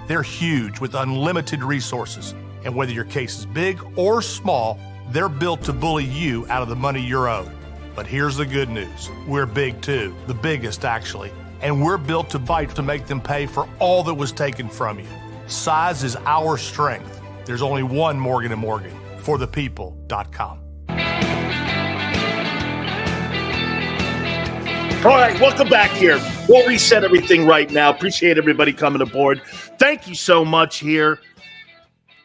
They're huge with unlimited resources. And whether your case is big or small, they're built to bully you out of the money you're owed. But here's the good news. We're big too, the biggest actually. And we're built to fight to make them pay for all that was taken from you. Size is our strength. There's only one Morgan & Morgan, forthepeople.com. All right, welcome back here. We'll reset everything right now. Appreciate everybody coming aboard. Thank you so much here.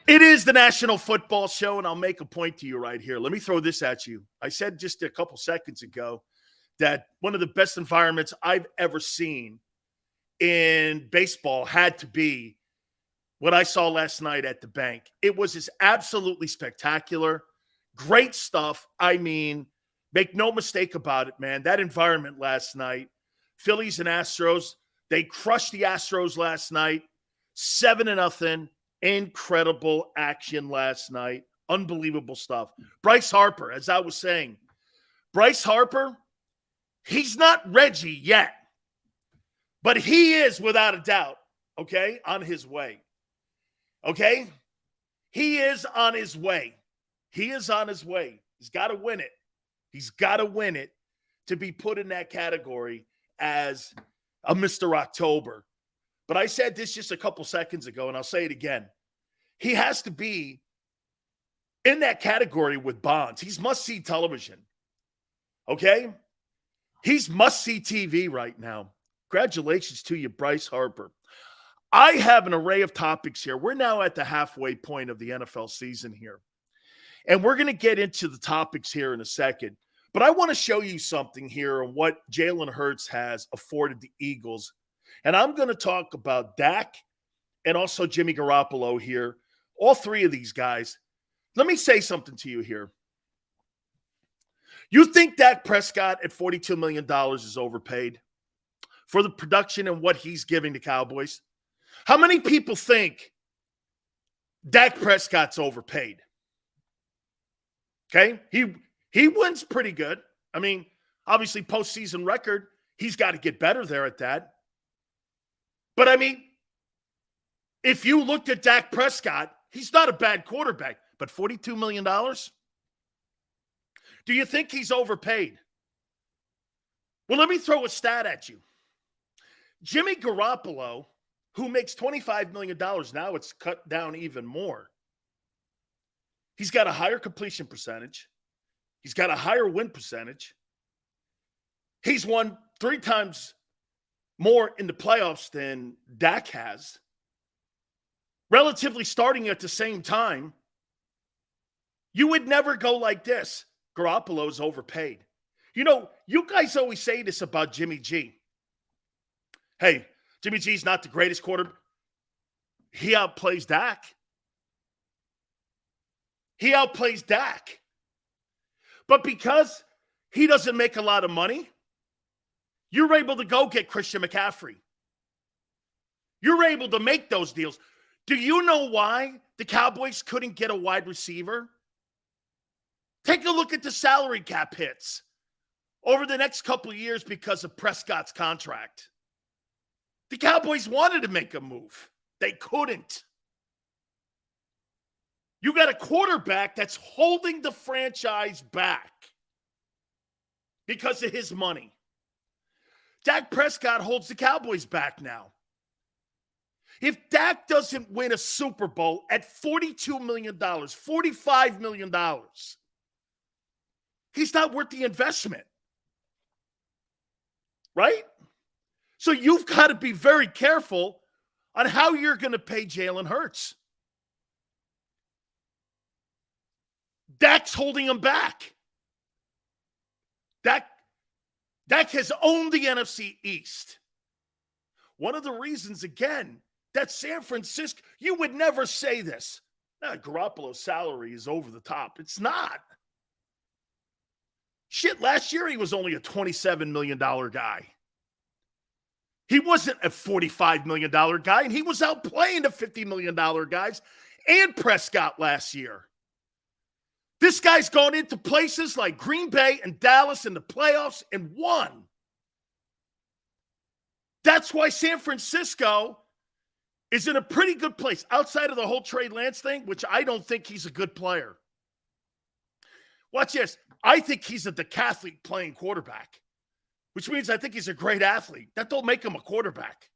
It is the National Football Show, and I'll make a point to you right here. Let me throw this at you. I said just a couple seconds ago that one of the best environments I've ever seen in baseball had to be what I saw last night at the bank. It was just absolutely spectacular. Great stuff. I mean, make no mistake about it, man. That environment last night, Phillies and Astros, they crushed the Astros last night, 7-0. Incredible action last night. Unbelievable stuff. Bryce Harper, as I was saying, Bryce Harper, he's not Reggie yet, but he is without a doubt, okay, on his way. Okay? He is on his way. He is on his way. He's got to win it. He's got to win it to be put in that category as a Mr. October. But I said this just a couple seconds ago, and I'll say it again. He has to be in that category with Bonds. He's must-see television. Okay? He's must-see TV right now. Congratulations to you, Bryce Harper. I have an array of topics here. We're now at the halfway point of the NFL season here. And we're going to get into the topics here in a second. But I want to show you something here on what Jalen Hurts has afforded the Eagles. And I'm going to talk about Dak and also Jimmy Garoppolo here. All three of these guys. Let me say something to you here. You think Dak Prescott at $42 million is overpaid for the production and what he's giving the Cowboys? How many people think Dak Prescott's overpaid? Okay? He wins pretty good. I mean, obviously postseason record, he's got to get better there at that. But I mean, if you looked at Dak Prescott, he's not a bad quarterback, but $42 million? Do you think he's overpaid? Well, let me throw a stat at you. Jimmy Garoppolo, who makes $25 million now, it's cut down even more. He's got a higher completion percentage. He's got a higher win percentage. He's won 3 times more in the playoffs than Dak has. Relatively starting at the same time. You would never go like this. Garoppolo's overpaid. You know, you guys always say this about Jimmy G. Hey, Jimmy G's not the greatest quarterback. He outplays Dak. He outplays Dak. But because he doesn't make a lot of money, you're able to go get Christian McCaffrey. You're able to make those deals. Do you know why the Cowboys couldn't get a wide receiver? Take a look at the salary cap hits over the next couple of years because of Prescott's contract. The Cowboys wanted to make a move. They couldn't. You got a quarterback that's holding the franchise back because of his money. Dak Prescott holds the Cowboys back now. If Dak doesn't win a Super Bowl at $42 million, $45 million, he's not worth the investment. Right? So you've got to be very careful on how you're going to pay Jalen Hurts. Dak's holding him back. Dak has owned the NFC East. One of the reasons, again, that San Francisco, you would never say this. Garoppolo's salary is over the top. It's not. Shit, last year he was only a $27 million guy. He wasn't a $45 million guy, and he was outplaying the $50 million guys and Prescott last year. This guy's gone into places like Green Bay and Dallas in the playoffs and won. That's why San Francisco is in a pretty good place outside of the whole Trey Lance thing, which I don't think he's a good player. Watch this. I think he's a decathlete playing quarterback, which means I think he's a great athlete. That don't make him a quarterback.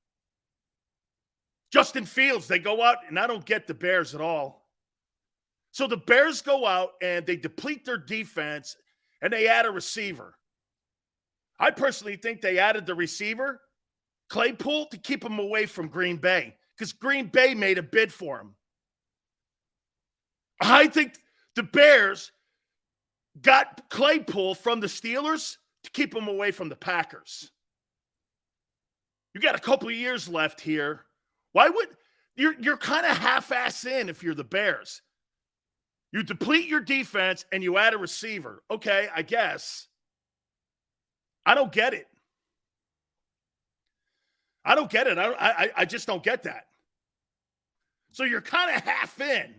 Justin Fields, they go out, and I don't get the Bears at all. So the Bears go out, and they deplete their defense, and they add a receiver. I personally think they added the receiver, Claypool, to keep him away from Green Bay, because Green Bay made a bid for him. I think the Bears got Claypool from the Steelers to keep him away from the Packers. You got a couple of years left here. Why would you're kind of half-ass in if you're the Bears? You deplete your defense and you add a receiver. Okay, I guess. I don't get it. I just don't get that. So you're kind of half in.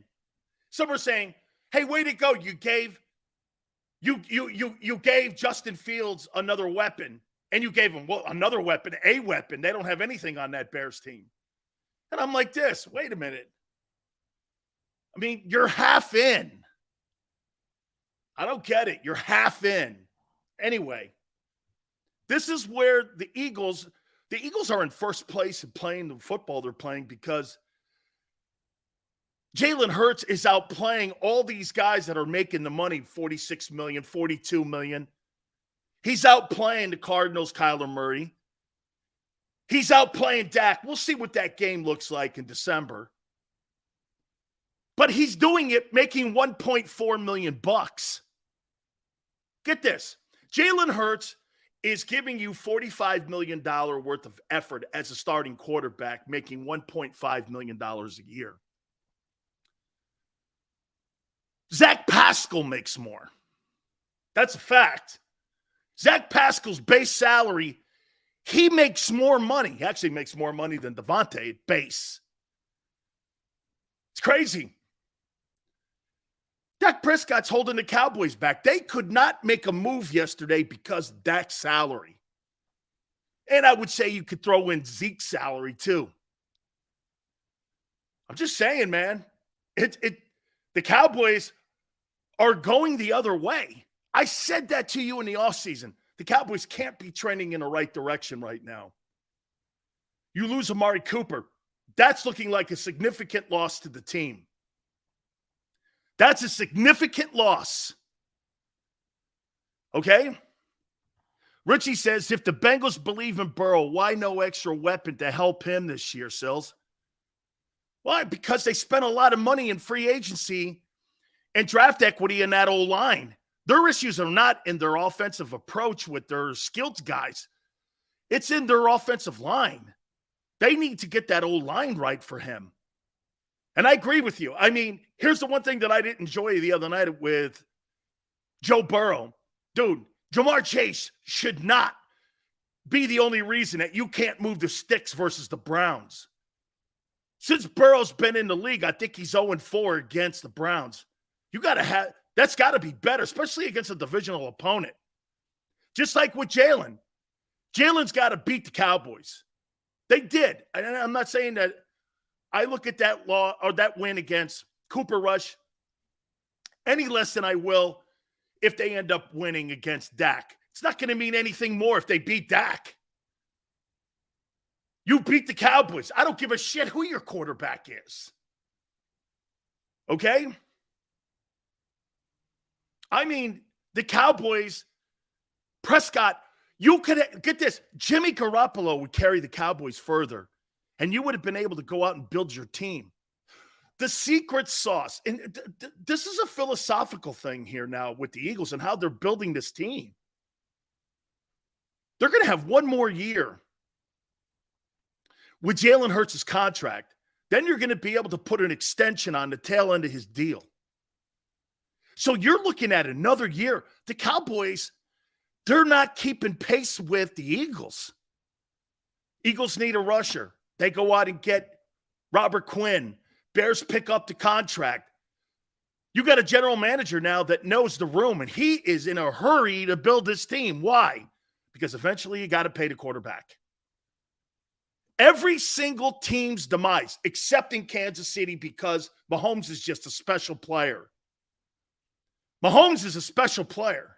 Some are saying, "Hey, way to go! You gave Justin Fields another weapon, and you gave him another weapon, a weapon. They don't have anything on that Bears team." And I'm like this, wait a minute. I mean, you're half in. I don't get it. You're half in. Anyway, this is where the Eagles are in first place in playing the football they're playing because Jalen Hurts is outplaying all these guys that are making the money, $46 million, $42 million. He's outplaying the Cardinals, Kyler Murray. He's outplaying Dak. We'll see what that game looks like in December. But he's doing it making $1.4 million bucks. Get this. Jalen Hurts is giving you $45 million worth of effort as a starting quarterback, making $1.5 million a year. Zach Pascal makes more. That's a fact. Zach Pascal's base salary, he makes more money. He actually makes more money than Devontae at base. It's crazy. Dak Prescott's holding the Cowboys back. They could not make a move yesterday because of Dak's salary. And I would say you could throw in Zeke's salary too. I'm just saying, man. The Cowboys are going the other way. I said that to you in the offseason. The Cowboys can't be trending in the right direction right now. You lose Amari Cooper. That's looking like a significant loss to the team. That's a significant loss. Okay? Richie says, if the Bengals believe in Burrow, why no extra weapon to help him this year, Sills? Why? Because they spent a lot of money in free agency and draft equity in that old line. Their issues are not in their offensive approach with their skilled guys. It's in their offensive line. They need to get that old line right for him. And I agree with you. I mean, here's the one thing that I didn't enjoy the other night with Joe Burrow. Dude, Jamar Chase should not be the only reason that you can't move the sticks versus the Browns. Since Burrow's been in the league, I think he's 0-4 against the Browns. That's got to be better, especially against a divisional opponent. Just like with Jalen. Jalen's got to beat the Cowboys. They did. And I'm not saying that I look at that win against Cooper Rush any less than I will if they end up winning against Dak. It's not going to mean anything more if they beat Dak. You beat the Cowboys. I don't give a shit who your quarterback is. Okay? I mean, the Cowboys, Prescott, you could get this. Jimmy Garoppolo would carry the Cowboys further, and you would have been able to go out and build your team. The secret sauce, and this is a philosophical thing here now with the Eagles and how they're building this team. They're going to have one more year with Jalen Hurts' contract. Then you're going to be able to put an extension on the tail end of his deal. So you're looking at another year. The Cowboys, they're not keeping pace with the Eagles. Eagles need a rusher. They go out and get Robert Quinn. Bears pick up the contract. You got a general manager now that knows the room, and he is in a hurry to build this team. Why? Because eventually you got to pay the quarterback. Every single team's demise, except in Kansas City, because Mahomes is just a special player. Mahomes is a special player.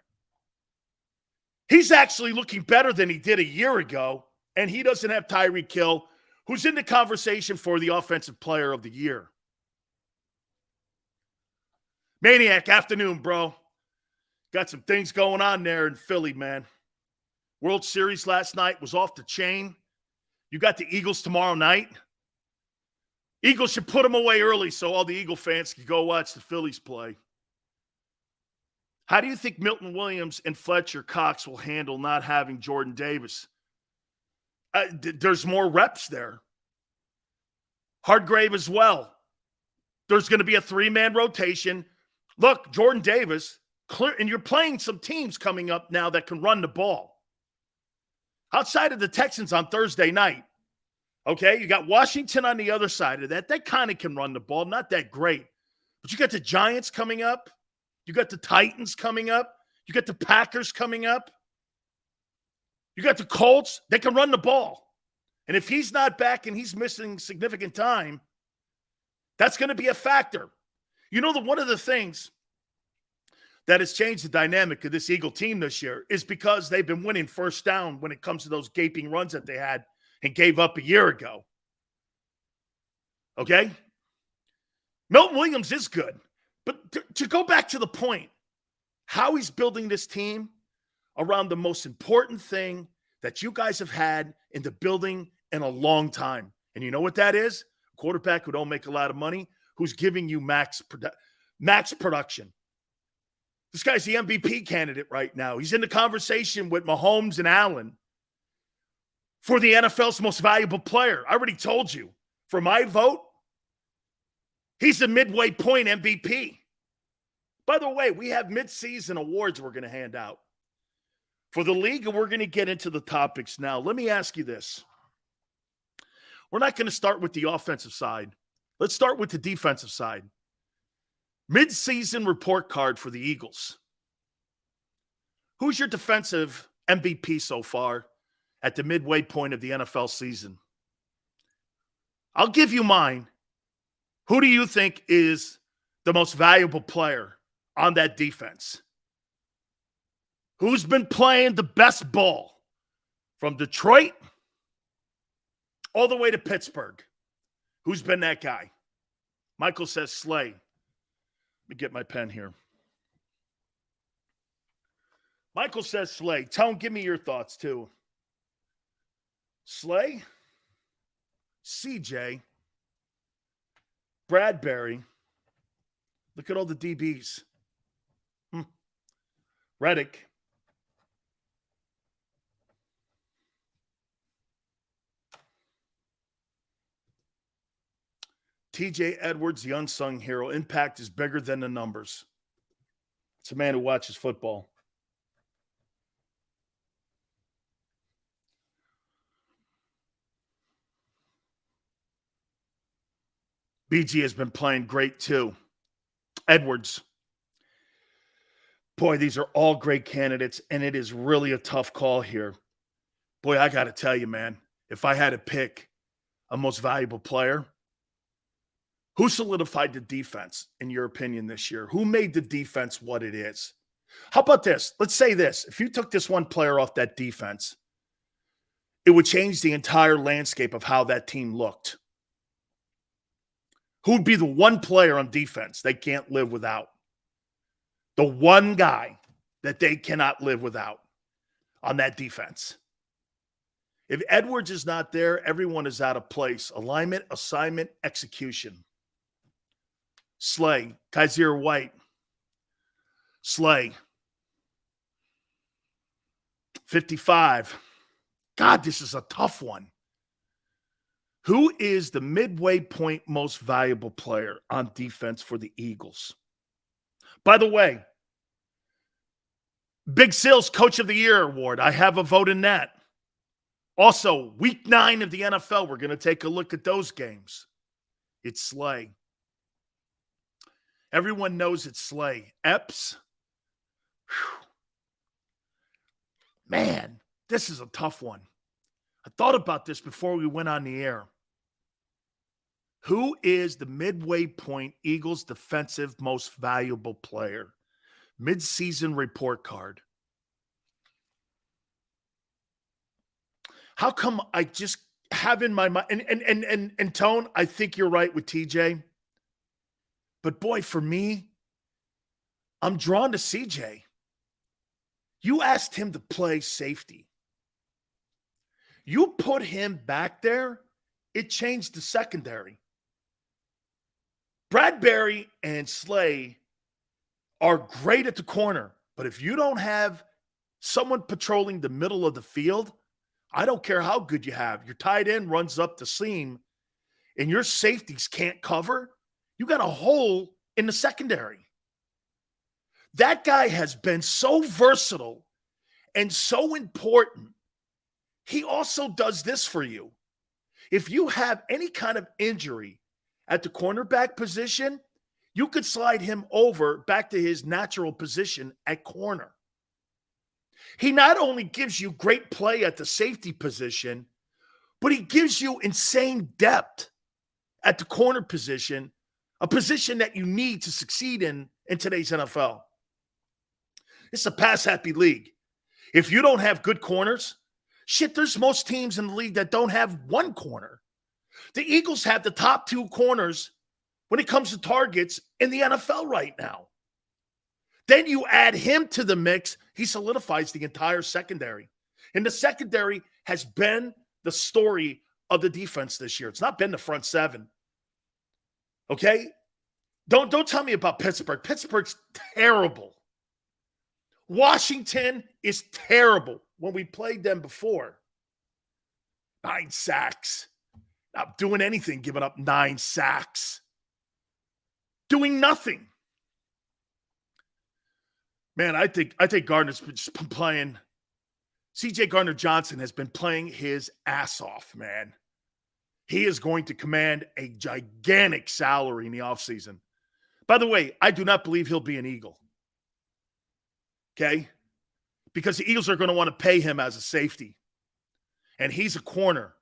He's actually looking better than he did a year ago, and he doesn't have Tyreek Hill, who's in the conversation for the Offensive Player of the Year. Maniac afternoon, bro. Got some things going on there in Philly, man. World Series last night was off the chain. You got the Eagles tomorrow night. Eagles should put them away early so all the Eagle fans can go watch the Phillies play. How do you think Milton Williams and Fletcher Cox will handle not having Jordan Davis? There's more reps there. Hargrave as well. There's going to be a 3-man rotation. Look, Jordan Davis, clear, and you're playing some teams coming up now that can run the ball. Outside of the Texans on Thursday night, okay, you got Washington on the other side of that. They kind of can run the ball, not that great. But you got the Giants coming up. You got the Titans coming up. You got the Packers coming up. You got the Colts. They can run the ball. And if he's not back and he's missing significant time, that's going to be a factor. You know, one of the things that has changed the dynamic of this Eagle team this year is because they've been winning first down when it comes to those gaping runs that they had and gave up a year ago. Okay? Milton Williams is good. But to go back to the point, how he's building this team around the most important thing that you guys have had in the building in a long time. And you know what that is? A quarterback who don't make a lot of money, who's giving you max production. This guy's the MVP candidate right now. He's in the conversation with Mahomes and Allen for the NFL's most valuable player. I already told you. For my vote, he's the midway point MVP. By the way, we have midseason awards we're going to hand out for the league, and we're going to get into the topics now. Let me ask you this. We're not going to start with the offensive side. Let's start with the defensive side. Midseason report card for the Eagles. Who's your defensive MVP so far at the midway point of the NFL season? I'll give you mine. Who do you think is the most valuable player on that defense? Who's been playing the best ball from Detroit all the way to Pittsburgh? Who's been that guy? Michael says Slay. Let me get my pen here. Michael says Slay. Tell him, give me your thoughts too. Slay, CJ, Bradbury. Look at all the DBs. Reddick. TJ Edwards, the unsung hero. Impact is bigger than the numbers. It's a man who watches football. BG has been playing great too. Edwards. Boy, these are all great candidates, and it is really a tough call here. Boy, I got to tell you, man, if I had to pick a most valuable player, who solidified the defense, in your opinion, this year? Who made the defense what it is? How about this? Let's say this. If you took this one player off that defense, it would change the entire landscape of how that team looked. Who would be the one player on defense they can't live without? The one guy that they cannot live without on that defense. If Edwards is not there, everyone is out of place. Alignment, assignment, execution. Slay. Kaiser White. Slay. 55. God, this is a tough one. Who is the midway point most valuable player on defense for the Eagles? By the way, Big Sales Coach of the Year award. I have a vote in that. Also, week 9 of the NFL, we're going to take a look at those games. It's Slay. Everyone knows it's Slay. Epps. Whew. Man, this is a tough one. I thought about this before we went on the air. Who is the midway point Eagles defensive most valuable player? Mid-season report card. How come I just have in my mind, and Tone, I think you're right with TJ. But boy, for me, I'm drawn to CJ. You asked him to play safety. You put him back there, it changed the secondary. Bradbury and Slay are great at the corner, but if you don't have someone patrolling the middle of the field, I don't care how good you have. Your tight end runs up the seam and your safeties can't cover. You got a hole in the secondary. That guy has been so versatile and so important. He also does this for you. If you have any kind of injury at the cornerback position, you could slide him over back to his natural position at corner. He not only gives you great play at the safety position, but he gives you insane depth at the corner position, a position that you need to succeed in today's NFL. It's a pass-happy league. If you don't have good corners, there's most teams in the league that don't have one corner. The Eagles have the top two corners when it comes to targets in the NFL right now. Then you add him to the mix, he solidifies the entire secondary. And the secondary has been the story of the defense this year. It's not been the front seven. Okay? Don't tell me about Pittsburgh. Pittsburgh's terrible. Washington is terrible. When we played them before, 9 sacks. Not doing anything, giving up 9 sacks. Doing nothing. Man, I think Gardner's been playing. C.J. Gardner-Johnson has been playing his ass off, man. He is going to command a gigantic salary in the offseason. By the way, I do not believe he'll be an Eagle. Okay? Because the Eagles are going to want to pay him as a safety. And he's a corner.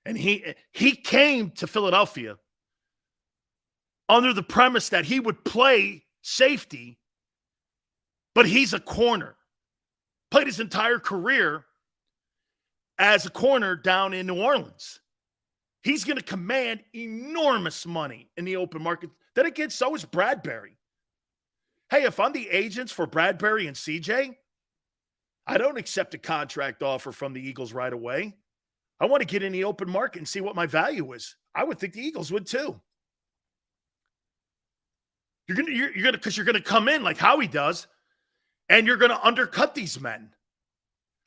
And he came to Philadelphia under the premise that he would play safety, but he's a corner. Played his entire career as a corner down in New Orleans. He's going to command enormous money in the open market. Then again, so is Bradbury. Hey, if I'm the agents for Bradbury and CJ, I don't accept a contract offer from the Eagles right away. I want to get in the open market and see what my value is. I would think the Eagles would too. You're gonna come in like Howie does, and you're gonna undercut these men.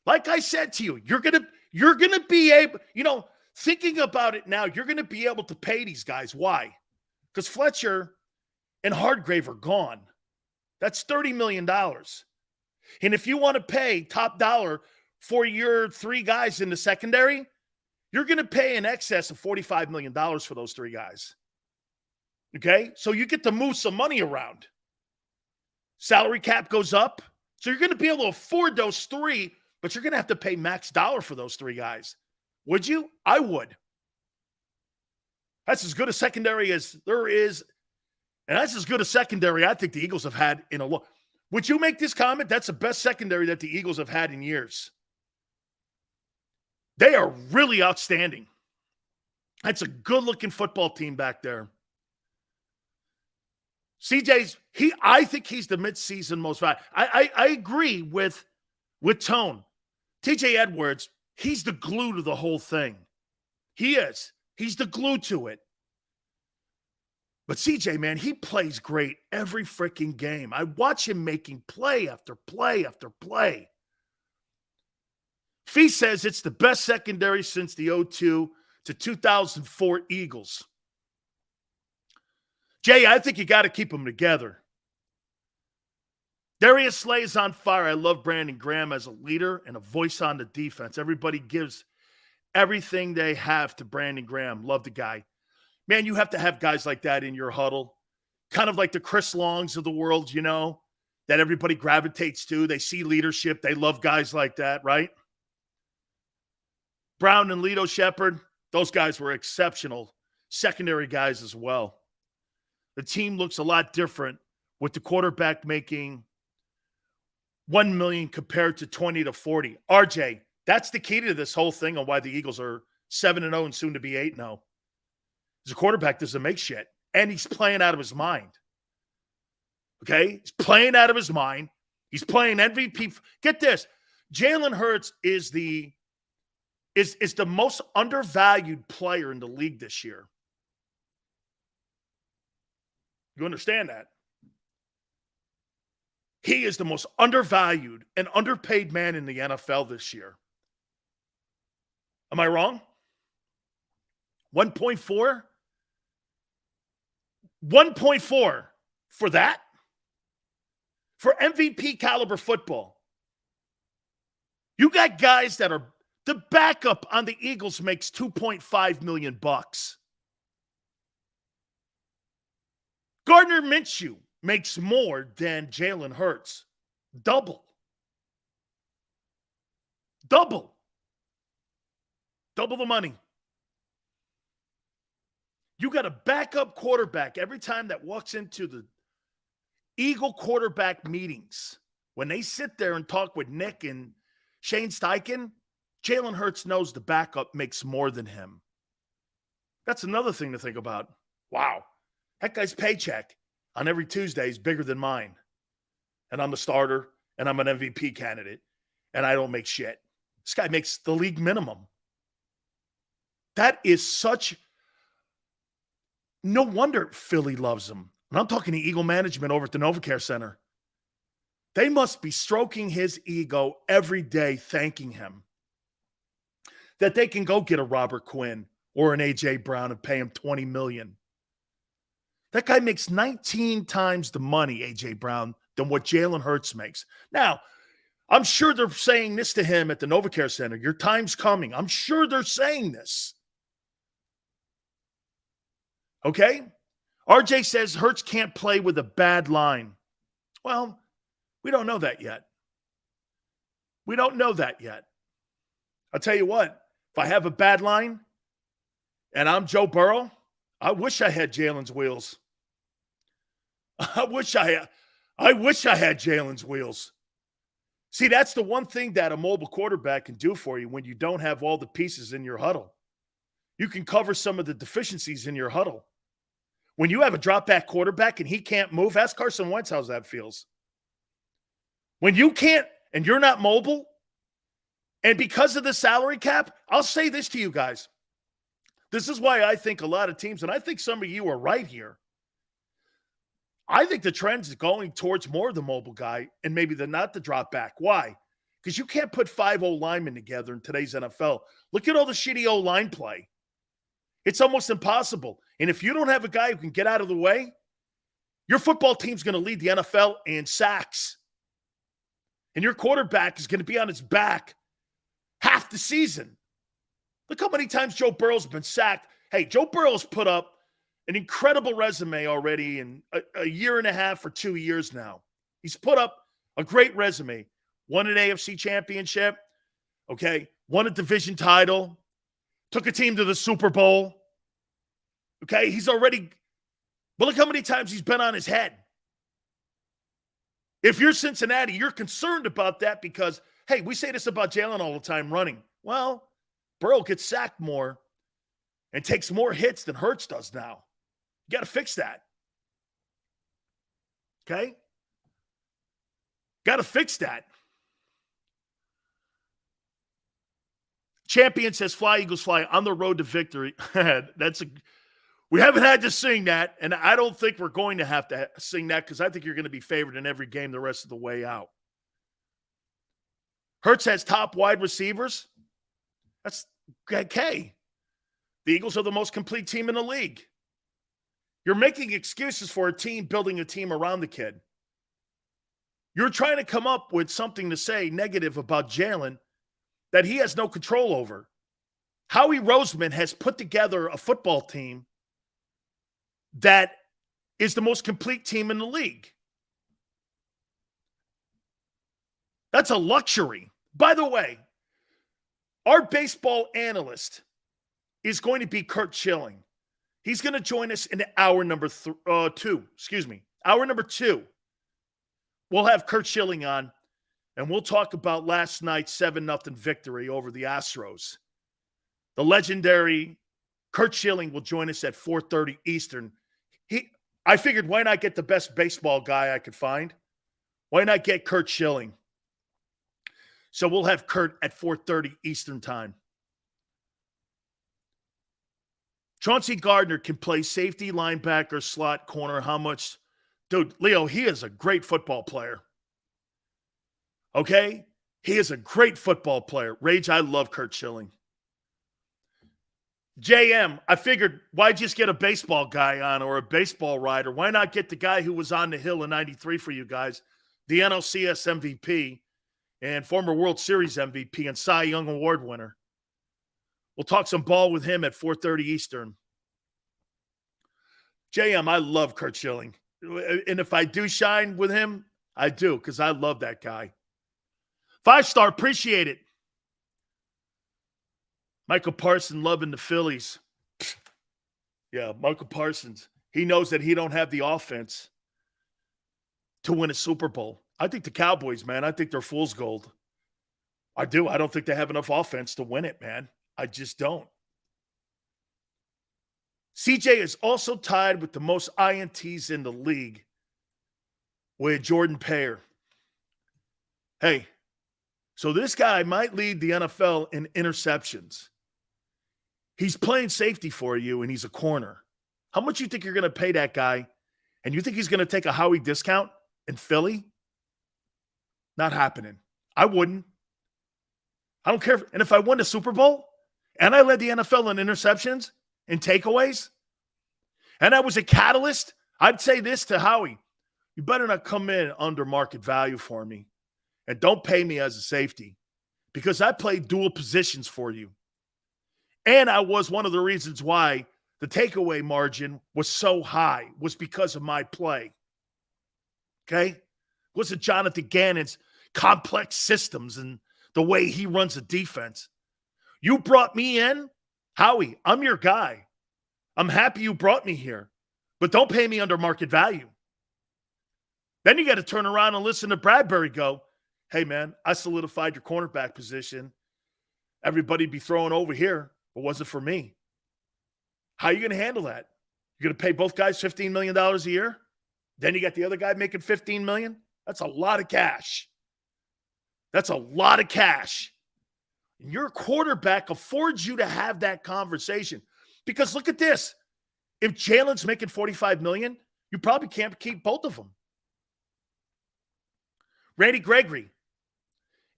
Like I said to you, you're gonna be able, thinking about it now, you're gonna be able to pay these guys. Why? Because Fletcher and Hardgrave are gone. That's $30 million. And if you want to pay top dollar for your 3 guys in the secondary, you're going to pay in excess of $45 million for those 3 guys. Okay? So you get to move some money around. Salary cap goes up. So you're going to be able to afford those 3, but you're going to have to pay max dollar for those 3 guys. Would you? I would. That's as good a secondary as there is. And that's as good a secondary I think the Eagles have had in a long. Would you make this comment? That's the best secondary that the Eagles have had in years. They are really outstanding. That's a good-looking football team back there. I think he's the midseason most valuable. I agree with Tone. TJ Edwards, he's the glue to the whole thing. He is. He's the glue to it. But CJ, man, he plays great every freaking game. I watch him making play after play after play. Fee says it's the best secondary since the 2002 to 2004 Eagles. Jay, I think you got to keep them together. Darius Slay is on fire. I love Brandon Graham as a leader and a voice on the defense. Everybody gives everything they have to Brandon Graham. Love the guy. Man, you have to have guys like that in your huddle. Kind of like the Chris Longs of the world, that everybody gravitates to. They see leadership. They love guys like that, right? Brown and Lito Shepherd, those guys were exceptional secondary guys as well. The team looks a lot different with the quarterback making $1 million compared to 20 to 40. RJ, that's the key to this whole thing on why the Eagles are 7-0 and soon to be 8-0. The quarterback doesn't make shit, and he's playing out of his mind. Okay? He's playing out of his mind. He's playing MVP. Get this. Jalen Hurts is the most undervalued player in the league this year. You understand that? He is the most undervalued and underpaid man in the NFL this year. Am I wrong? 1.4? 1.4 for that? For MVP caliber football. You got guys that are the backup on the Eagles makes $2.5 million. Gardner Minshew makes more than Jalen Hurts. Double. Double the money. You got a backup quarterback every time that walks into the Eagle quarterback meetings. When they sit there and talk with Nick and Shane Steichen, Jalen Hurts knows the backup makes more than him. That's another thing to think about. Wow. That guy's paycheck on every Tuesday is bigger than mine. And I'm the starter, and I'm an MVP candidate, and I don't make shit. This guy makes the league minimum. That is such... No wonder Philly loves him. And I'm talking to Eagle management over at the NovaCare Center. They must be stroking his ego every day, thanking him that they can go get a Robert Quinn or an A.J. Brown and pay him $20 million. That guy makes 19 times the money, A.J. Brown, than what Jalen Hurts makes. Now, I'm sure they're saying this to him at the NovaCare Center. Your time's coming. I'm sure they're saying this. Okay? RJ says Hurts can't play with a bad line. Well, we don't know that yet. We don't know that yet. I'll tell you what, if I have a bad line and I'm Joe Burrow, I wish I had Jalen's wheels. I wish I had Jalen's wheels. See, that's the one thing that a mobile quarterback can do for you when you don't have all the pieces in your huddle. You can cover some of the deficiencies in your huddle. When you have a drop-back quarterback and he can't move, ask Carson Wentz how that feels. When you can't and you're not mobile, and because of the salary cap, I'll say this to you guys. This is why I think a lot of teams, and I think some of you are right here, I think the trend is going towards more of the mobile guy and maybe not the drop-back. Why? Because you can't put 5 O-linemen together in today's NFL. Look at all the shitty O-line play. It's almost impossible. And if you don't have a guy who can get out of the way, your football team's going to lead the NFL in sacks. And your quarterback is going to be on his back half the season. Look how many times Joe Burrow's been sacked. Hey, Joe Burrow's put up an incredible resume already in a year and a half or 2 years now. He's put up a great resume. Won an AFC championship, okay? Won a division title. Took a team to the Super Bowl. Okay, he's already – but look how many times he's been on his head. If you're Cincinnati, you're concerned about that because, hey, we say this about Jalen all the time, running. Well, Burrow gets sacked more and takes more hits than Hurts does now. You got to fix that. Okay? Got to fix that. Champion says, fly, Eagles, fly, on the road to victory. We haven't had to sing that, and I don't think we're going to have to sing that because I think you're going to be favored in every game the rest of the way out. Hurts has top wide receivers. That's okay. The Eagles are the most complete team in the league. You're making excuses for a team building a team around the kid. You're trying to come up with something to say negative about Jalen that he has no control over. Howie Roseman has put together a football team that is the most complete team in the league. That's a luxury. By the way, Our baseball analyst is going to be Curt Schilling. He's going to join us in hour number 2. Hour number 2. We'll have Curt Schilling on, and we'll talk about last night's 7-0 victory over the Astros. The legendary Curt Schilling will join us at 4:30 Eastern. I figured, why not get the best baseball guy I could find? Why not get Curt Schilling? So we'll have Curt at 4:30 Eastern time. Chauncey Gardner can play safety, linebacker, slot, corner. How much? Dude, Leo, he is a great football player. Okay? He is a great football player. Rage, I love Curt Schilling. JM, I figured, why just get a baseball guy on or a baseball writer? Why not get the guy who was on the hill in 93 for you guys, the NLCS MVP and former World Series MVP and Cy Young Award winner? We'll talk some ball with him at 4:30 Eastern. JM, I love Curt Schilling. And if I do shine with him, I do, because I love that guy. 5-star, appreciate it. Michael Parsons loving the Phillies. Yeah, Michael Parsons. He knows that he don't have the offense to win a Super Bowl. I think the Cowboys, man, I think they're fool's gold. I do. I don't think they have enough offense to win it, man. I just don't. CJ is also tied with the most INTs in the league with Jordan Payer. Hey, so this guy might lead the NFL in interceptions. He's playing safety for you, and he's a corner. How much you think you're going to pay that guy? And you think he's going to take a Howie discount in Philly? Not happening. I wouldn't. I don't care. And if I won the Super Bowl and I led the NFL in interceptions and takeaways, and I was a catalyst, I'd say this to Howie: you better not come in under market value for me. And don't pay me as a safety, because I played dual positions for you. And I was one of the reasons why the takeaway margin was so high, was because of my play. Okay? It wasn't Jonathan Gannon's complex systems and the way he runs a defense. You brought me in, Howie, I'm your guy. I'm happy you brought me here, but don't pay me under market value. Then you got to turn around and listen to Bradbury go, hey, man, I solidified your cornerback position. Everybody be throwing over here. It wasn't for me. How are you going to handle that? You're going to pay both guys $15 million a year? Then you got the other guy making $15 million? That's a lot of cash. That's a lot of cash. And your quarterback affords you to have that conversation. Because look at this. If Jalen's making $45 million, you probably can't keep both of them. Randy Gregory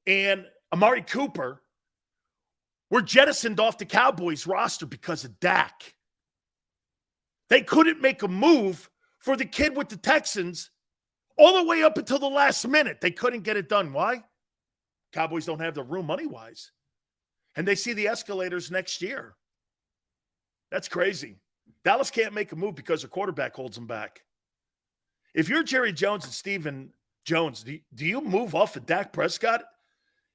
and Amari Cooper were jettisoned off the Cowboys roster because of Dak. They couldn't make a move for the kid with the Texans all the way up until the last minute. They couldn't get it done. Why? Cowboys don't have the room money-wise. And they see the escalators next year. That's crazy. Dallas can't make a move because their quarterback holds them back. If you're Jerry Jones and Stephen Jones, do you move off of Dak Prescott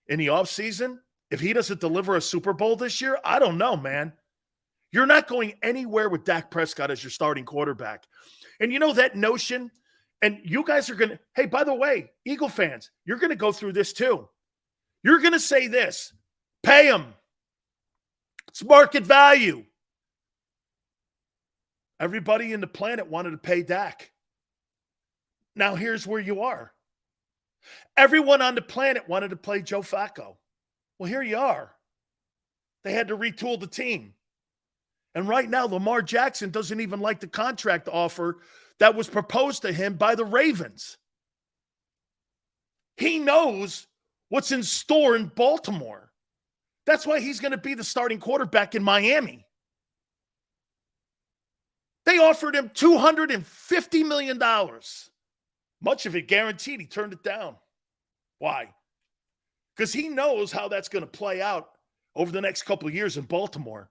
in the offseason if he doesn't deliver a Super Bowl this year? I don't know, man. You're not going anywhere with Dak Prescott as your starting quarterback. And you know that notion, and you guys are going to, hey, by the way, Eagle fans, you're going to go through this too. You're going to say this, pay him. It's market value. Everybody in the planet wanted to pay Dak. Now here's where you are. Everyone on the planet wanted to play Joe Flacco. Well, here you are. They had to retool the team. And right now, Lamar Jackson doesn't even like the contract offer that was proposed to him by the Ravens. He knows what's in store in Baltimore. That's why he's going to be the starting quarterback in Miami. They offered him $250 million. Much of it guaranteed. He turned it down. Why? Because he knows how that's going to play out over the next couple of years in Baltimore.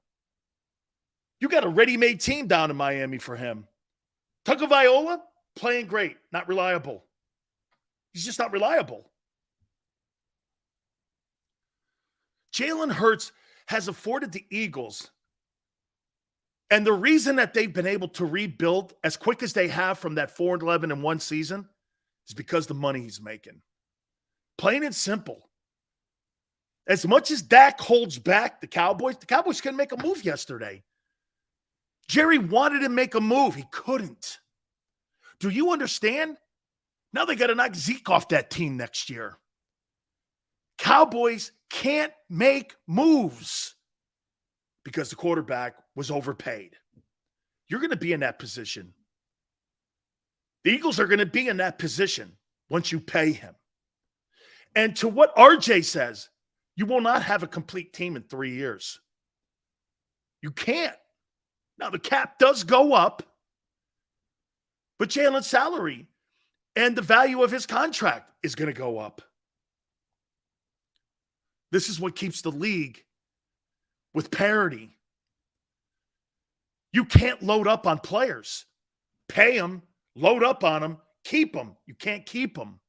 You got a ready-made team down in Miami for him. Tagovailoa, playing great, not reliable. He's just not reliable. Jalen Hurts has afforded the Eagles, and the reason that they've been able to rebuild as quick as they have from that 4-11-1 season is because the money he's making. Plain and simple. As much as Dak holds back the Cowboys couldn't make a move yesterday. Jerry wanted to make a move. He couldn't. Do you understand? Now they got to knock Zeke off that team next year. Cowboys can't make moves because the quarterback was overpaid. You're going to be in that position. The Eagles are going to be in that position once you pay him. And to what RJ says, you will not have a complete team in 3 years. You can't. Now, the cap does go up, but Jalen's salary and the value of his contract is going to go up. This is what keeps the league with parity. You can't load up on players. Pay them, load up on them, keep them. You can't keep them.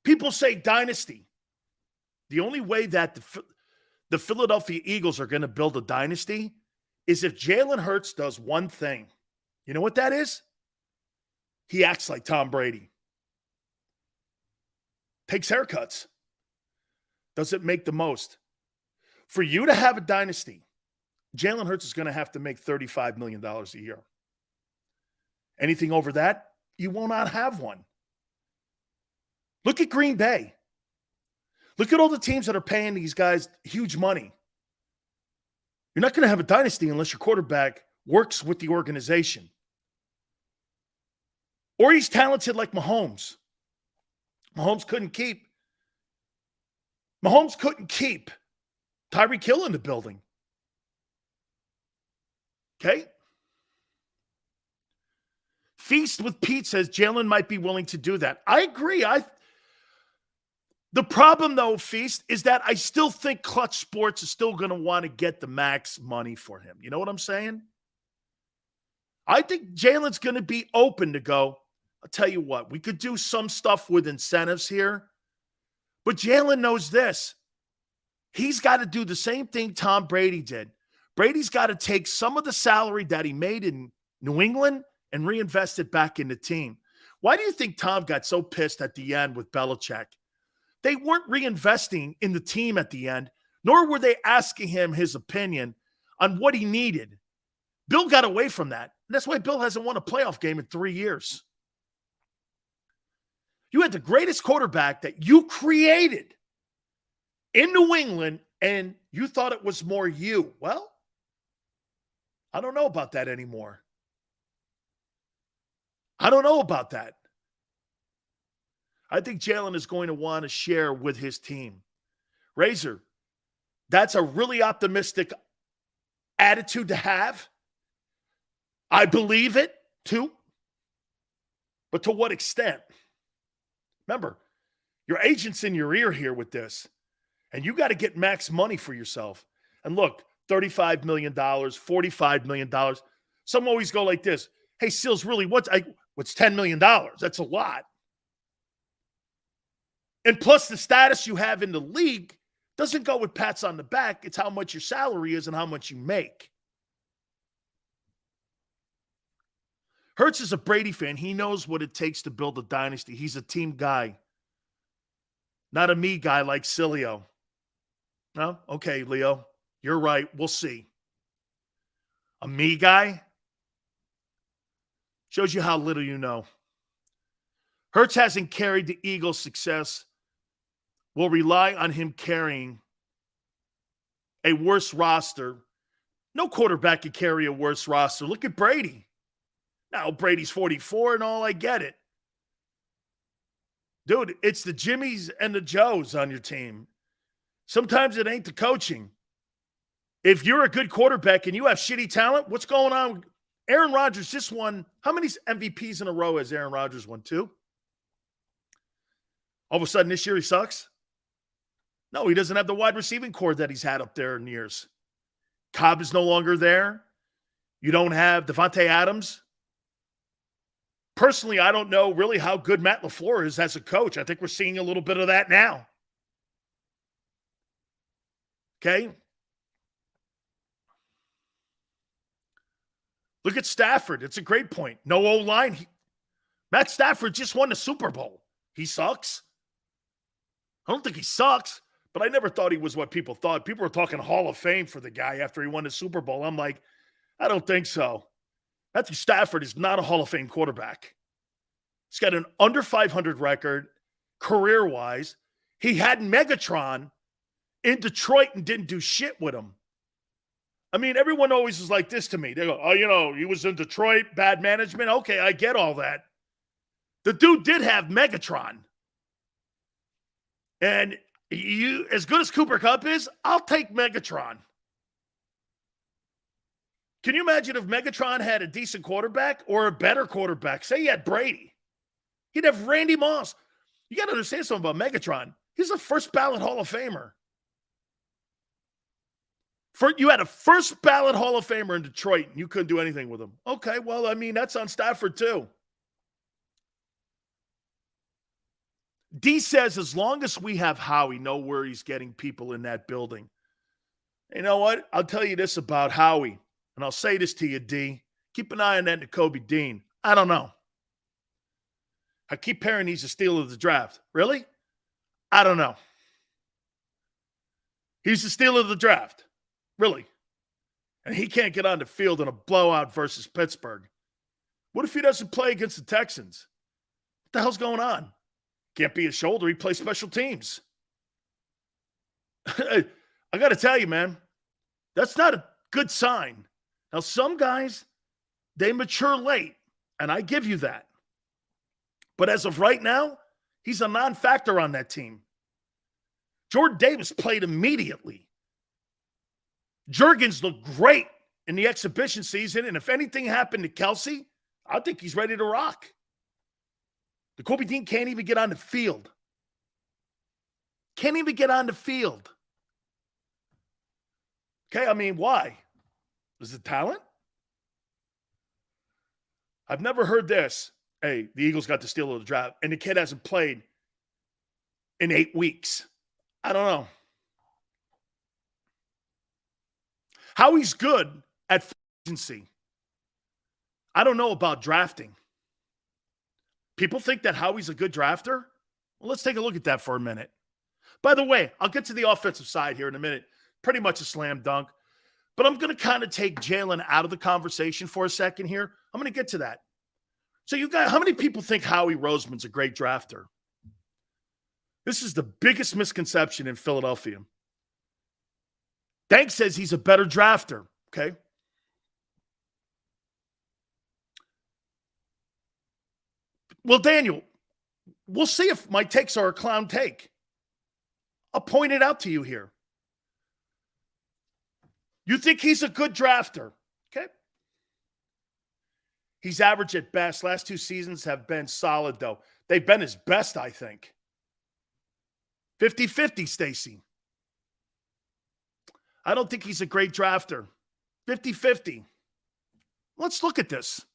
People say dynasty. The only way that the Philadelphia Eagles are going to build a dynasty is if Jalen Hurts does one thing. You know what that is? He acts like Tom Brady. Takes haircuts. Doesn't make the most. For you to have a dynasty, Jalen Hurts is going to have to make $35 million a year. Anything over that, you will not have one. Look at Green Bay. Look at all the teams that are paying these guys huge money. You're not going to have a dynasty unless your quarterback works with the organization. Or he's talented like Mahomes. Mahomes couldn't keep Tyreek Hill in the building. Okay? Feast with Pete says Jalen might be willing to do that. I agree. The problem, though, Feast, is that I still think Clutch Sports is still going to want to get the max money for him. You know what I'm saying? I think Jalen's going to be open to go, I'll tell you what, we could do some stuff with incentives here, but Jalen knows this. He's got to do the same thing Tom Brady did. Brady's got to take some of the salary that he made in New England and reinvest it back in the team. Why do you think Tom got so pissed at the end with Belichick? They weren't reinvesting in the team at the end, nor were they asking him his opinion on what he needed. Bill got away from that. And that's why Bill hasn't won a playoff game in 3 years. You had the greatest quarterback that you created in New England, and you thought it was more you. Well, I don't know about that anymore. I don't know about that. I think Jalen is going to want to share with his team. Razor, that's a really optimistic attitude to have. I believe it, too. But to what extent? Remember, your agent's in your ear here with this, and you got to get max money for yourself. And look, $35 million, $45 million. Some always go like this. Hey, Seals, really, what's $10 million? That's a lot. And plus the status you have in the league doesn't go with pats on the back. It's how much your salary is and how much you make. Hurts is a Brady fan. He knows what it takes to build a dynasty. He's a team guy, not a me guy like Sileo. No? Okay, Leo. You're right. We'll see. A me guy? Shows you how little you know. Hurts hasn't carried the Eagles' success. Will rely on him carrying a worse roster. No quarterback can carry a worse roster. Look at Brady. Now, Brady's 44 and all, I get it. Dude, it's the Jimmies and the Joes on your team. Sometimes it ain't the coaching. If you're a good quarterback and you have shitty talent, what's going on? Aaron Rodgers just won. How many MVPs in a row has Aaron Rodgers won? 2? All of a sudden this year he sucks? No, he doesn't have the wide receiving core that he's had up there in years. Cobb is no longer there. You don't have Devontae Adams. Personally, I don't know really how good Matt LaFleur is as a coach. I think we're seeing a little bit of that now. Okay? Look at Stafford. It's a great point. No O-line. Matt Stafford just won the Super Bowl. He sucks. I don't think he sucks, but I never thought he was what people thought. People were talking Hall of Fame for the guy after he won the Super Bowl. I'm like, I don't think so. Matthew Stafford is not a Hall of Fame quarterback. He's got an under 500 record career-wise. He had Megatron in Detroit and didn't do shit with him. I mean, everyone always is like this to me. They go, oh, he was in Detroit, bad management. Okay, I get all that. The dude did have Megatron. And as good as Cooper Kupp is, I'll take Megatron. Can you imagine if Megatron had a decent quarterback or a better quarterback? Say he had Brady. He'd have Randy Moss. You got to understand something about Megatron. He's a first ballot Hall of Famer. You had a first ballot Hall of Famer in Detroit, and you couldn't do anything with him. Okay, well, I mean, that's on Stafford too. D says, as long as we have Howie, no worries getting people in that building. You know what? I'll tell you this about Howie, and I'll say this to you, D. Keep an eye on that Nakobe Dean. I don't know. I keep hearing he's a steal of the draft. Really? I don't know. He's a steal of the draft. Really? And he can't get on the field in a blowout versus Pittsburgh. What if he doesn't play against the Texans? What the hell's going on? Can't be a shoulder. He plays special teams. I got to tell you, man, that's not a good sign. Now, some guys, they mature late, and I give you that. But as of right now, he's a non-factor on that team. Jordan Davis played immediately. Juergens looked great in the exhibition season, and if anything happened to Kelsey, I think he's ready to rock. Nakobe Dean can't even get on the field. Can't even get on the field. Okay, I mean, why? Is it talent? I've never heard this. Hey, the Eagles got the steal of the draft, and the kid hasn't played in 8 weeks. I don't know. Howie's good at free agency. I don't know about drafting. People think that Howie's a good drafter? Well, let's take a look at that for a minute. By the way, I'll get to the offensive side here in a minute. Pretty much a slam dunk. But I'm going to kind of take Jalen out of the conversation for a second here. I'm going to get to that. So you guys, how many people think Howie Roseman's a great drafter? This is the biggest misconception in Philadelphia. Dank says he's a better drafter, okay? Well, Daniel, we'll see if my takes are a clown take. I'll point it out to you here. You think he's a good drafter, okay? He's average at best. Last 2 seasons have been solid, though. They've been his best, I think. 50-50, Stacy. I don't think he's a great drafter. 50-50. Let's look at this.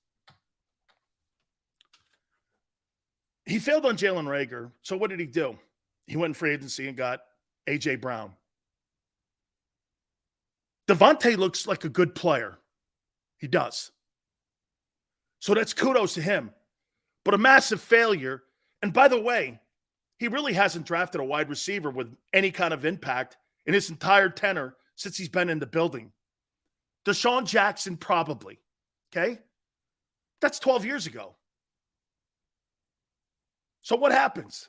He failed on Jalen Reagor. So what did he do? He went in free agency and got A.J. Brown. Devontae looks like a good player. He does. So that's kudos to him. But a massive failure. And by the way, he really hasn't drafted a wide receiver with any kind of impact in his entire tenure since he's been in the building. Deshaun Jackson, probably. Okay? That's 12 years ago. So what happens?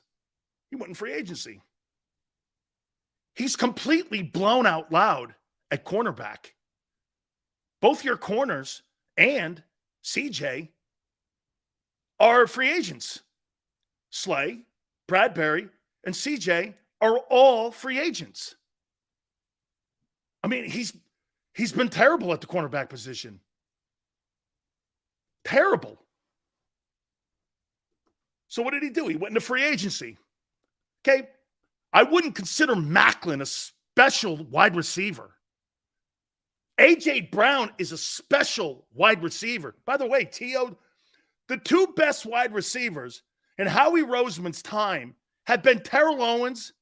He went in free agency. He's completely blown out loud at cornerback. Both your corners and CJ are free agents. Slay, Bradbury, and CJ are all free agents. I mean, he's been terrible at the cornerback position. Terrible. So what did he do? He went into free agency. Okay, I wouldn't consider Macklin a special wide receiver. A.J. Brown is a special wide receiver. By the way, T.O., the 2 best wide receivers in Howie Roseman's time have been Terrell Owens,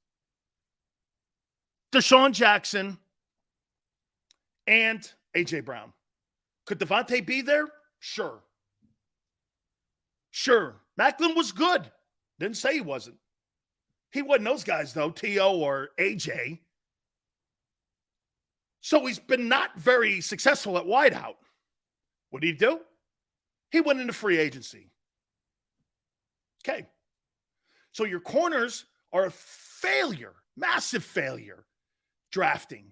Deshaun Jackson, and A.J. Brown. Could Devontae be there? Sure. Macklin was good. Didn't say he wasn't. He wasn't those guys, though, T.O. or A.J. So he's been not very successful at wideout. What did he do? He went into free agency. Okay. So your corners are a failure, massive failure, drafting.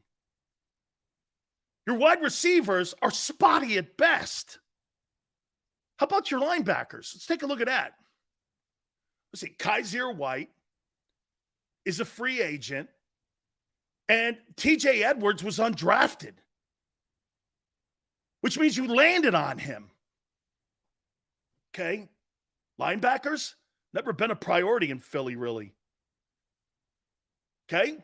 Your wide receivers are spotty at best. How about your linebackers? Let's take a look at that. Let's see. Kaiser White is a free agent, and TJ Edwards was undrafted, which means you landed on him. Okay? Linebackers, never been a priority in Philly, really. Okay?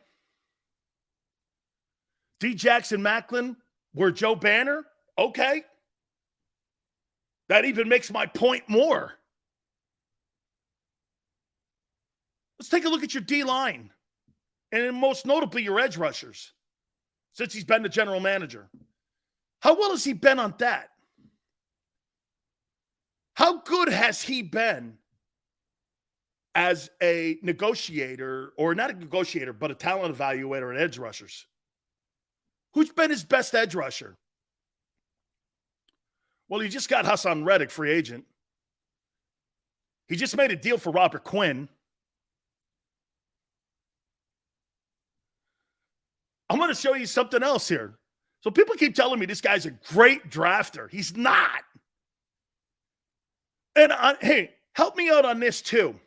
D. Jackson Macklin were Joe Banner. Okay. That even makes my point more. Let's take a look at your D-line, and most notably your edge rushers, since he's been the general manager. How well has he been on that? How good has he been as a negotiator, or not a negotiator, but a talent evaluator and edge rushers? Who's been his best edge rusher? Well, he just got Hassan Reddick, free agent. He just made a deal for Robert Quinn. I'm going to show you something else here. So people keep telling me this guy's a great drafter. He's not. And hey, help me out on this too.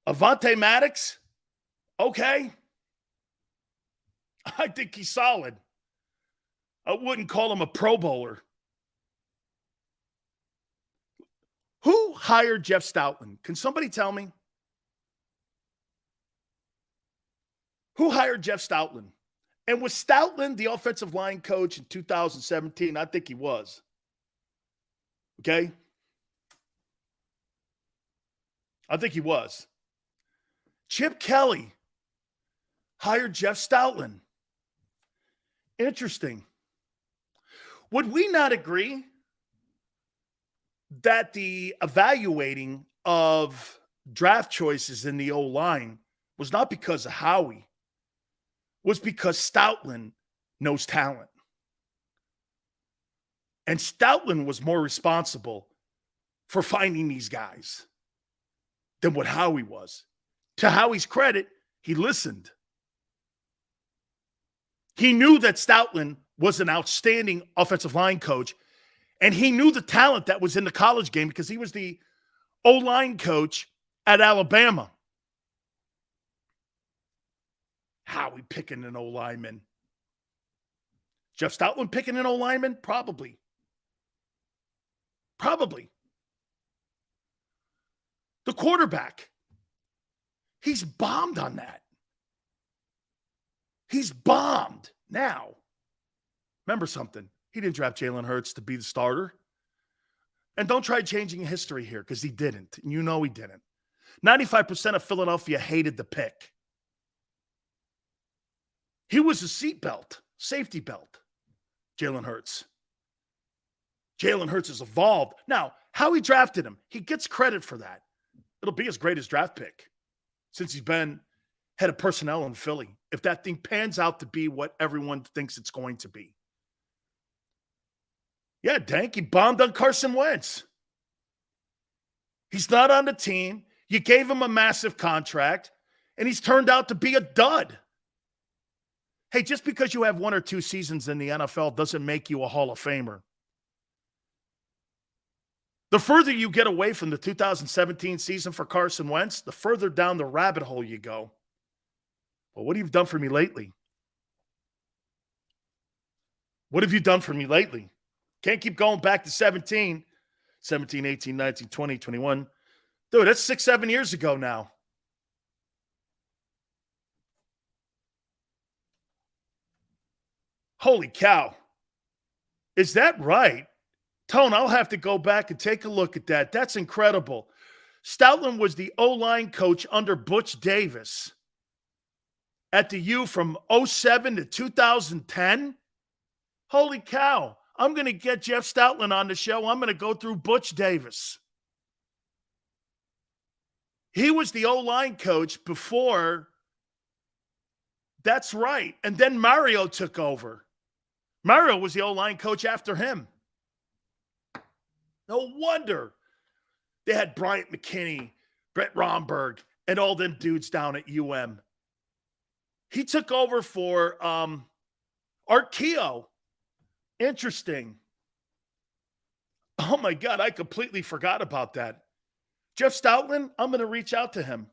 Avonte Maddox, okay. I think he's solid. I wouldn't call him a Pro Bowler. Who hired Jeff Stoutland? Can somebody tell me? Who hired Jeff Stoutland? And was Stoutland the offensive line coach in 2017? I think he was. Okay? I think he was. Chip Kelly hired Jeff Stoutland. Interesting. Would we not agree that the evaluating of draft choices in the O-line was not because of Howie, was because Stoutland knows talent? And Stoutland was more responsible for finding these guys than what Howie was. To Howie's credit, he listened. He knew that Stoutland was an outstanding offensive line coach, and he knew the talent that was in the college game because he was the O-line coach at Alabama. Howie picking an O-lineman. Jeff Stoutland picking an O-lineman? Probably. The quarterback. He's bombed on that. He's bombed. Now, remember something. He didn't draft Jalen Hurts to be the starter. And don't try changing history here because he didn't. And you know he didn't. 95% of Philadelphia hated the pick. He was a seatbelt, safety belt, Jalen Hurts. Jalen Hurts has evolved. Now, how he drafted him, he gets credit for that. It'll be his greatest draft pick since he's been head of personnel in Philly, if that thing pans out to be what everyone thinks it's going to be. Yeah, Dank, he bombed on Carson Wentz. He's not on the team. You gave him a massive contract, and he's turned out to be a dud. Hey, just because you have one or two seasons in the NFL doesn't make you a Hall of Famer. The further you get away from the 2017 season for Carson Wentz, the further down the rabbit hole you go. Well, what have you done for me lately? What have you done for me lately? Can't keep going back to 17, 18, 19, 20, 21. Dude, that's 6-7 years ago now. Holy cow. Is that right? Tone, I'll have to go back and take a look at that. That's incredible. Stoutland was the O-line coach under Butch Davis at the U from 07 to 2010. Holy cow. I'm going to get Jeff Stoutland on the show. I'm going to go through Butch Davis. He was the O-line coach before. That's right. And then Mario took over. Mario was the O-line coach after him. No wonder they had Bryant McKinney, Brett Romberg, and all them dudes down at UM. He took over for Art Keogh. Interesting. Oh, my God, I completely forgot about that. Jeff Stoutland, I'm going to reach out to him.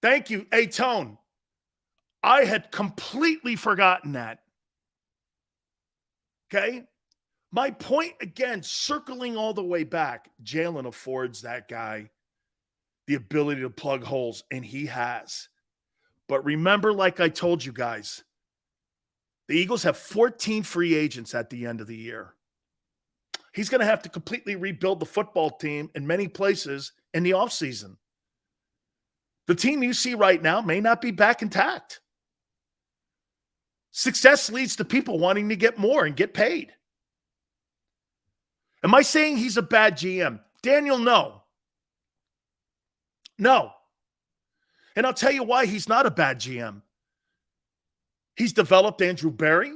Thank you. Hey, Tone, I had completely forgotten that. Okay? My point, again, circling all the way back, Jalen affords that guy the ability to plug holes, and he has. But remember, like I told you guys, the Eagles have 14 free agents at the end of the year. He's going to have to completely rebuild the football team in many places in the offseason. The team you see right now may not be back intact. Success leads to people wanting to get more and get paid. Am I saying he's a bad GM? Daniel, no. No. And I'll tell you why he's not a bad GM. He's developed Andrew Berry,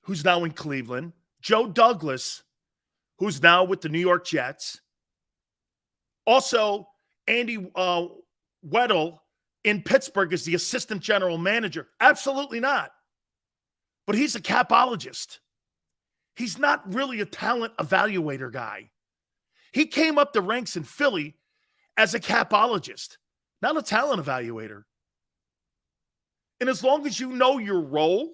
who's now in Cleveland, Joe Douglas, who's now with the New York Jets. Also, Andy Weddle in Pittsburgh is the assistant general manager. Absolutely not. But he's a capologist. He's not really a talent evaluator guy. He came up the ranks in Philly as a capologist, not a talent evaluator. And as long as you know your role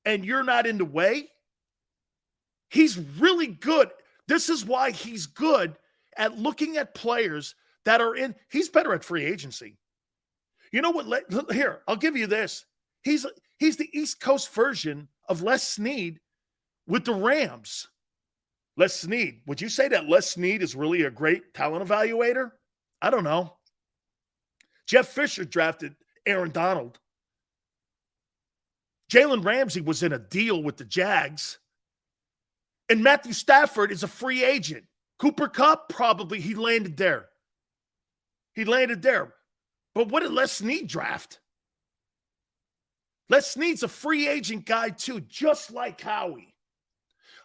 and you're not in the way, he's really good. This is why he's good at looking at players that are in. He's better at free agency. You know what? Here, I'll give you this. He's the East Coast version of Les Snead with the Rams. Les Snead. Would you say that Les Snead is really a great talent evaluator? I don't know. Jeff Fisher drafted Aaron Donald. Jalen Ramsey was in a deal with the Jags. And Matthew Stafford is a free agent. Cooper Kupp, probably he landed there. But what did Les Snead draft? Les Snead's a free agent guy too, just like Howie.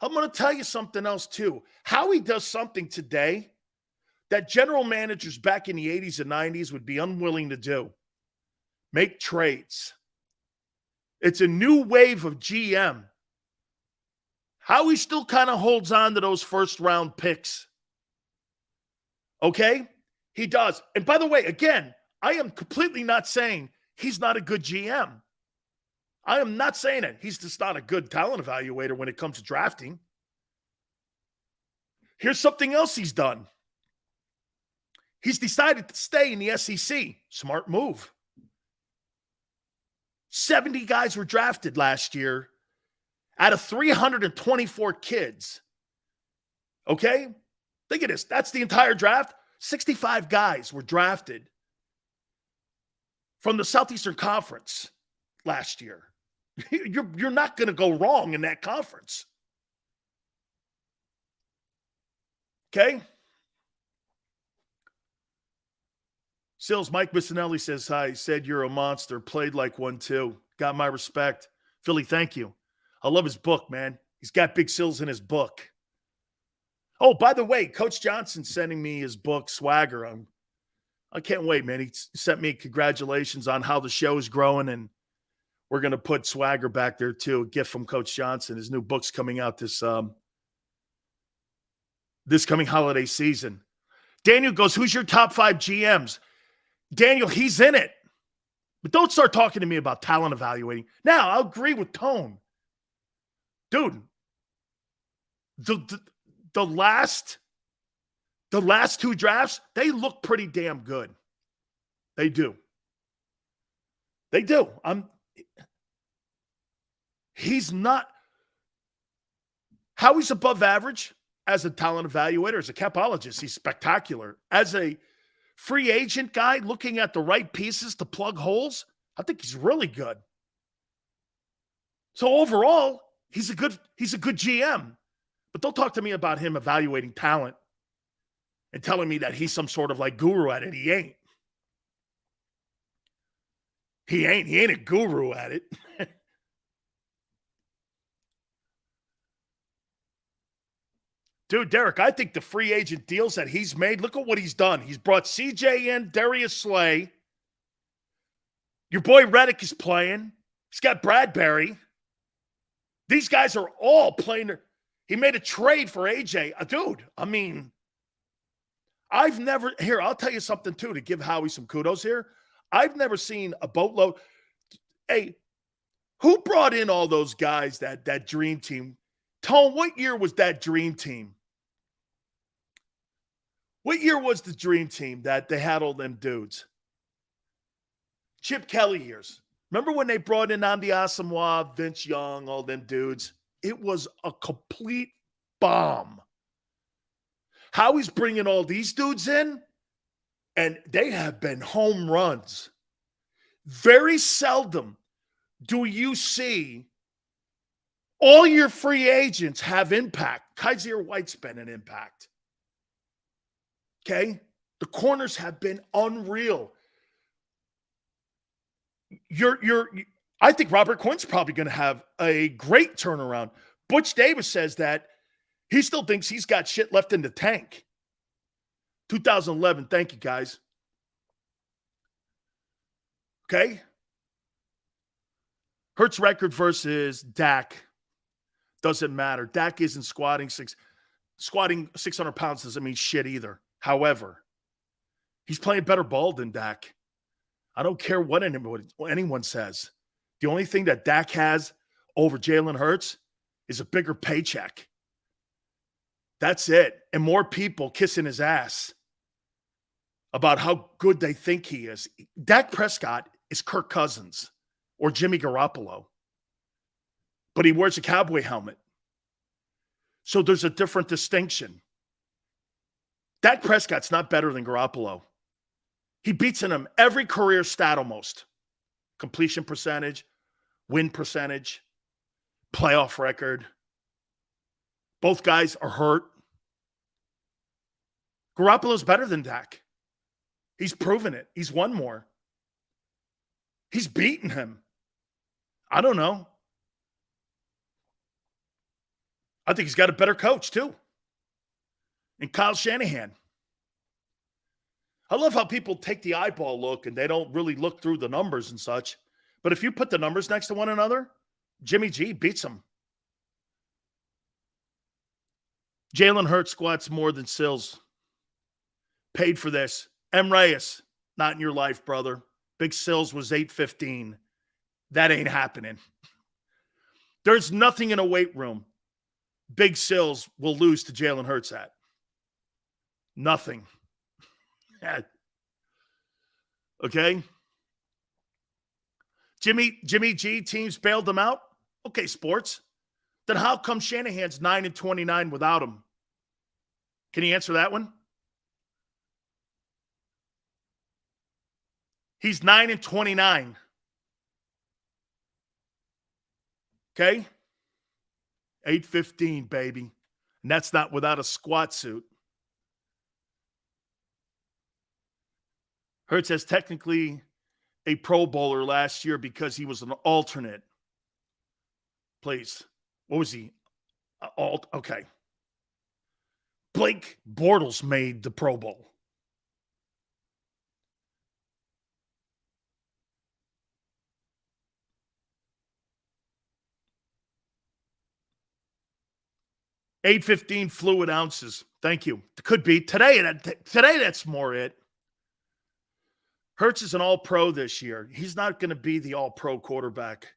I'm going to tell you something else too. Howie does something today that general managers back in the 80s and 90s would be unwilling to do. Make trades. It's a new wave of GM. Howie still kind of holds on to those first-round picks. Okay? He does. And by the way, again, I am completely not saying he's not a good GM. I am not saying it. He's just not a good talent evaluator when it comes to drafting. Here's something else he's done. He's decided to stay in the SEC. Smart move. 70 guys were drafted last year out of 324 kids. Okay? Think of this. That's the entire draft. 65 guys were drafted from the Southeastern Conference last year. You're not going to go wrong in that conference. Okay? Sills, Mike Bissinelli says hi. Said you're a monster. Played like one too. Got my respect. Philly, thank you. I love his book, man. He's got big sills in his book. Oh, by the way, Coach Johnson's sending me his book, Swagger. I can't wait, man. He sent me congratulations on how the show's growing, and we're going to put Swagger back there too. A gift from Coach Johnson. His new book's coming out this coming holiday season. Daniel goes, who's your top 5 GMs? Daniel, he's in it. But don't start talking to me about talent evaluating. Now, I'll agree with Tone. Dude, the last 2 drafts, they look pretty damn good. They do. They do. He's not. Howie's above average as a talent evaluator, as a capologist. He's spectacular. As a free agent guy looking at the right pieces to plug holes, I think he's really good. So overall, he's a good GM. But don't talk to me about him evaluating talent and telling me that he's some sort of like guru at it. He ain't. He ain't a guru at it. Dude, Derek, I think the free agent deals that he's made, look at what he's done. He's brought CJ in, Darius Slay. Your boy Reddick is playing. He's got Bradbury. These guys are all playing. He made a trade for AJ. Dude, I mean, I'll tell you something too, to give Howie some kudos here. I've never seen a boatload. Hey, who brought in all those guys, that dream team? Tone, what year was that dream team? What year was the dream team that they had all them dudes? Chip Kelly years. Remember when they brought in Andy Asamoah, Vince Young, all them dudes? It was a complete bomb. Howie's bringing all these dudes in, and they have been home runs. Very seldom do you see all your free agents have impact. Kaiser White's been an impact. Okay? The corners have been unreal. I think Robert Quinn's probably going to have a great turnaround. Butch Davis says that he still thinks he's got shit left in the tank. 2011, thank you, guys. Okay? Hurts record versus Dak doesn't matter. Dak isn't squatting 600 pounds doesn't mean shit either. However, he's playing better ball than Dak. I don't care what anyone says. The only thing that Dak has over Jalen Hurts is a bigger paycheck. That's it. And more people kissing his ass about how good they think he is. Dak Prescott is Kirk Cousins or Jimmy Garoppolo, but he wears a cowboy helmet. So there's a different distinction. Dak Prescott's not better than Garoppolo. He beats in him every career stat almost. Completion percentage, win percentage, playoff record. Both guys are hurt. Garoppolo's better than Dak. He's proven it. He's won more. He's beaten him. I don't know. I think he's got a better coach too. And Kyle Shanahan. I love how people take the eyeball look and they don't really look through the numbers and such. But if you put the numbers next to one another, Jimmy G beats him. Jalen Hurts squats more than Sills. Paid for this. M. Reyes, not in your life, brother. Big Sills was 815. That ain't happening. There's nothing in a weight room Big Sills will lose to Jalen Hurts at. Nothing. Okay? Jimmy G teams bailed them out? Okay, sports. Then how come Shanahan's 9-29 without him? Can you answer that one? He's 9-29. Okay? 815, baby. And that's not without a squat suit. Hurts has technically a Pro Bowler last year because he was an alternate. Please. What was he? Okay. Blake Bortles made the Pro Bowl. $8.15 fluid ounces. Thank you. It could be. Today, that's more it. Hurts is an all-pro this year. He's not going to be the all-pro quarterback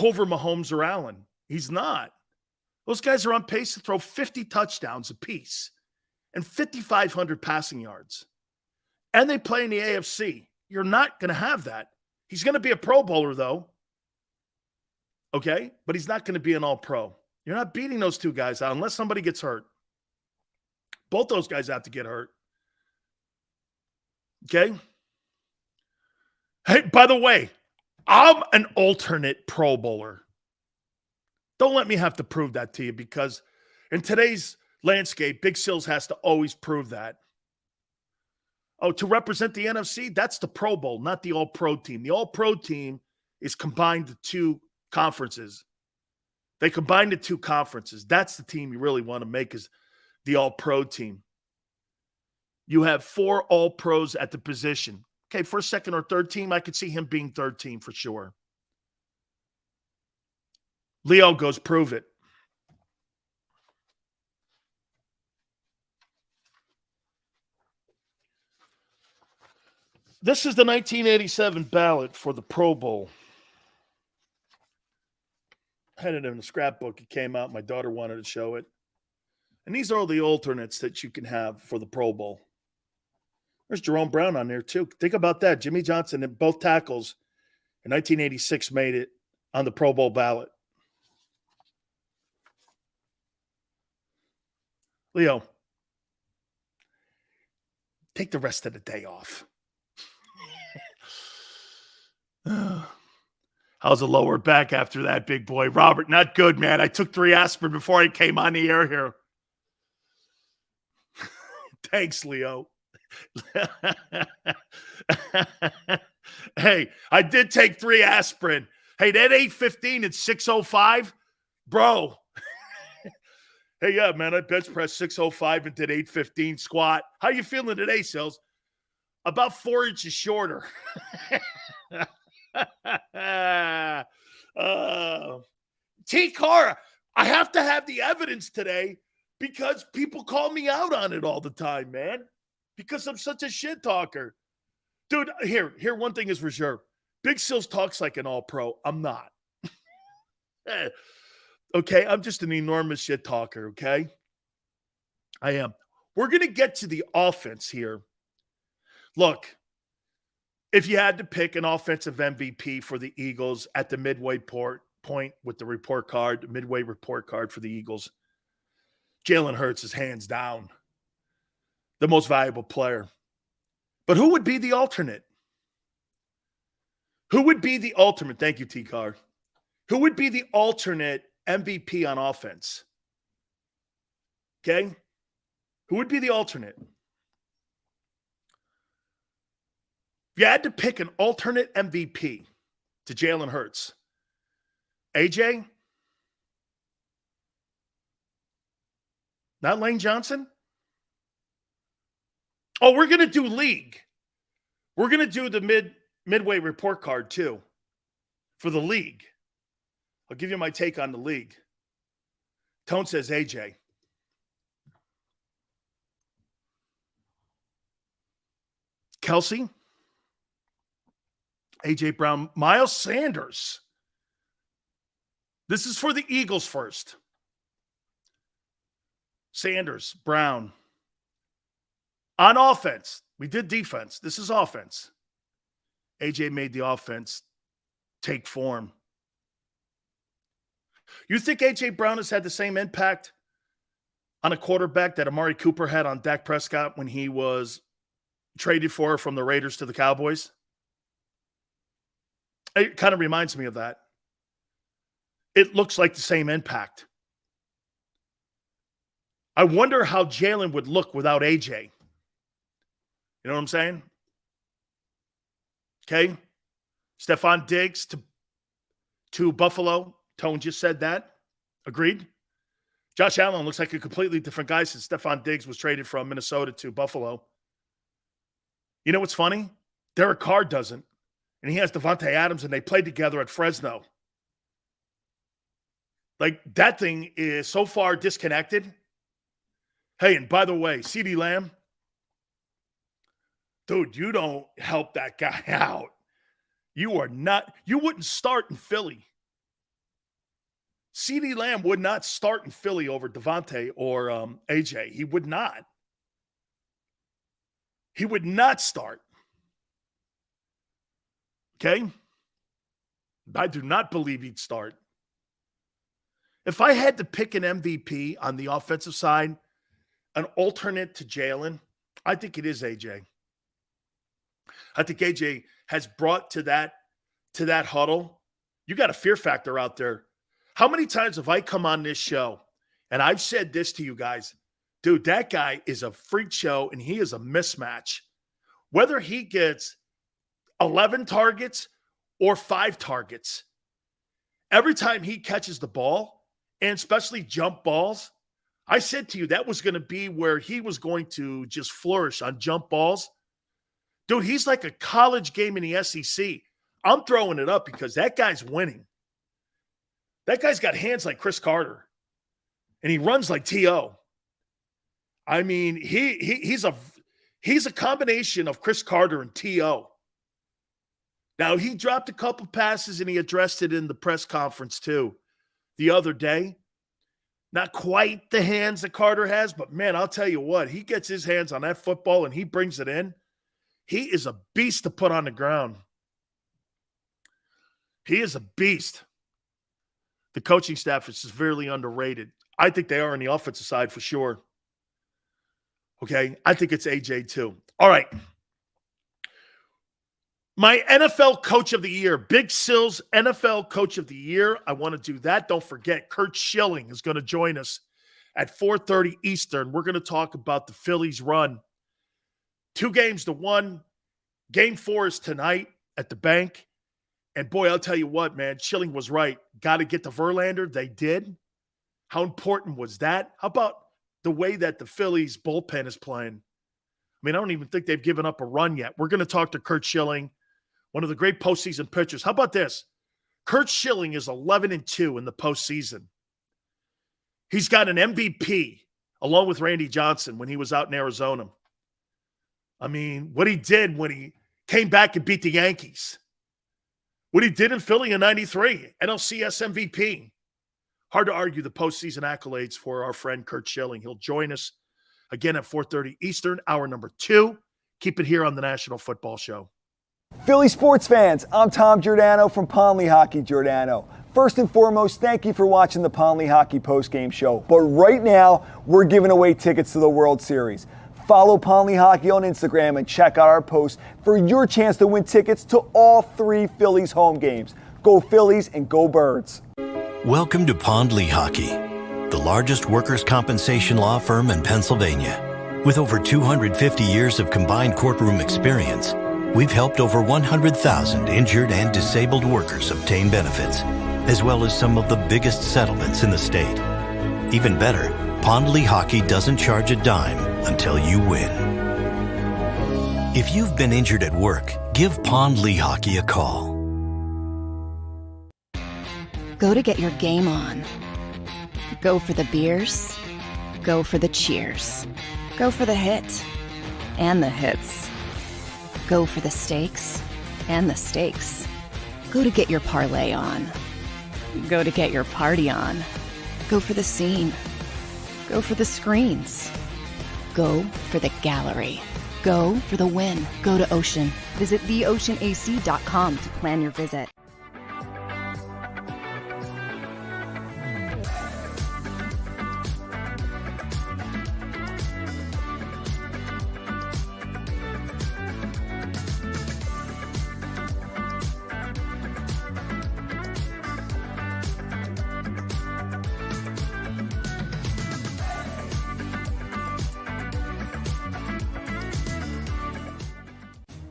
over Mahomes or Allen. He's not. Those guys are on pace to throw 50 touchdowns apiece and 5,500 passing yards. And they play in the AFC. You're not going to have that. He's going to be a Pro Bowler, though. Okay? But he's not going to be an all-pro. You're not beating those two guys out unless somebody gets hurt. Both those guys have to get hurt. Okay? Hey, by the way, I'm an alternate Pro Bowler. Don't let me have to prove that to you, because in today's landscape, Big Sills has to always prove that. Oh, to represent the NFC, that's the Pro Bowl, not the All-Pro team. The All-Pro team is combined the two conferences. They combine the two conferences. That's the team you really want to make, is the All-Pro team. You have 4 All-Pros at the position. Okay, first, second, or third team, I could see him being third team for sure. Leo goes, prove it. This is the 1987 ballot for the Pro Bowl. I had it in a scrapbook. It came out. My daughter wanted to show it. And these are all the alternates that you can have for the Pro Bowl. There's Jerome Brown on there, too. Think about that. Jimmy Johnson and both tackles in 1986 made it on the Pro Bowl ballot. Leo, take the rest of the day off. How's the lower back after that, big boy? Robert, not good, man. I took 3 aspirin before I came on the air here. Thanks, Leo. Hey, I did take 3 aspirin. Hey, that 8:15 at 6:05, bro. Hey, yeah, man, I bench pressed 6:05 and did 8:15 squat. How you feeling today, Sills? About 4 inches shorter. T. Cara, I have to have the evidence today, because people call me out on it all the time, man, because I'm such a shit talker. Dude, here, one thing is for sure. Big Sills talks like an all-pro. I'm not. Okay, I'm just an enormous shit talker, okay? I am. We're going to get to the offense here. Look, if you had to pick an offensive MVP for the Eagles at the midway point with the report card, midway report card for the Eagles, Jalen Hurts is hands down the most valuable player. But who would be the alternate? Who would be the ultimate? Thank you, T-Car. Who would be the alternate MVP on offense? Okay? Who would be the alternate? If you had to pick an alternate MVP to Jalen Hurts, AJ? Not Lane Johnson? Oh, we're going to do league. We're going to do the midway report card too for the league. I'll give you my take on the league. Tone says AJ. Kelsey? AJ Brown. Miles Sanders. This is for the Eagles first. Sanders, Brown. On offense, we did defense. This is offense. AJ made the offense take form. You think AJ Brown has had the same impact on a quarterback that Amari Cooper had on Dak Prescott when he was traded for from the Raiders to the Cowboys? It kind of reminds me of that. It looks like the same impact. I wonder how Jalen would look without AJ. You know what I'm saying? Okay. Stephon Diggs to Buffalo. Tone just said that. Agreed. Josh Allen looks like a completely different guy since Stephon Diggs was traded from Minnesota to Buffalo. You know what's funny? Derek Carr doesn't. And he has Devontae Adams, and they played together at Fresno. Like, that thing is so far disconnected. Hey, and by the way, CeeDee Lamb, dude, you don't help that guy out. You wouldn't start in Philly. CeeDee Lamb would not start in Philly over Devontae or AJ. He would not. He would not start. Okay? I do not believe he'd start. If I had to pick an MVP on the offensive side, an alternate to Jalen, I think it is AJ. I think AJ has brought to that huddle. You got a fear factor out there. How many times have I come on this show and I've said this to you guys? Dude, that guy is a freak show and he is a mismatch. Whether he gets 11 targets or 5 targets, every time he catches the ball, and especially jump balls, I said to you that was going to be where he was going to just flourish on jump balls. Dude, he's like a college game in the SEC. I'm throwing it up because that guy's winning. That guy's got hands like Chris Carter, and he runs like T.O. I mean, he's a combination of Chris Carter and T.O. Now, he dropped a couple passes, and he addressed it in the press conference, too, the other day. Not quite the hands that Carter has, but, man, I'll tell you what. He gets his hands on that football, and he brings it in. He is a beast to put on the ground. He is a beast. The coaching staff is severely underrated. I think they are on the offensive side for sure. Okay? I think it's AJ, too. All right. My NFL Coach of the Year, Big Sills NFL Coach of the Year. I want to do that. Don't forget, Kurt Schilling is going to join us at 4:30 Eastern. We're going to talk about the Phillies run. 2 games to 1. Game 4 is tonight at the bank. And, boy, I'll tell you what, man, Schilling was right. Got to get to Verlander. They did. How important was that? How about the way that the Phillies bullpen is playing? I mean, I don't even think they've given up a run yet. We're going to talk to Kurt Schilling, one of the great postseason pitchers. How about this? Kurt Schilling is 11-2 in the postseason. He's got an MVP along with Randy Johnson when he was out in Arizona. I mean, what he did when he came back and beat the Yankees. What he did in Philly in 93, NLCS MVP. Hard to argue the postseason accolades for our friend Kurt Schilling. He'll join us again at 4:30 Eastern, hour number 2. Keep it here on the National Football Show. Philly sports fans, I'm Tom Giordano from Ponley Hockey Giordano. First and foremost, thank you for watching the Ponley Hockey postgame show. But right now, we're giving away tickets to the World Series. Follow Ponley Hockey on Instagram and check out our posts for your chance to win tickets to all 3 Phillies home games. Go Phillies and go Birds. Welcome to Ponley Hockey, the largest workers' compensation law firm in Pennsylvania. With over 250 years of combined courtroom experience, we've helped over 100,000 injured and disabled workers obtain benefits, as well as some of the biggest settlements in the state. Even better, Ponley Hockey doesn't charge a dime until you win. If you've been injured at work, give Ponley Hockey a call. Go to get your game on. Go for the beers. Go for the cheers. Go for the hit and the hits. Go for the stakes and the stakes. Go to get your parlay on. Go to get your party on. Go for the scene. Go for the screens. Go for the gallery. Go for the win. Go to Ocean. Visit theoceanac.com to plan your visit.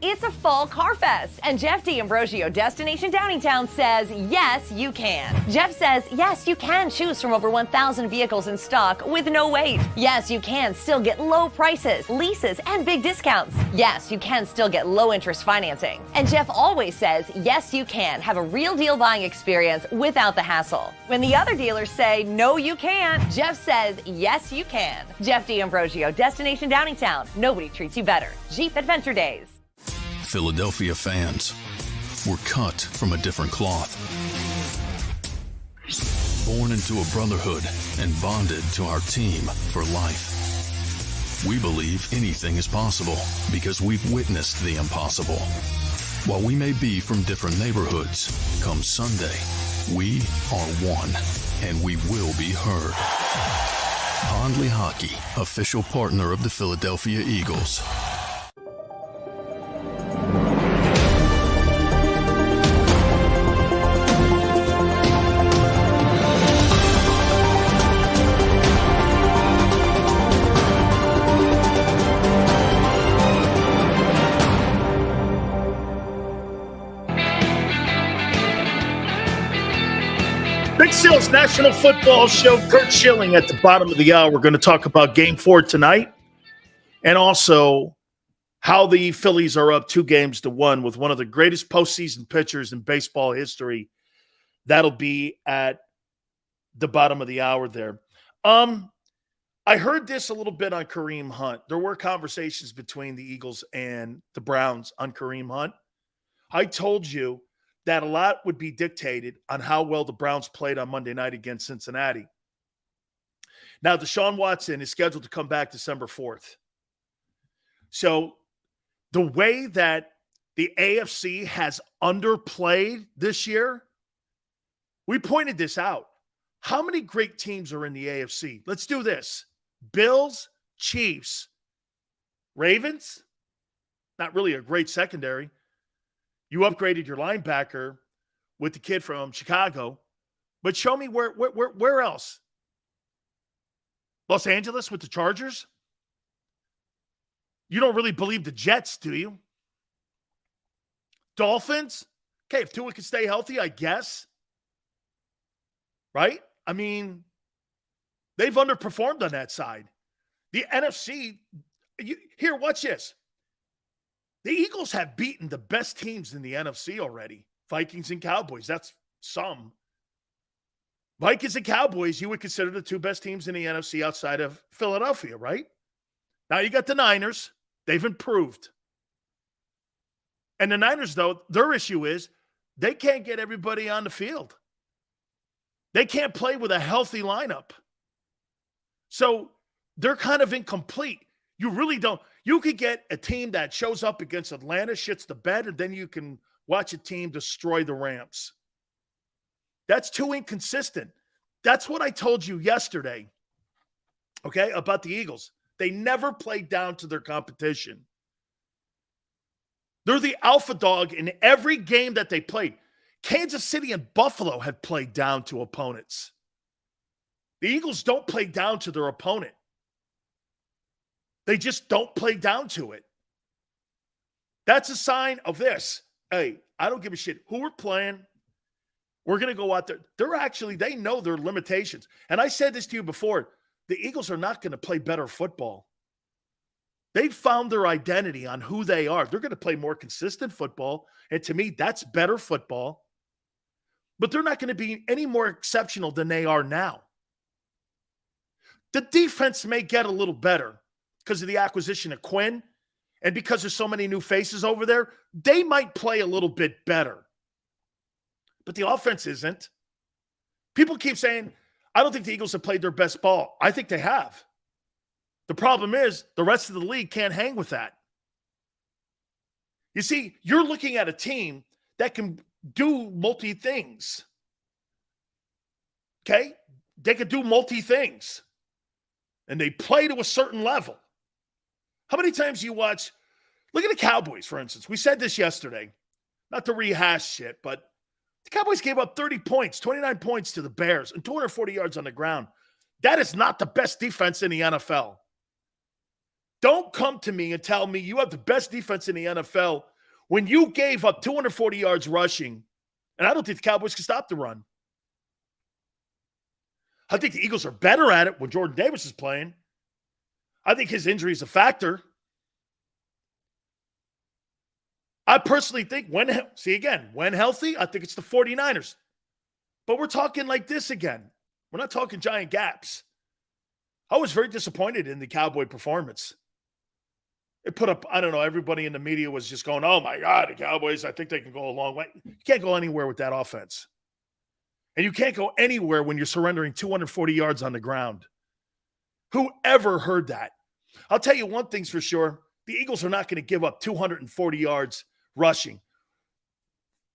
It's a fall car fest, and Jeff D'Ambrosio, Destination Downingtown, says, yes, you can. Jeff says, yes, you can choose from over 1,000 vehicles in stock with no wait. Yes, you can still get low prices, leases, and big discounts. Yes, you can still get low interest financing. And Jeff always says, yes, you can have a real deal buying experience without the hassle. When the other dealers say, no, you can't, Jeff says, yes, you can. Jeff D'Ambrosio, Destination Downingtown. Nobody treats you better. Jeep Adventure Days. Philadelphia fans were cut from a different cloth. Born into a brotherhood and bonded to our team for life. We believe anything is possible because we've witnessed the impossible. While we may be from different neighborhoods, come Sunday, we are one and we will be heard. Ponley Hockey, official partner of the Philadelphia Eagles. Eagles National Football Show. Kurt Schilling at the bottom of the hour. We're going to talk about Game 4 tonight and also how the Phillies are up 2-1 with one of the greatest postseason pitchers in baseball history. That'll be at the bottom of the hour there. I heard this a little bit on Kareem Hunt. There were conversations between the Eagles and the Browns on Kareem Hunt. I told you that a lot would be dictated on how well the Browns played on Monday night against Cincinnati. Now, Deshaun Watson is scheduled to come back December 4th. So the way that the AFC has underplayed this year, we pointed this out. How many great teams are in the AFC? Let's do this. Bills, Chiefs, Ravens, not really a great secondary. You upgraded your linebacker with the kid from Chicago, but show me where else? Los Angeles with the Chargers? You don't really believe the Jets, do you? Dolphins? Okay, if Tua can stay healthy, I guess. Right? I mean, they've underperformed on that side. The NFC, here, watch this. The Eagles have beaten the best teams in the NFC already. Vikings and Cowboys, that's some. Vikings and Cowboys, you would consider the two best teams in the NFC outside of Philadelphia, right? Now you got the Niners. They've improved. And the Niners, though, their issue is they can't get everybody on the field. They can't play with a healthy lineup. So they're kind of incomplete. You really don't. You could get a team that shows up against Atlanta, shits the bed, and then you can watch a team destroy the Rams. That's too inconsistent. That's what I told you yesterday, okay, about the Eagles. They never played down to their competition. They're the alpha dog in every game that they played. Kansas City and Buffalo have played down to opponents. The Eagles don't play down to their opponent. They just don't play down to it. That's a sign of this. Hey, I don't give a shit who we're playing. We're going to go out there. They know their limitations. And I said this to you before. The Eagles are not going to play better football. They've found their identity on who they are. They're going to play more consistent football. And to me, that's better football. But they're not going to be any more exceptional than they are now. The defense may get a little better because of the acquisition of Quinn and because there's so many new faces over there. They might play a little bit better. But the offense isn't. People keep saying, I don't think the Eagles have played their best ball. I think they have. The problem is the rest of the league can't hang with that. You see, you're looking at a team that can do multi-things. Okay? They could do multi-things. And they play to a certain level. How many times you watch, look at the Cowboys, for instance. We said this yesterday. Not to rehash shit, but the Cowboys gave up 30 points, 29 points to the Bears, and 240 yards on the ground. That is not the best defense in the NFL. Don't come to me and tell me you have the best defense in the NFL when you gave up 240 yards rushing, and I don't think the Cowboys can stop the run. I think the Eagles are better at it when Jordan Davis is playing. I think his injury is a factor. I personally think when healthy, I think it's the 49ers. But we're talking like this again. We're not talking giant gaps. I was very disappointed in the Cowboy performance. It put up, I don't know, everybody in the media was just going, oh my God, the Cowboys, I think they can go a long way. You can't go anywhere with that offense. And you can't go anywhere when you're surrendering 240 yards on the ground. Whoever heard that? I'll tell you one thing's for sure. The Eagles are not going to give up 240 yards rushing.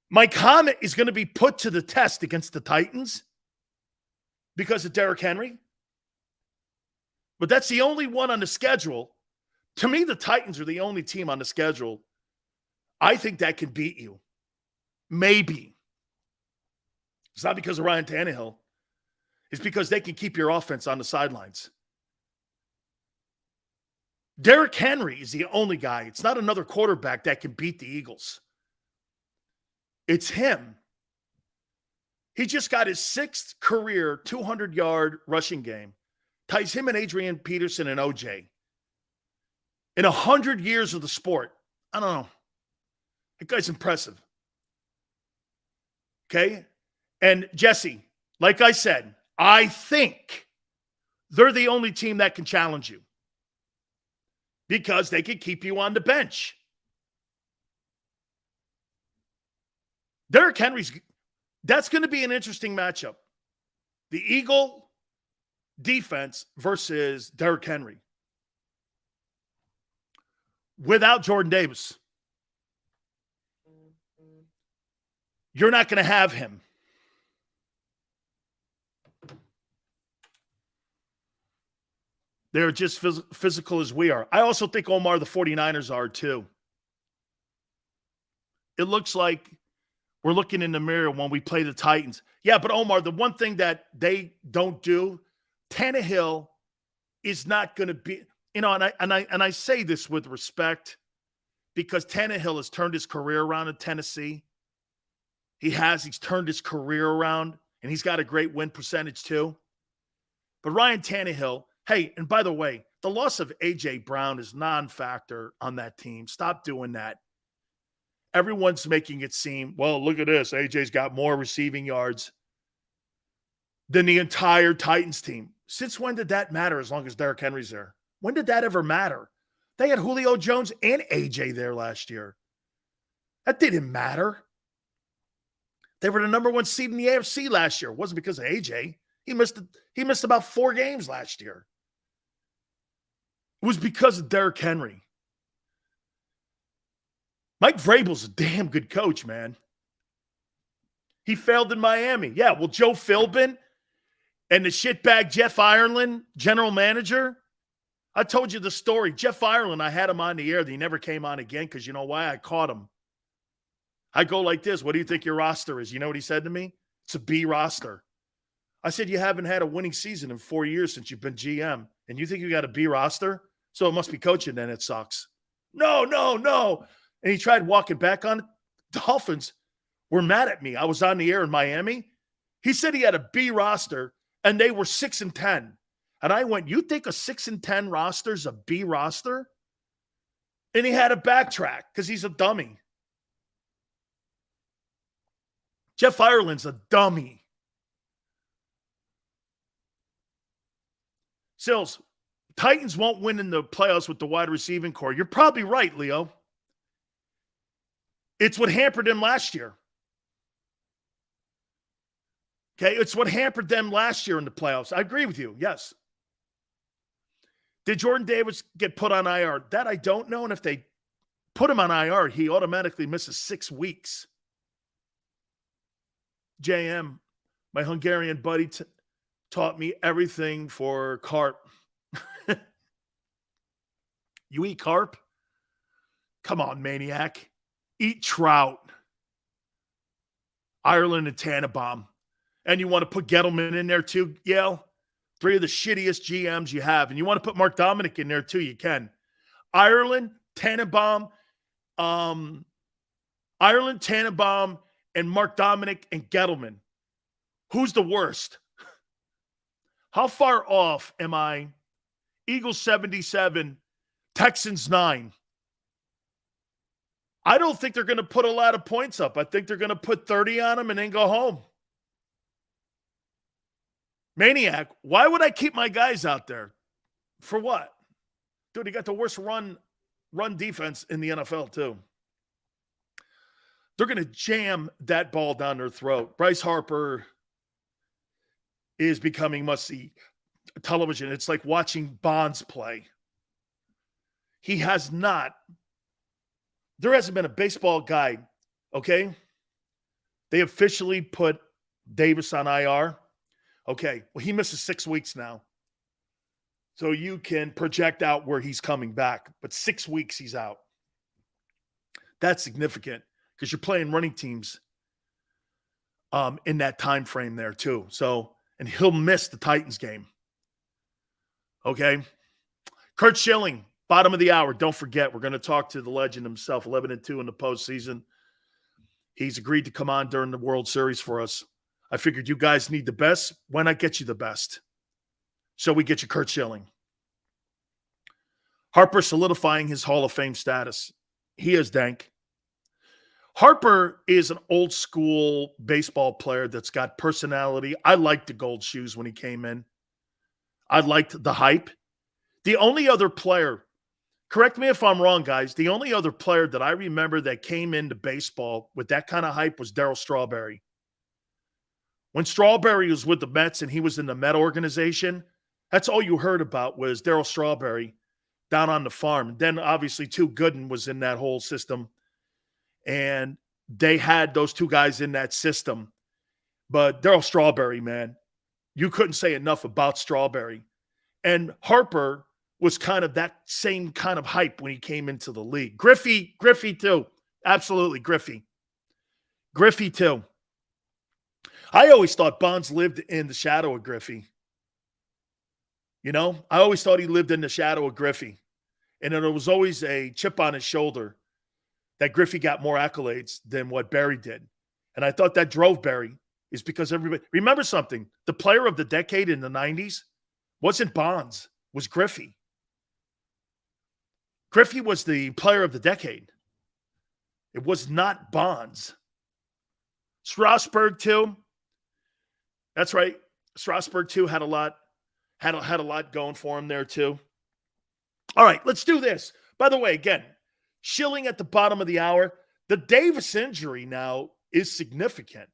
My comment is going to be put to the test against the Titans because of Derrick Henry. But that's the only one on the schedule. To me, the Titans are the only team on the schedule I think that can beat you. Maybe. It's not because of Ryan Tannehill. It's because they can keep your offense on the sidelines. Derrick Henry is the only guy. It's not another quarterback that can beat the Eagles. It's him. He just got his 6th career 200-yard rushing game. Ties him and Adrian Peterson and OJ. In 100 years of the sport. I don't know. That guy's impressive. Okay? And Jesse, like I said, I think they're the only team that can challenge you because they can keep you on the bench. Derrick Henry's, that's going to be an interesting matchup. The Eagle defense versus Derrick Henry. Without Jordan Davis. You're not going to have him. They're just physical as we are. I also think, Omar, the 49ers are too. It looks like we're looking in the mirror when we play the Titans. Yeah, but Omar, the one thing that they don't do, Tannehill is not going to be, and I say this with respect because Tannehill has turned his career around in Tennessee. He's turned his career around, and he's got a great win percentage too. But Ryan Tannehill, hey, and by the way, the loss of A.J. Brown is non-factor on that team. Stop doing that. Everyone's making it seem, well, look at this. A.J.'s got more receiving yards than the entire Titans team. Since when did that matter as long as Derrick Henry's there? When did that ever matter? They had Julio Jones and A.J. there last year. That didn't matter. They were the number 1 seed in the AFC last year. It wasn't because of A.J. He missed about 4 games last year. It was because of Derrick Henry. Mike Vrabel's a damn good coach, man. He failed in Miami. Yeah, well, Joe Philbin and the shitbag Jeff Ireland, general manager. I told you the story. Jeff Ireland, I had him on the air. He never came on again because you know why? I caught him. I go like this. What do you think your roster is? You know what he said to me? It's a B roster. I said, you haven't had a winning season in 4 years since you've been GM. And you think you got a B roster? So it must be coaching, then it sucks. No. And he tried walking back on it. Dolphins were mad at me. I was on the air in Miami. He said he had a B roster, and they were 6-10. And I went, you think a 6-10 roster is a B roster? And he had to backtrack because he's a dummy. Jeff Ireland's a dummy. Sills, Titans won't win in the playoffs with the wide receiving core. You're probably right, Leo. It's what hampered them last year. Okay, it's what hampered them last year in the playoffs. I agree with you, yes. Did Jordan Davis get put on IR? That I don't know, and if they put him on IR, he automatically misses 6 weeks. JM, my Hungarian buddy, taught me everything for carp. You eat carp? Come on, maniac. Eat trout. Ireland and Tannenbaum. And you want to put Gettleman in there too, Yale? 3 of the shittiest GMs you have. And you want to put Mark Dominic in there too, you can. Ireland, Tannenbaum, and Mark Dominic and Gettleman. Who's the worst? How far off am I? Eagles 77, Texans 9. I don't think they're going to put a lot of points up. I think they're going to put 30 on them and then go home. Maniac, why would I keep my guys out there? For what? Dude, he got the worst run defense in the NFL too. They're going to jam that ball down their throat. Bryce Harper is becoming must-see television. It's like watching Bonds play. He has not. There hasn't been a baseball guy, okay? They officially put Davis on IR. Okay, well, he misses 6 weeks now. So you can project out where he's coming back. But 6 weeks he's out. That's significant because you're playing running teams in that time frame there too. So, and he'll miss the Titans game. Okay? Kurt Schilling, bottom of the hour. Don't forget, we're going to talk to the legend himself, 11-2 in the postseason. He's agreed to come on during the World Series for us. I figured you guys need the best. Why not get you the best? So we get you Curt Schilling. Harper solidifying his Hall of Fame status. He is dank. Harper is an old school baseball player that's got personality. I liked the gold shoes when he came in. I liked the hype. The only other player, correct me if I'm wrong, guys, the only other player that I remember that came into baseball with that kind of hype was Darryl Strawberry. When Strawberry was with the Mets and he was in the Met organization, that's all you heard about was Darryl Strawberry down on the farm. And then obviously Too Gooden was in that whole system. And they had those two guys in that system. But Darryl Strawberry, man, you couldn't say enough about Strawberry. And Harper was kind of that same kind of hype when he came into the league. Griffey too. Absolutely, Griffey too. I always thought Bonds lived in the shadow of Griffey. You know, I always thought he lived in the shadow of Griffey. And there was always a chip on his shoulder that Griffey got more accolades than what Barry did. And I thought that drove Barry, is because everybody – remember something. The player of the decade in the 90s wasn't Bonds, was Griffey. Griffey was the player of the decade. It was not Bonds. Strasburg, too. That's right. Strasburg, too, had a lot going for him there, too. All right, let's do this. By the way, again, Schilling at the bottom of the hour. The Davis injury now is significant.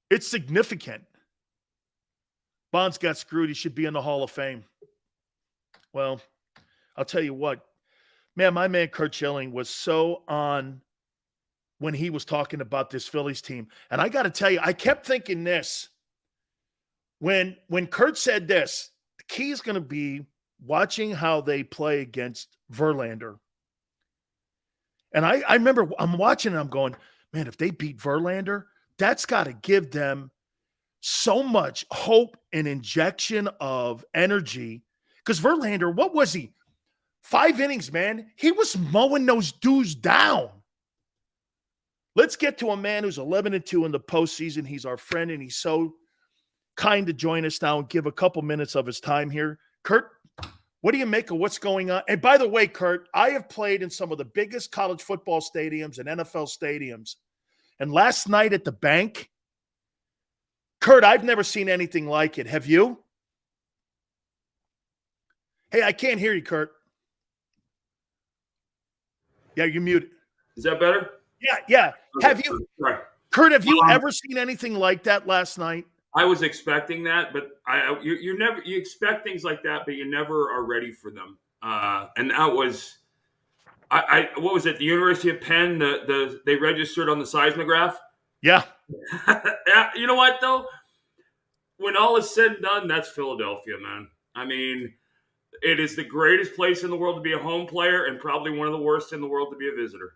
It's significant. Bonds got screwed. He should be in the Hall of Fame. Well, I'll tell you what. Man, my man Curt Schilling was so on when he was talking about this Phillies team. And I got to tell you, I kept thinking this. When Curt said this, the key is going to be watching how they play against Verlander. And I remember I'm watching and I'm going, man, if they beat Verlander, that's got to give them so much hope and injection of energy. Because Verlander, what was he? 5 innings, man. He was mowing those dudes down. Let's get to a man who's 11-2 in the postseason. He's our friend, and he's so kind to join us now and give a couple minutes of his time here. Curt, what do you make of what's going on? And by the way, Curt, I have played in some of the biggest college football stadiums and NFL stadiums. And last night at the bank, Curt, I've never seen anything like it. Have you? Hey, I can't hear you, Curt. Yeah, you're muted. Is that better? Yeah. Okay. Have you, Right. Curt, have you ever seen anything like that last night? I was expecting that, but you expect things like that, but you never are ready for them. And that was, what was it? The University of Penn, they registered on the seismograph. Yeah. Yeah. You know what though? When all is said and done, that's Philadelphia, man. I mean, it is the greatest place in the world to be a home player and probably one of the worst in the world to be a visitor.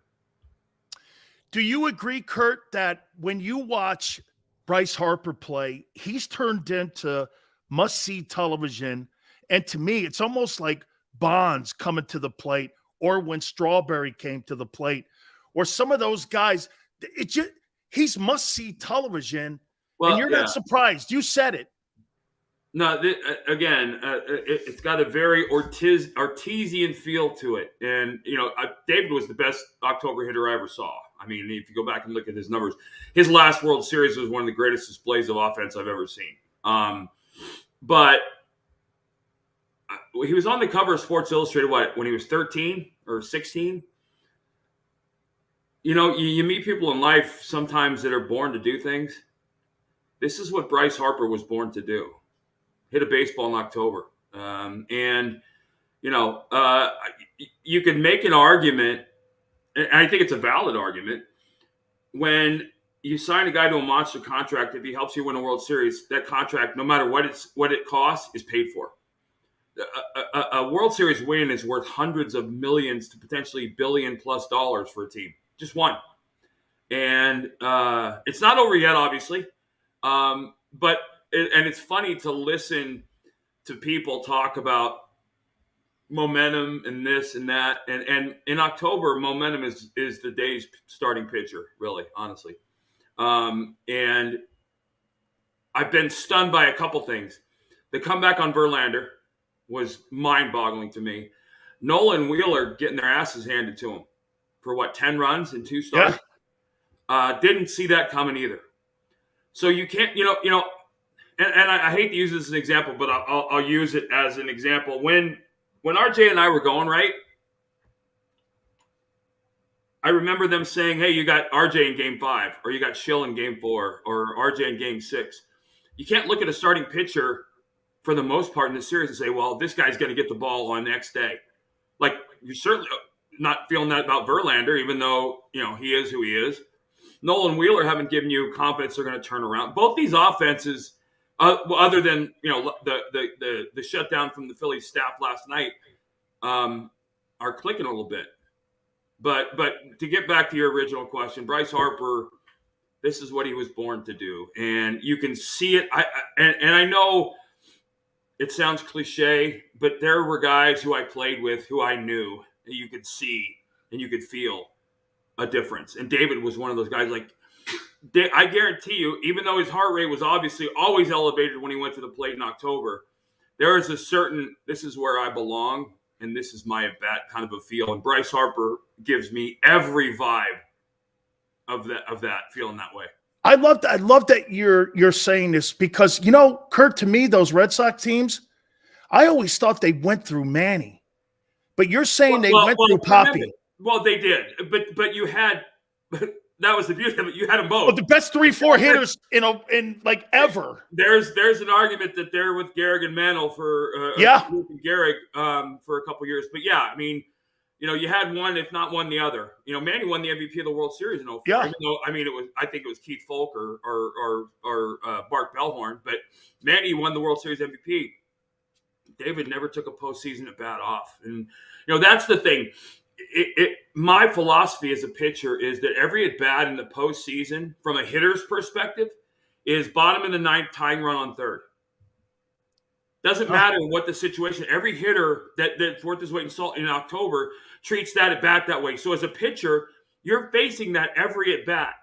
Do you agree, Curt, that when you watch Bryce Harper play, he's turned into must-see television? And to me, it's almost like Bonds coming to the plate, or when Strawberry came to the plate, or some of those guys. He's must-see television, and you're not surprised. You said it. No, it's got a very artesian feel to it. And, David was the best October hitter I ever saw. I mean, if you go back and look at his numbers, his last World Series was one of the greatest displays of offense I've ever seen. But he was on the cover of Sports Illustrated, when he was 13 or 16? You meet people in life sometimes that are born to do things. This is what Bryce Harper was born to do. Hit a baseball in October. You can make an argument, and I think it's a valid argument, when you sign a guy to a monster contract, if he helps you win a World Series, that contract, no matter what it costs, is paid for. A World Series win is worth hundreds of millions to potentially $1 billion+ for a team. Just one. And it's not over yet, obviously. But it's funny to listen to people talk about momentum and this and that. And in October, momentum is the day's starting pitcher, really, honestly. And I've been stunned by a couple things. The comeback on Verlander was mind-boggling to me. Nolan Wheeler getting their asses handed to him for 10 runs in 2 starts. Yeah. Didn't see that coming either. So you can't, and I hate to use this as an example, but I'll use it as an example. When RJ and I were going right, I remember them saying, hey, you got RJ in game 5, or you got Schilling in game 4, or RJ in game 6. You can't look at a starting pitcher for the most part in the series and say, well, this guy's going to get the ball on next day. Like, you're certainly not feeling that about Verlander, even though, he is who he is. Nolan Wheeler haven't given you confidence they're going to turn around. Both these offenses, other than, the shutdown from the Phillies staff last night, are clicking a little bit. But to get back to your original question, Bryce Harper, this is what he was born to do. And you can see it. I know it sounds cliche, but there were guys who I played with who I knew that you could see and you could feel a difference. And David was one of those guys. Like, I guarantee you, even though his heart rate was obviously always elevated when he went to the plate in October, there is a certain, this is where I belong and this is my at-bat kind of a feel. And Bryce Harper gives me every vibe of that feeling that way. I love that you're saying this because, Kurt, to me, those Red Sox teams, I always thought they went through Manny. But you're saying they went through Poppy. Well, they did. But you had that was the beauty of it. You had them both. Well, the best 3-4 hitters in like ever. There's an argument that they're with Gehrig and Mantle for Gehrig for a couple years. But yeah, I mean, you had one, if not one, the other. Manny won the MVP of the World Series in 04. Yeah. Even though, I think it was Keith Folk or Bart Bellhorn, but Manny won the World Series MVP. David never took a postseason at bat off, and that's the thing. My philosophy as a pitcher is that every at bat in the postseason, from a hitter's perspective, is bottom of the ninth, tying run on third. Doesn't matter what the situation. Every hitter that's worth his weight in salt in October treats that at bat that way. So as a pitcher, you're facing that every at bat.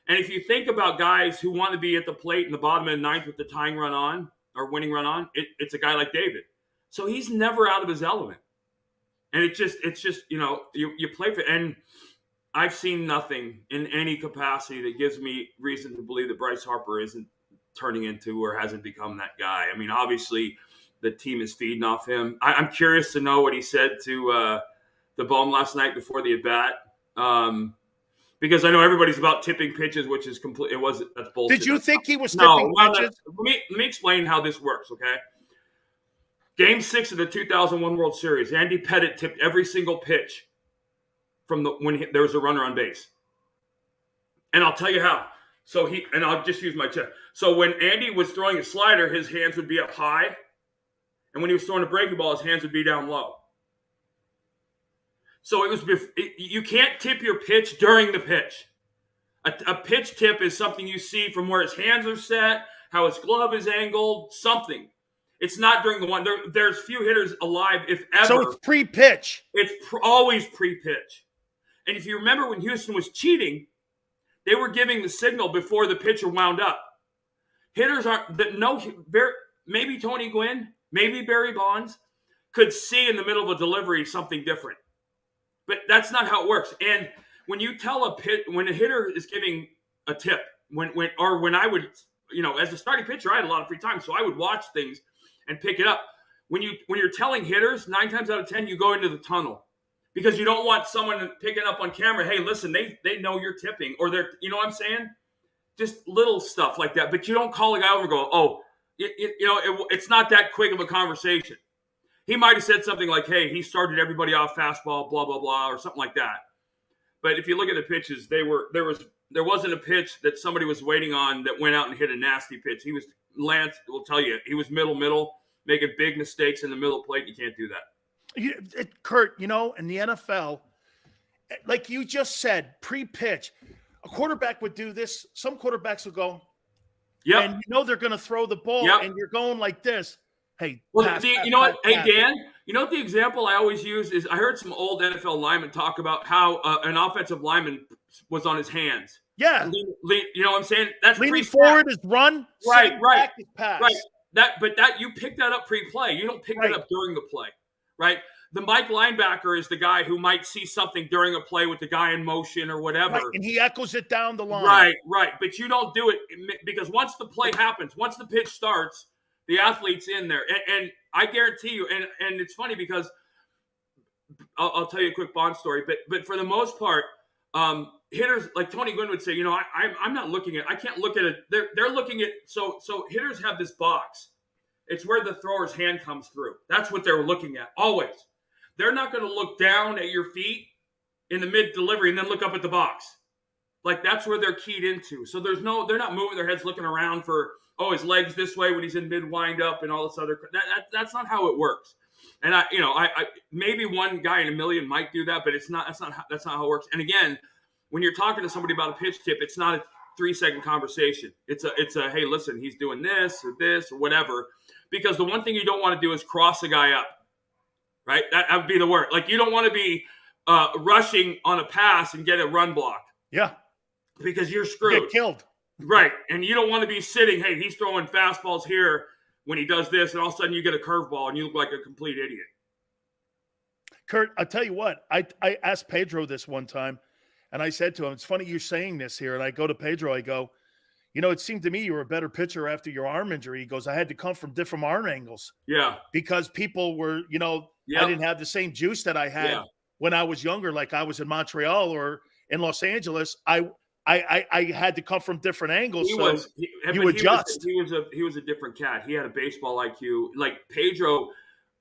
And if you think about guys who want to be at the plate in the bottom of the ninth with the tying run on or winning run on, it's a guy like David. So he's never out of his element. And it's just you play for, and I've seen nothing in any capacity that gives me reason to believe that Bryce Harper isn't turning into or hasn't become that guy. I mean, obviously the team is feeding off him. I'm curious to know what he said to the Bohm last night before the at-bat. Because I know everybody's about tipping pitches, which is complete. That's bullshit. Did you think he was tipping pitches? Let me explain how this works, okay? Game 6 of the 2001 World Series, Andy Pettitte tipped every single pitch from when there was a runner on base. And I'll tell you how. And I'll just use my chest. So when Andy was throwing a slider, his hands would be up high. And when he was throwing a breaking ball, his hands would be down low. So you can't tip your pitch during the pitch. A pitch tip is something you see from where his hands are set, how his glove is angled, something. It's not during the one. There's few hitters alive, if ever. So it's pre-pitch. It's always pre-pitch. And if you remember when Houston was cheating, they were giving the signal before the pitcher wound up. Hitters maybe Tony Gwynn, maybe Barry Bonds could see in the middle of a delivery something different. But that's not how it works. And when you tell when a hitter is giving a tip, when I would, as a starting pitcher, I had a lot of free time, so I would watch things and pick it up. When you're telling hitters, 9 times out of 10, you go into the tunnel because you don't want someone picking up on camera. Hey, listen, they know you're tipping, or they're, you know what I'm saying? Just little stuff like that. But you don't call a guy over and go, oh, it's not that quick of a conversation. He might have said something like, hey, he started everybody off fastball, blah, blah, blah, or something like that. But if you look at the pitches, there wasn't a pitch that somebody was waiting on that went out and hit a nasty pitch. Lance will tell you, he was middle, making big mistakes in the middle of the plate. You can't do that. Kurt, in the NFL, like you just said, pre-pitch, a quarterback would do this. Some quarterbacks will go, and they're going to throw the ball, and you're going like this. Hey, pass. Dan, you know what the example I always use is I heard some old NFL linemen talk about how an offensive lineman was on his hands Yeah. You know what I'm saying? That's leaning pre-snap. forward is run. Right. Back is pass. Right. But you pick that up pre-play. You don't pick that up during the play, right? The Mike linebacker is the guy who might see something during a play with the guy in motion or whatever. Right, and he echoes it down the line. Right. But you don't do it because once the play happens, once the pitch starts, the athlete's in there. And I guarantee you, and it's funny because I'll tell you a quick Bond story, but for the most part, hitters, like Tony Gwynn would say, you know, I'm not looking at, I can't look at it. They're looking at, so hitters have this box. It's where the thrower's hand comes through. That's what they're looking at, always. They're not going to look down at your feet in the mid-delivery and then look up at the box. Like, that's where they're keyed into. So they're not moving their heads looking around for, his legs this way when he's in mid-wind-up and all this other, that's not how it works. And I maybe one guy in a million might do that, but that's not how it works. And again, when you're talking to somebody about a pitch tip, it's not a 3-second conversation. It's a hey, listen, he's doing this or whatever. Because the one thing you don't want to do is cross a guy up, right? That would be the word. Like, you don't want to be rushing on a pass and get a run block. Yeah. Because you're screwed. Get killed. Right. And you don't want to be sitting, hey, he's throwing fastballs here when he does this, and all of a sudden you get a curveball and you look like a complete idiot. Kurt, I'll tell you what. I asked Pedro this one time, and I said to him, it's funny you're saying this here. And I go to Pedro, I go, you know, it seemed to me you were a better pitcher after your arm injury. He goes, I had to come from different arm angles. Yeah. Because people were, you know, I didn't have the same juice that I had when I was younger, like I was in Montreal or in Los Angeles. I had to come from different angles. You adjust. He was a different cat. He had a baseball IQ. Like Pedro,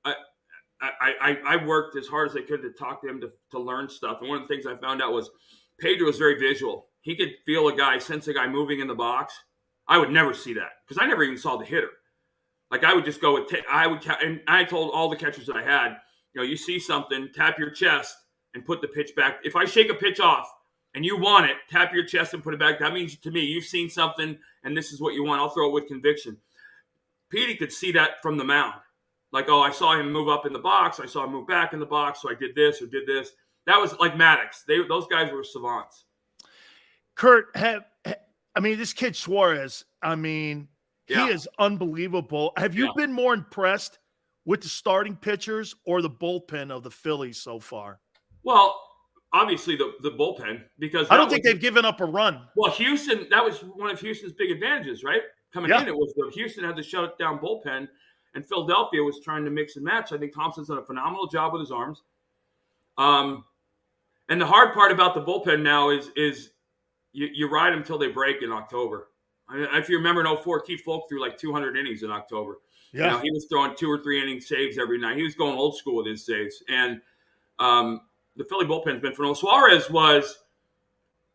I worked as hard as I could to talk to him to learn stuff. And one of the things I found out was Pedro was very visual. He could feel a guy, sense a guy moving in the box. I would never see that because I never even saw the hitter. Like I would just go with, and I told all the catchers that I had, you know, you see something, tap your chest and put the pitch back. If I shake a pitch off and you want it, tap your chest and put it back. That means to me, you've seen something and this is what you want. I'll throw it with conviction. Petey could see that from the mound. Like, I saw him move up in the box. I saw him move back in the box. So I did this or did this. That was like Maddox. Those guys were savants. Kurt, this kid Suarez, he is unbelievable. Have you been more impressed with the starting pitchers or the bullpen of the Phillies so far? Well, obviously the bullpen, because I don't think they've given up a run. Well, Houston, that was one of Houston's big advantages, right? Coming in, it was Houston had to shut down bullpen, and Philadelphia was trying to mix and match. I think Thompson's done a phenomenal job with his arms. And the hard part about the bullpen now is you ride them till they break in October. I mean, if you remember in 2004, Keith Folk threw like 200 innings in October. Yeah. You know, he was throwing 2 or 3 inning saves every night. He was going old school with his saves. And the Philly bullpen's been phenomenal. Suarez was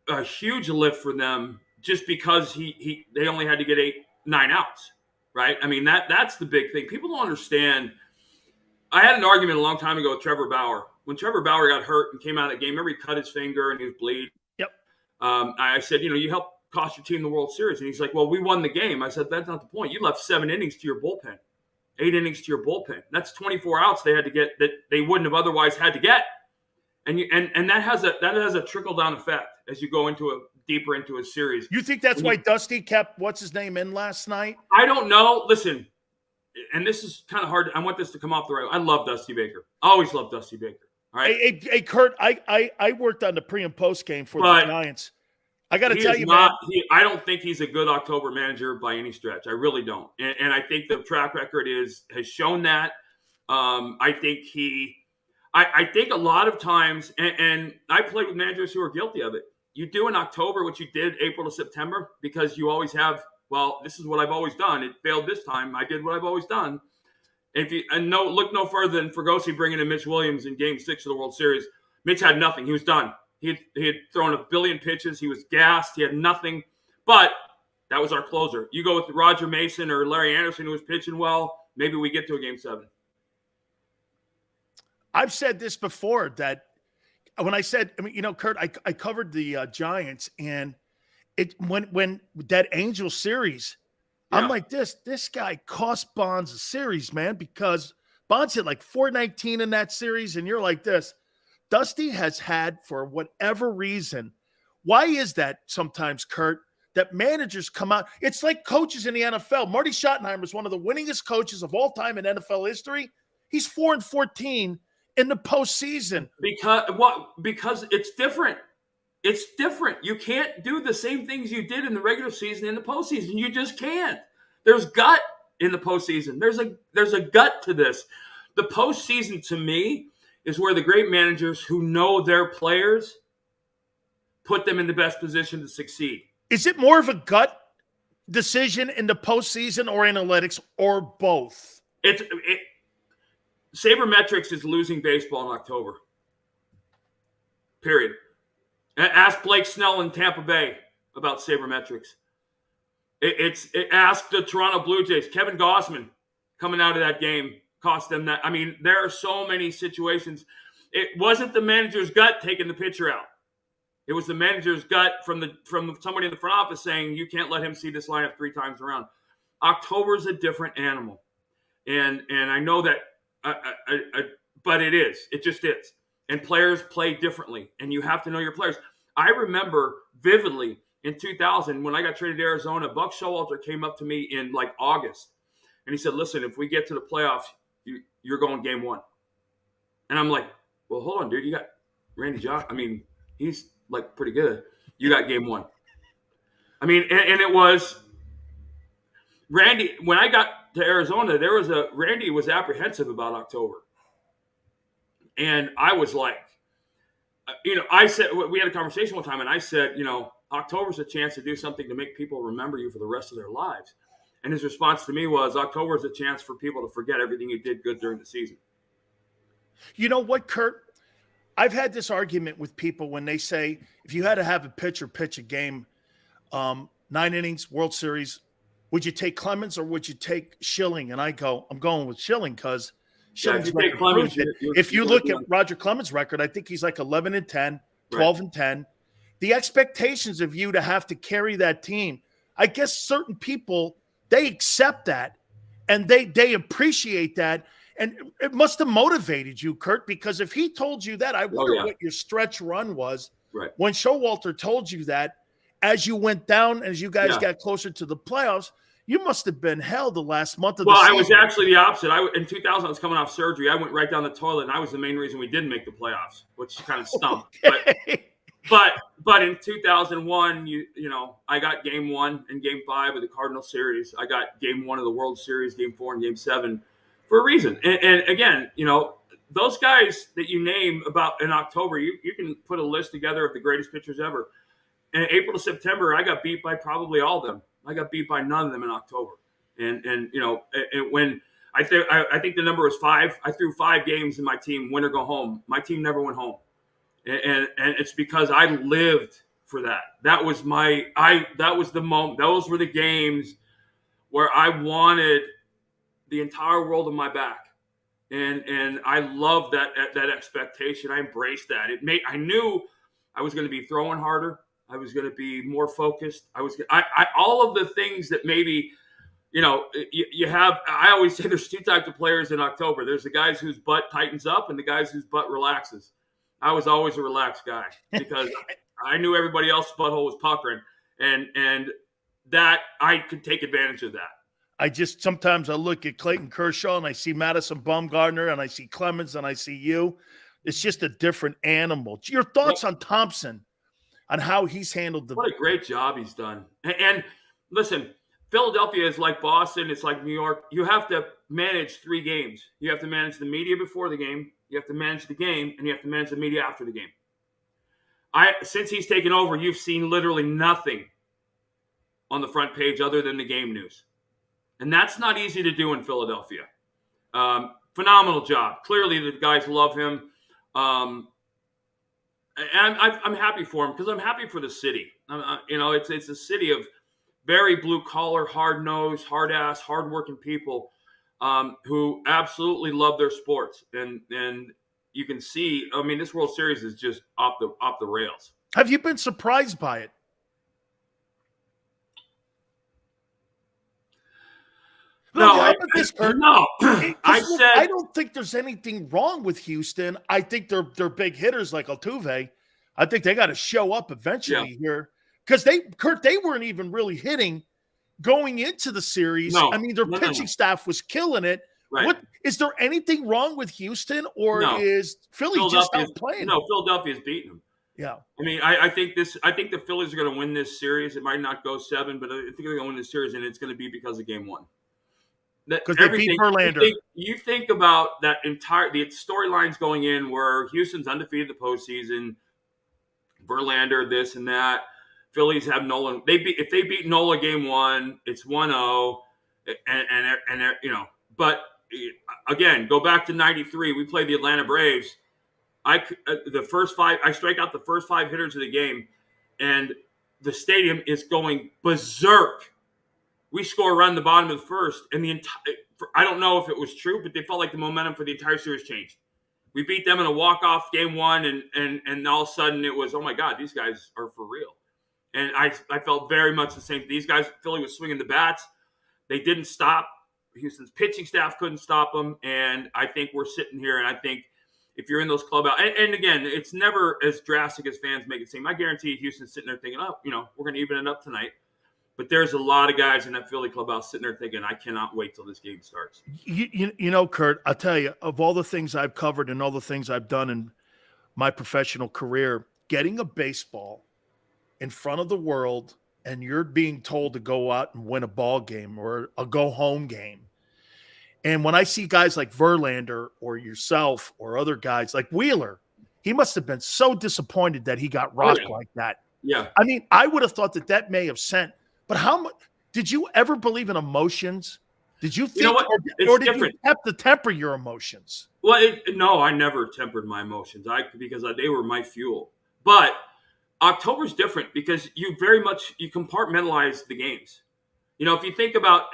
a huge lift for them just because they only had to get 8-9 outs, right? I mean, that's the big thing. People don't understand. I had an argument a long time ago with Trevor Bauer. When Trevor Bauer got hurt and came out of the game, remember he cut his finger and he was bleeding. Yep. I said, you helped cost your team the World Series. And he's like, well, we won the game. I said, that's not the point. You left 7 innings to your bullpen, 8 innings to your bullpen. That's 24 outs they had to get that they wouldn't have otherwise had to get. And that has a trickle down effect as you go deeper into a series. You think that's why Dusty kept what's his name in last night? I don't know. Listen, and this is kind of hard. I want this to come off the right. I love Dusty Baker. I always loved Dusty Baker. All right. Hey, Kurt, I worked on the pre and post game for the Giants. I got to tell you, man. I don't think he's a good October manager by any stretch. I really don't. And I think the track record has shown that. I think a lot of times, and I played with managers who are guilty of it. You do in October what you did April to September because you always have, well, this is what I've always done. It failed this time. I did what I've always done. Look no further than Fergosi bringing in Mitch Williams in Game 6 of the World Series. Mitch had nothing. He was done. He had thrown a billion pitches. He was gassed. He had nothing. But that was our closer. You go with Roger Mason or Larry Anderson, who was pitching well. Maybe we get to a Game 7. I've said this before that when I said, Kurt, I covered the Giants, and when that Angel series, I'm like, this guy cost Bonds a series, man, because Bonds hit like 419 in that series, and you're like this. Dusty has had, for whatever reason, Why is that sometimes, Kurt, that managers come out? It's like coaches in the NFL. Marty Schottenheimer is one of the winningest coaches of all time in NFL history. He's 4-14 in the postseason. Because it's different. It's different. You can't do the same things you did in the regular season in the postseason. You just can't. There's gut in the postseason. There's a gut to this. The postseason, to me, is where the great managers who know their players put them in the best position to succeed. Is it more of a gut decision in the postseason or analytics or both? Sabermetrics is losing baseball in October. Period. Ask Blake Snell in Tampa Bay about sabermetrics. Ask the Toronto Blue Jays. Kevin Gausman coming out of that game cost them that. I mean, there are so many situations. It wasn't the manager's gut taking the pitcher out. It was the manager's gut from somebody in the front office saying, you can't let him see this lineup 3 times around. October's a different animal. And I know that, but it is. It just is. And players play differently, and you have to know your players. I remember vividly in 2000 when I got traded to Arizona, Buck Showalter came up to me in like August, and he said, listen, if we get to the playoffs, you're going game 1. And I'm like, well, hold on, dude. You got Randy Josh. I mean, he's like pretty good. You got game 1. I mean, and it was Randy. When I got to Arizona, Randy was apprehensive about October. And I was like, I said, we had a conversation one time, and I said, October's a chance to do something to make people remember you for the rest of their lives. And his response to me was, October is a chance for people to forget everything you did good during the season. You know what, Kurt? I've had this argument with people when they say, if you had to have a pitcher pitch a game, 9 innings, World Series, would you take Clemens or would you take Schilling? And I go, I'm going with Schilling because Schilling's record proves it. If you look at Roger Clemens' record, I think he's like 11-10, 12-10. The expectations of you to have to carry that team, I guess certain people, they accept that and they appreciate that. And it must have motivated you, Kurt, because if he told you that, I wonder what your stretch run was. Right. When Showalter told you that, as you went down, as you guys got closer to the playoffs, you must have been hell the last month of the season. Well, I was actually the opposite. In 2000, I was coming off surgery. I went right down the toilet, and I was the main reason we didn't make the playoffs, which kind of stunk. Okay. But in 2001, I got game 1 and game 5 of the Cardinal series. I got game 1 of the World Series, game 4 and game 7 for a reason. And again, those guys that you name about in October, you can put a list together of the greatest pitchers ever. And April to September, I got beat by probably all of them. I got beat by none of them in October. And when I think the number was 5, I threw 5 games in my team, win or go home. My team never went home. And it's because I lived for that. That was the moment. Those were the games where I wanted the entire world on my back. And I loved that expectation. I embraced that. I knew I was going to be throwing harder. I was going to be more focused. All of the things that maybe, you have. I always say there's 2 types of players in October. There's the guys whose butt tightens up and the guys whose butt relaxes. I was always a relaxed guy because I knew everybody else's butthole was puckering, and that I could take advantage of that. Sometimes I look at Clayton Kershaw and I see Madison Bumgarner and I see Clemens and I see you. It's just a different animal. Your thoughts on Thompson, on how he's handled what a great job he's done. And listen, Philadelphia is like Boston. It's like New York. You have to manage 3 games. You have to manage the media before the game. You have to manage the game, and you have to manage the media after the game. Since he's taken over, you've seen literally nothing on the front page other than the game news. And that's not easy to do in Philadelphia. Phenomenal job. Clearly, the guys love him. And I'm happy for him because I'm happy for the city. It's a city of very blue-collar, hard-nosed, hard-ass, hard-working people who absolutely love their sports. And you can see, this World Series is just off the rails. Have you been surprised by it? No, I said I don't think there's anything wrong with Houston. I think they're big hitters like Altuve. I think they got to show up eventually here because they weren't even really hitting going into the series. No, I mean, their pitching staff was killing it. Right. What is there anything wrong with Houston, or is Philly just not playing? No, Philadelphia's beating them. Yeah. I mean, I think the Phillies are going to win this series. It might not go 7, but I think they're going to win this series, and it's going to be because of game 1. Because they beat Verlander. You think about the storylines going in where Houston's undefeated in the postseason, Verlander, this and that. Phillies have Nola. If they beat Nola game 1, it's 1-0, and But again, go back to '93. We played the Atlanta Braves. I strike out the first 5 hitters of the game, and the stadium is going berserk. We score a run in the bottom of the first, and I don't know if it was true, but they felt like the momentum for the entire series changed. We beat them in a walk-off game 1, and all of a sudden it was, oh my God, these guys are for real. And I felt very much the same. These guys, Philly was swinging the bats. They didn't stop. Houston's pitching staff couldn't stop them, and I think we're sitting here, and I think if you're in those clubhouse, and again, it's never as drastic as fans make it seem. I guarantee Houston's sitting there thinking, we're going to even it up tonight. But there's a lot of guys in that Philly clubhouse sitting there thinking, I cannot wait till this game starts. Kurt, I'll tell you, of all the things I've covered and all the things I've done in my professional career, getting a baseball in front of the world and you're being told to go out and win a ball game or a go-home game. And when I see guys like Verlander or yourself or other guys like Wheeler, he must have been so disappointed that he got rocked like that. Yeah. I mean, I would have thought that may have sent – but how much did you ever believe in emotions? Did you think, or did you have to temper your emotions? Well, no, I never tempered my emotions. Because they were my fuel. But October's different because you compartmentalize the games. If you think about,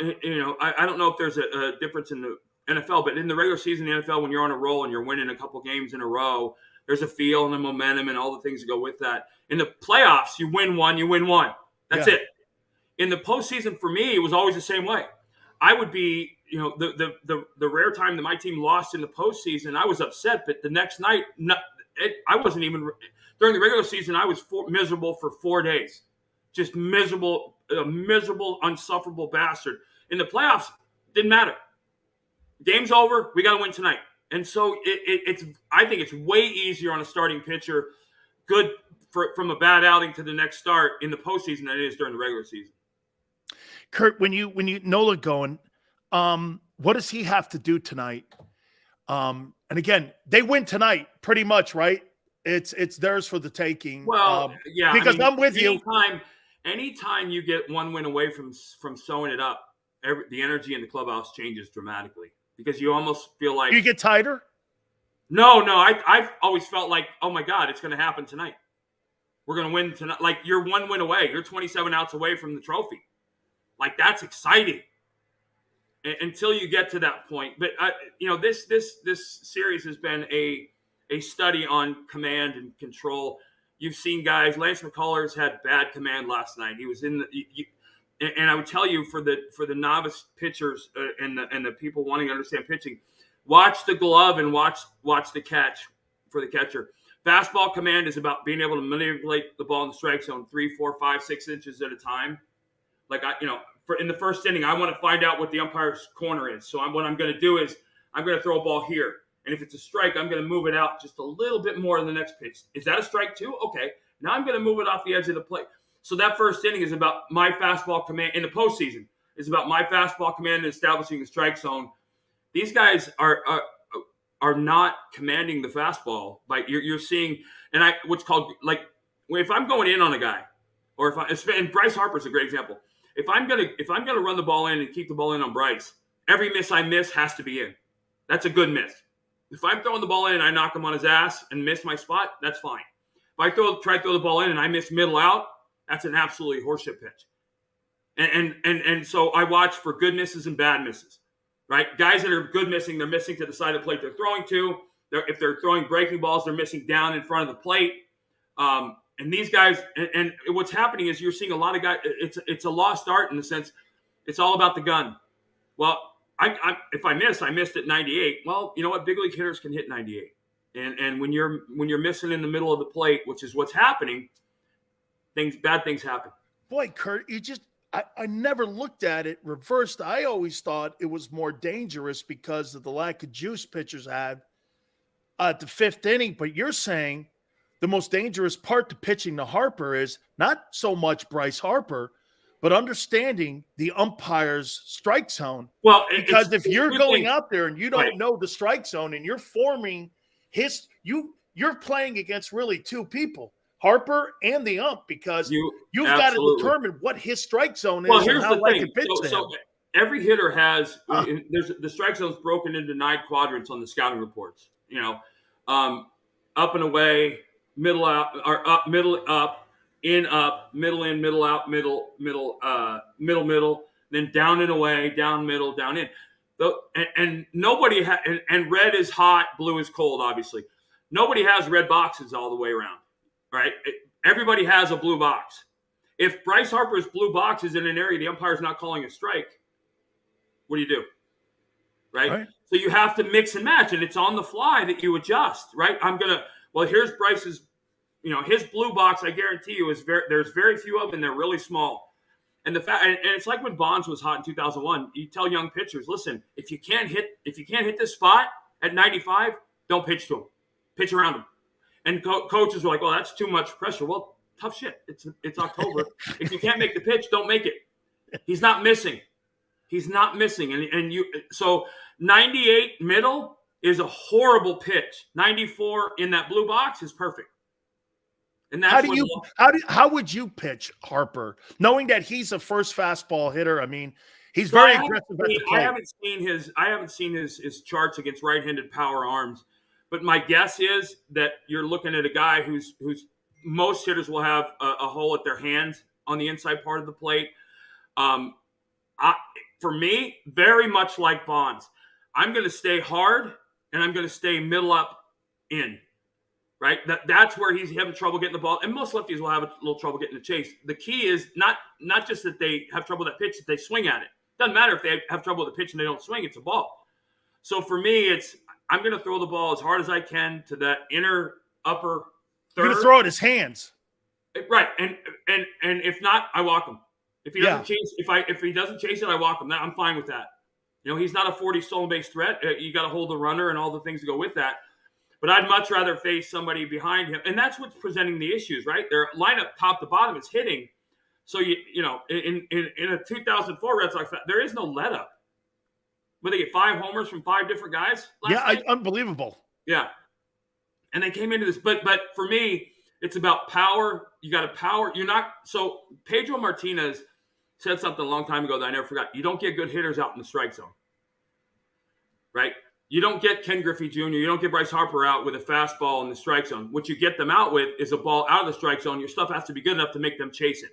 I don't know if there's a difference in the NFL, but in the regular season, the NFL, when you're on a roll and you're winning a couple games in a row, there's a feel and a momentum and all the things that go with that. In the playoffs, you win one. That's it. In the postseason, for me, it was always the same way. I would be, the rare time that my team lost in the postseason, I was upset. But the next night, I wasn't even during the regular season. I was miserable for 4 days, just miserable, a miserable, unsufferable bastard. In the playoffs, didn't matter. Game's over. We got to win tonight. And so I think it's way easier on a starting pitcher, good from a bad outing to the next start in the postseason than it is during the regular season. Kurt, when you Nola going, what does he have to do tonight? And again, they win tonight, pretty much, right? It's theirs for the taking. Well, yeah, because I'm with you. Anytime you get one win away from sewing it up, the energy in the clubhouse changes dramatically because you almost feel like you get tighter. No, I've always felt like, oh my God, it's going to happen tonight. We're going to win tonight. Like you're one win away. You're 27 outs away from the trophy. Like that's exciting until you get to that point. But this series has been a study on command and control. You've seen guys. Lance McCullers had bad command last night. He was in and I would tell you for the novice pitchers and the people wanting to understand pitching, watch the glove and watch the catch for the catcher. Fastball command is about being able to manipulate the ball in the strike zone 3, 4, 5, 6 inches at a time. Like in the first inning, I want to find out what the umpire's corner is. So what I'm going to do is I'm going to throw a ball here. And if it's a strike, I'm going to move it out just a little bit more in the next pitch. Is that a strike too? Okay. Now I'm going to move it off the edge of the plate. So that first inning is about my fastball command in the postseason. Is about my fastball command and establishing the strike zone. These guys are not commanding the fastball. Like you're seeing, and what's called like if I'm going in on a guy, or and Bryce Harper's a great example. If I'm gonna run the ball in and keep the ball in on Bryce, every miss I miss has to be in. That's a good miss. If I'm throwing the ball in and I knock him on his ass and miss my spot, that's fine. If I try to throw the ball in and I miss middle out, that's an absolutely horseshit pitch. And so I watch for good misses and bad misses. Right? Guys that are good missing, they're missing to the side of the plate they're throwing to. If they're throwing breaking balls, they're missing down in front of the plate. And these guys, and what's happening is you're seeing a lot of guys. It's a lost art in the sense it's all about the gun. Well, if I missed at 98. Well, you know what? Big league hitters can hit 98. And when you're missing in the middle of the plate, which is what's happening, bad things happen. Boy, Kurt, I never looked at it reversed. I always thought it was more dangerous because of the lack of juice pitchers had at the fifth inning. But you're saying the most dangerous part to pitching to Harper is not so much Bryce Harper, but understanding the umpire's strike zone. Well, because if you're going out there and you don't know the strike zone and you're forming you're playing against really two people, Harper and the ump, because you've got to determine what his strike zone is. Well, here's and how the like thing. it pitch to him. So every hitter has the strike zone is broken into 9 quadrants on the scouting reports. Up and away, middle out, or up, middle up, in up, middle in, middle out, middle, then down and away, down middle, down in. And nobody and red is hot, blue is cold. Obviously, nobody has red boxes all the way around, right? Everybody has a blue box. If Bryce Harper's blue box is in an area the umpire's not calling a strike, what do? Right? So you have to mix and match, and it's on the fly that you adjust, right? Here's Bryce's, his blue box, I guarantee you, there's very few of them, and they're really small. And and it's like when Bonds was hot in 2001. You tell young pitchers, listen, if you can't hit this spot at 95, don't pitch to him. Pitch around him. And coaches were like, well, that's too much pressure. Well, tough shit. It's October. If you can't make the pitch, don't make it. He's not missing. So 98 middle is a horrible pitch. 94 in that blue box is perfect. And that's how would you pitch Harper, knowing that he's a first fastball hitter? I mean, he's very aggressive at the plate. I haven't seen his charts against right-handed power arms, but my guess is that you're looking at a guy who's most hitters will have a hole at their hands on the inside part of the plate. For me, very much like Bonds, I'm going to stay hard and I'm going to stay middle up in. Right, that's where he's having trouble getting the ball, and most lefties will have a little trouble getting the chase. The key is not just that they have trouble with that pitch, that they swing at it. Doesn't matter if they have trouble with the pitch and they don't swing; it's a ball. So for me, I'm going to throw the ball as hard as I can to that inner upper third. You're going to throw it his hands, right? And if not, I walk him. If he doesn't chase, if he doesn't chase it, I walk him. I'm fine with that. He's not a 40 stolen base threat. You got to hold the runner and all the things that go with that. But I'd much rather face somebody behind him. And that's what's presenting the issues, right? Their lineup top to bottom is hitting. So, in a 2004 Red Sox, there is no let up. But they get 5 homers from 5 different guys last night. Unbelievable. Yeah. And they came into this. But for me, it's about power. You got to power. So Pedro Martinez said something a long time ago that I never forgot. You don't get good hitters out in the strike zone. Right? You don't get Ken Griffey Jr., you don't get Bryce Harper out with a fastball in the strike zone. What you get them out with is a ball out of the strike zone. Your stuff has to be good enough to make them chase it.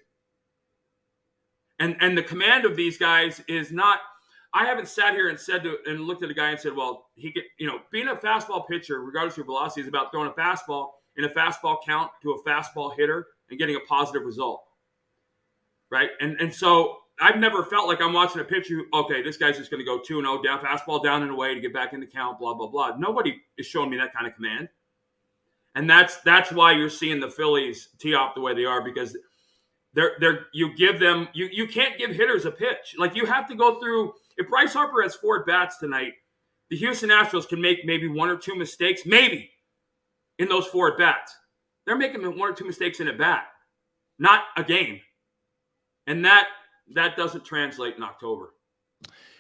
And the command of these guys is not – I haven't sat here and looked at a guy and said, well, he could – being a fastball pitcher, regardless of your velocity, is about throwing a fastball in a fastball count to a fastball hitter and getting a positive result. Right? And so – I've never felt like I'm watching a pitcher okay, this guy's just going to go 2-0, down, fastball down and away to get back in the count, blah, blah, blah. Nobody is showing me that kind of command. And that's why you're seeing the Phillies tee off the way they are, because you give them – you can't give hitters a pitch. Like, you have to go through – if Bryce Harper has 4 at-bats tonight, the Houston Astros can make maybe 1 or 2 mistakes, maybe, in those 4 at-bats. They're making 1 or 2 mistakes in at-bat, not a game. And that doesn't translate in October.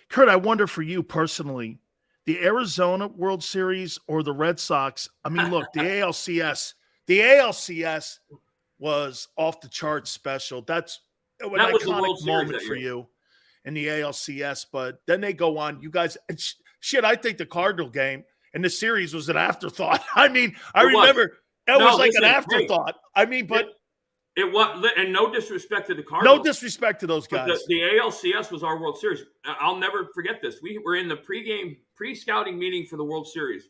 Kurt, I wonder for you personally, the Arizona World Series or the Red Sox? I mean, look, the ALCS was off the charts special. That's an iconic moment for you in the ALCS. But then they go on. You guys, I think the Cardinal game and the series was an afterthought. I mean, I remember it was like an afterthought. I mean, but it was, and no disrespect to the Cardinals. No disrespect to those guys. The ALCS was our World Series. I'll never forget this. We were in the pre-scouting meeting for the World Series.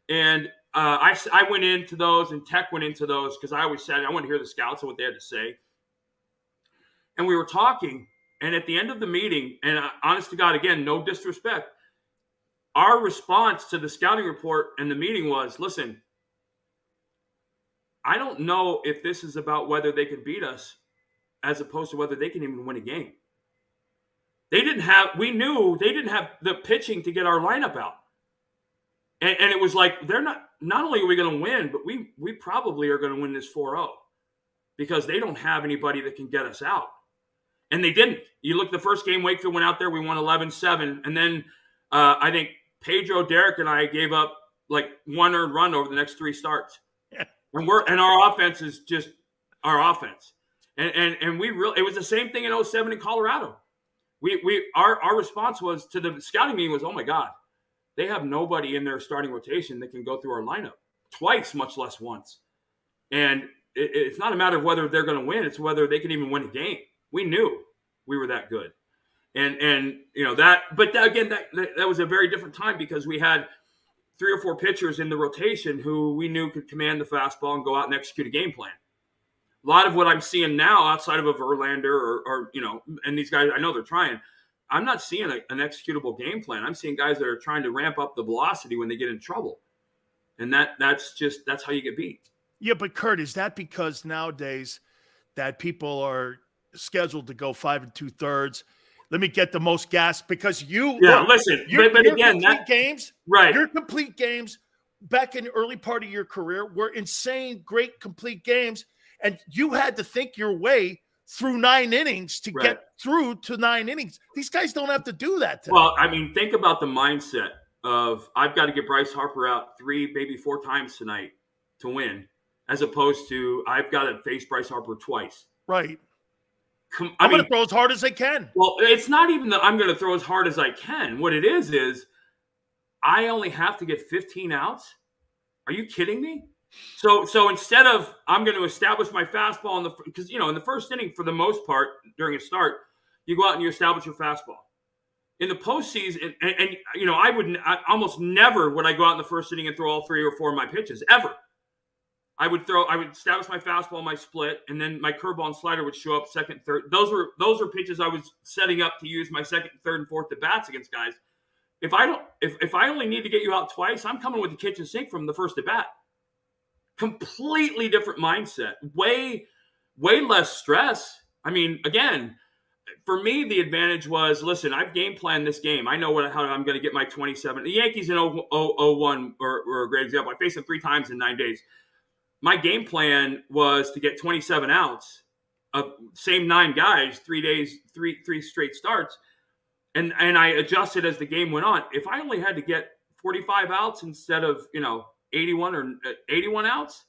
And I went into those, and Tech went into those, because I always said I want to hear the scouts and what they had to say. And we were talking, and at the end of the meeting, and honest to God, again, no disrespect, our response to the scouting report and the meeting was, listen, I don't know if this is about whether they can beat us as opposed to whether they can even win a game. We knew they didn't have the pitching to get our lineup out. And it was like, not only are we going to win, but we probably are going to win this 4-0 because they don't have anybody that can get us out. And they didn't. You look, the first game, Wakefield went out there, we won 11-7. And then I think Pedro, Derrick, and I gave up like one earned run over the next 3 starts. And our offense is just our offense. And we really, it was the same thing in 2007 in Colorado. Our response was to the scouting meeting was, oh my God, they have nobody in their starting rotation that can go through our lineup twice, much less once. And it's not a matter of whether they're going to win; it's whether they can even win a game. We knew we were that good, and you know that. But that was a very different time because we had 3 or 4 pitchers in the rotation who we knew could command the fastball and go out and execute a game plan. A lot of what I'm seeing now, outside of a Verlander or and these guys, I know they're trying. I'm not seeing an executable game plan. I'm seeing guys that are trying to ramp up the velocity when they get in trouble, and that's how you get beat. Yeah, but Kurt, is that because nowadays that people are scheduled to go 5 2/3? Let me get the most gas because listen, but again, games, right? Your complete games back in the early part of your career were insane, great complete games. And you had to think your way through 9 innings to get through to 9 innings. These guys don't have to do that today. Well, I mean, think about the mindset of I've got to get Bryce Harper out 3, maybe 4 times tonight to win, as opposed to I've got to face Bryce Harper twice. Right. I'm going to throw as hard as I can. Well, it's not even that I'm going to throw as hard as I can. What it is I only have to get 15 outs. Are you kidding me? So instead of I'm going to establish my fastball because in the first inning, for the most part, during a start, you go out and you establish your fastball. In the postseason, and I almost never would I go out in the first inning and throw all 3 or 4 of my pitches ever. I would establish my fastball, my split, and then my curveball and slider would show up second, third. Those were pitches I was setting up to use my second, third, and fourth at bats against guys. If I only need to get you out twice, I'm coming with the kitchen sink from the first at bat. Completely different mindset, way less stress. I mean, again, for me, the advantage was, listen, I've game planned this game. I know how I'm going to get my 27. The Yankees in 01 were a great example. I faced them 3 times in 9 days. My game plan was to get 27 outs of same 9 guys, 3 days, three straight starts. And I adjusted as the game went on. If I only had to get 45 outs instead of, 81 or 81 outs,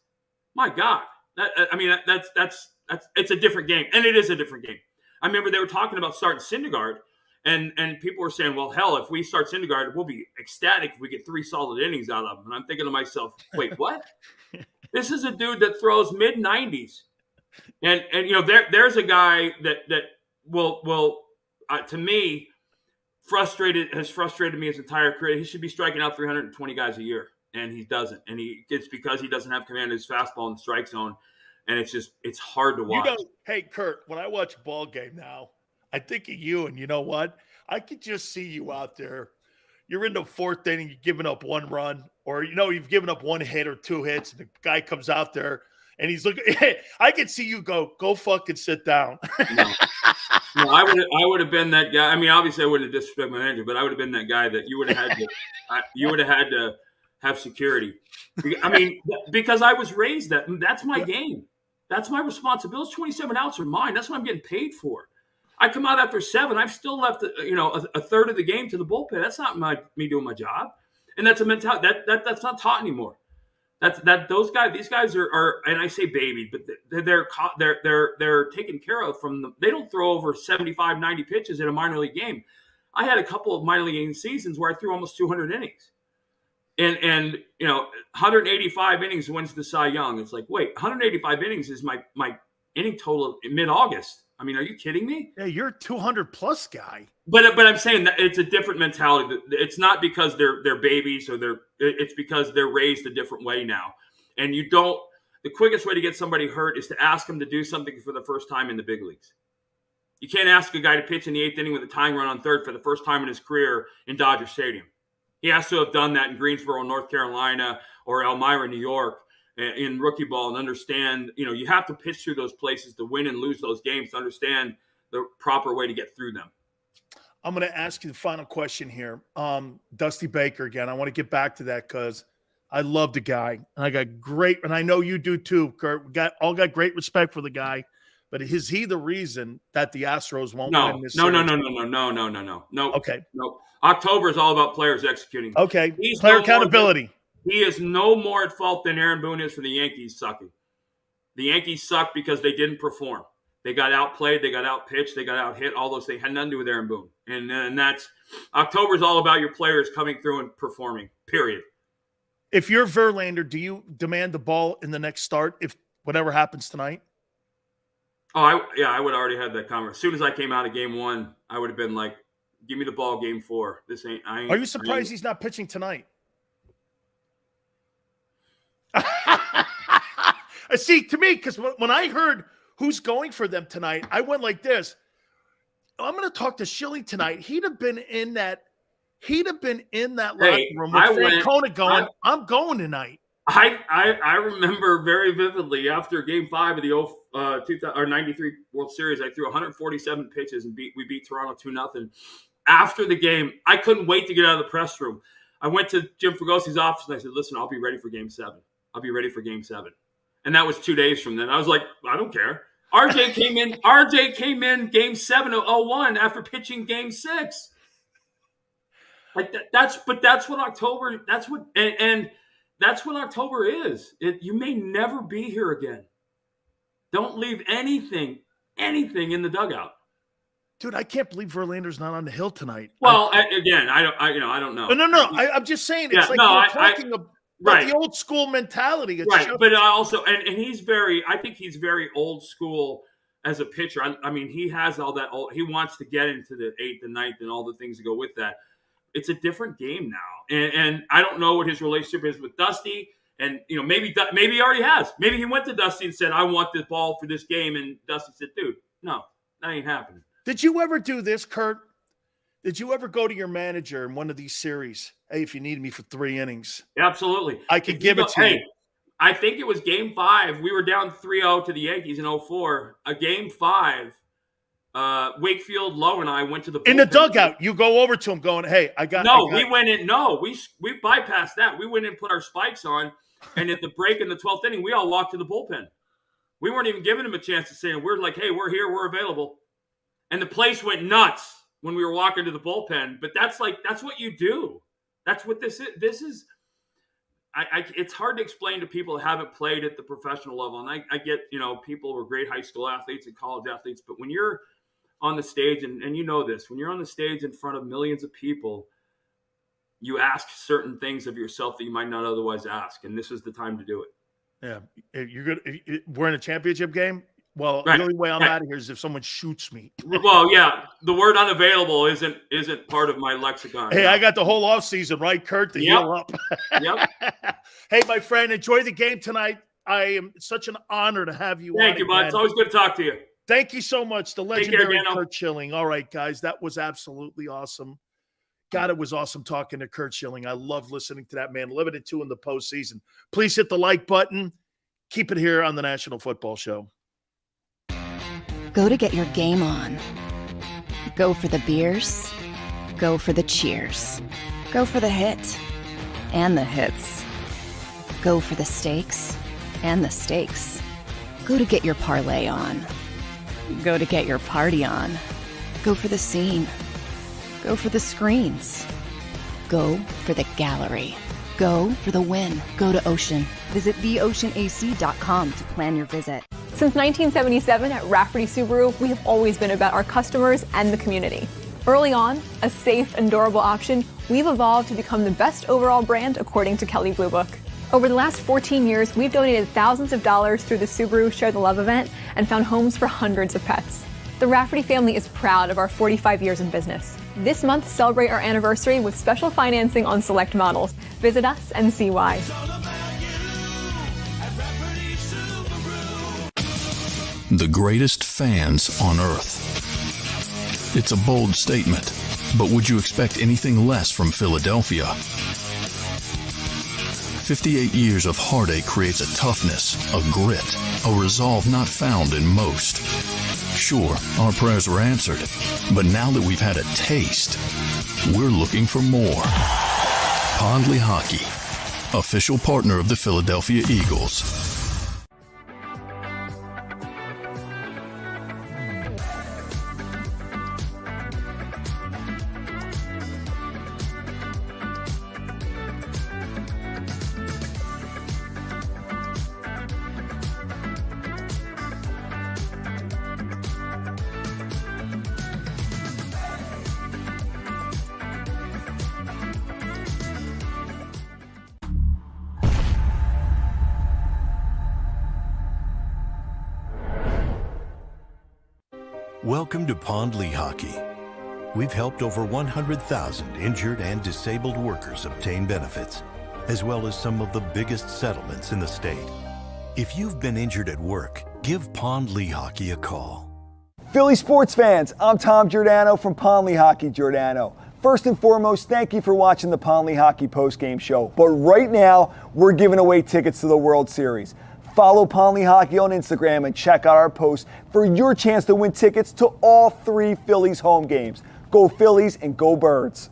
my God, that's it's a different game, and it is a different game. I remember they were talking about starting Syndergaard, and people were saying, well, hell, if we start Syndergaard, we'll be ecstatic if we get 3 solid innings out of him. And I'm thinking to myself, wait, what? This is a dude that throws mid-90s, and there's a guy that will to me has frustrated me his entire career. He should be striking out 320 guys a year. And he doesn't. And it's because he doesn't have command of his fastball in the strike zone. And it's hard to watch. Hey, Kurt, when I watch a ball game now, I think of you, and you know what? I could just see you out there. You're in the 4th inning, you're giving up 1 run, or you've given up 1 hit or 2 hits, and the guy comes out there and he's looking. I could see you go fucking sit down. No, I would have been that guy. I mean, obviously I wouldn't have disrespected my manager, but I would have been that guy that you would have had to have security. I mean, because I was raised that's my game. That's my responsibility. 27 outs are mine. That's what I'm getting paid for. I come out after 7. I've still left, a third of the game to the bullpen. That's not me doing my job. And that's a mentality that's not taught anymore. These guys are, and I say baby, but they're taken care of they don't throw over 75, 90 pitches in a minor league game. I had a couple of minor league seasons where I threw almost 200 innings. And 185 innings wins the Cy Young. It's like, wait, 185 innings is my inning total in mid-August. I mean, are you kidding me? Yeah, you're a 200-plus guy. But I'm saying that it's a different mentality. It's not because they're babies it's because they're raised a different way now. And the quickest way to get somebody hurt is to ask them to do something for the first time in the big leagues. You can't ask a guy to pitch in the 8th inning with a tying run on 3rd for the first time in his career in Dodger Stadium. He has to have done that in Greensboro, North Carolina, or Elmira, New York. in rookie ball and understand, you have to pitch through those places to win and lose those games to understand the proper way to get through them. I'm going to ask you the final question here. Dusty Baker again. I want to get back to that because I love the guy. And I know you do too, Kurt. We got great respect for the guy. But is he the reason that the Astros won't win this series? No. Okay. No. October is all about players executing. Okay. Player accountability. He is no more at fault than Aaron Boone is for the Yankees sucking. The Yankees sucked because they didn't perform. They got outplayed, they got outpitched, they got outhit, all those things. Had nothing to do with Aaron Boone. And that's October is all about your players coming through and performing, period. If you're Verlander, do you demand the ball in the next start if whatever happens tonight? I would already have that conversation. As soon as I came out of game 1, I would have been like, give me the ball game 4. Are you surprised he's not pitching tonight? See, to me, because when I heard who's going for them tonight, I went like this. I'm going to talk to Schilling tonight. He'd have been in that locker room with Francona going, I'm going tonight. I remember very vividly after Game 5 of the 93 World Series, I threw 147 pitches and we beat Toronto 2-0. After the game, I couldn't wait to get out of the press room. I went to Jim Fragosi's office and I said, listen, I'll be ready for Game 7. I'll be ready for Game 7. And that was 2 days from then. I was like, I don't care. RJ came in Game 7 of 0-1 after pitching Game 6. Like that's what October. That's what October is. You may never be here again. Don't leave anything in the dugout. Dude, I can't believe Verlander's not on the hill tonight. Well, I don't know. No. I'm just saying it's you're talking about the old school mentality. It's right, but also, and he's I think he's very old school as a pitcher. I mean, he has all that. He wants to get into the 8th and 9th and all the things that go with that. It's a different game now, and I don't know what his relationship is with Dusty. And maybe he already has. Maybe he went to Dusty and said, "I want this ball for this game," and Dusty said, "Dude, no, that ain't happening." Did you ever do this, Kurt? Did you ever go to your manager in one of these series? Hey, if you need me for 3 innings. Absolutely. I could give it to you. I think it was Game 5. We were down 3-0 to the Yankees in 2004. A Game 5, Wakefield, Lowe, and I went to the bullpen. In the dugout. You go over to him going, hey, we went in. No, we bypassed that. We went in and put our spikes on, and at the break in the 12th inning, we all walked to the bullpen. We weren't even giving him a chance to say it. We're like, hey, we're here. We're available. And the place went nuts when we were walking to the bullpen. But that's what you do. That's what this is. This is it's hard to explain to people who haven't played at the professional level. And I get, people were great high school athletes and college athletes. But when you're on the stage, and you know this, when you're on the stage in front of millions of people, you ask certain things of yourself that you might not otherwise ask. And this is the time to do it. Yeah. You're good. We're in a championship game. Well, The only way I'm out of here is if someone shoots me. Well, yeah, the word unavailable isn't part of my lexicon. Hey, I got the whole offseason, right, Kurt, to heal up. Yep. Hey, my friend, enjoy the game tonight. It's such an honor to have you on. Thank you, bud. It's always good to talk to you. Thank you so much. The legendary Kurt Schilling. All right, guys, that was absolutely awesome. God, it was awesome talking to Kurt Schilling. I love listening to that man. Limited 2 in the postseason. Please hit the like button. Keep it here on the National Football Show. Go to get your game on. Go for the beers. Go for the cheers. Go for the hit and the hits. Go for the stakes and the stakes. Go to get your parlay on. Go to get your party on. Go for the scene. Go for the screens. Go for the gallery. Go for the win. Go to Ocean. Visit theoceanac.com to plan your visit. Since 1977 at Rafferty Subaru, we have always been about our customers and the community. Early on, a safe and durable option, we've evolved to become the best overall brand according to Kelley Blue Book. Over the last 14 years, we've donated thousands of dollars through the Subaru Share the Love event and found homes for hundreds of pets. The Rafferty family is proud of our 45 years in business. This month, celebrate our anniversary with special financing on select models. Visit us and see why. The greatest fans on earth. It's a bold statement, but would you expect anything less from Philadelphia? 58 years of heartache creates a toughness, a grit, a resolve not found in most. Sure, our prayers were answered, but now that we've had a taste, we're looking for more. Pondley Hockey, official partner of the Philadelphia Eagles. Welcome to Pondley Hockey. We've helped over 100,000 injured and disabled workers obtain benefits, as well as some of the biggest settlements in the state. If you've been injured at work, give Pondley Hockey a call. Philly sports fans, I'm Tom Giordano from Pondley Hockey Giordano. First and foremost, thank you for watching the Pondley Hockey postgame show. But right now, we're giving away tickets to the World Series. Follow Pondley Hockey on Instagram and check out our posts for your chance to win tickets to all 3 Phillies home games. Go Phillies and go Birds.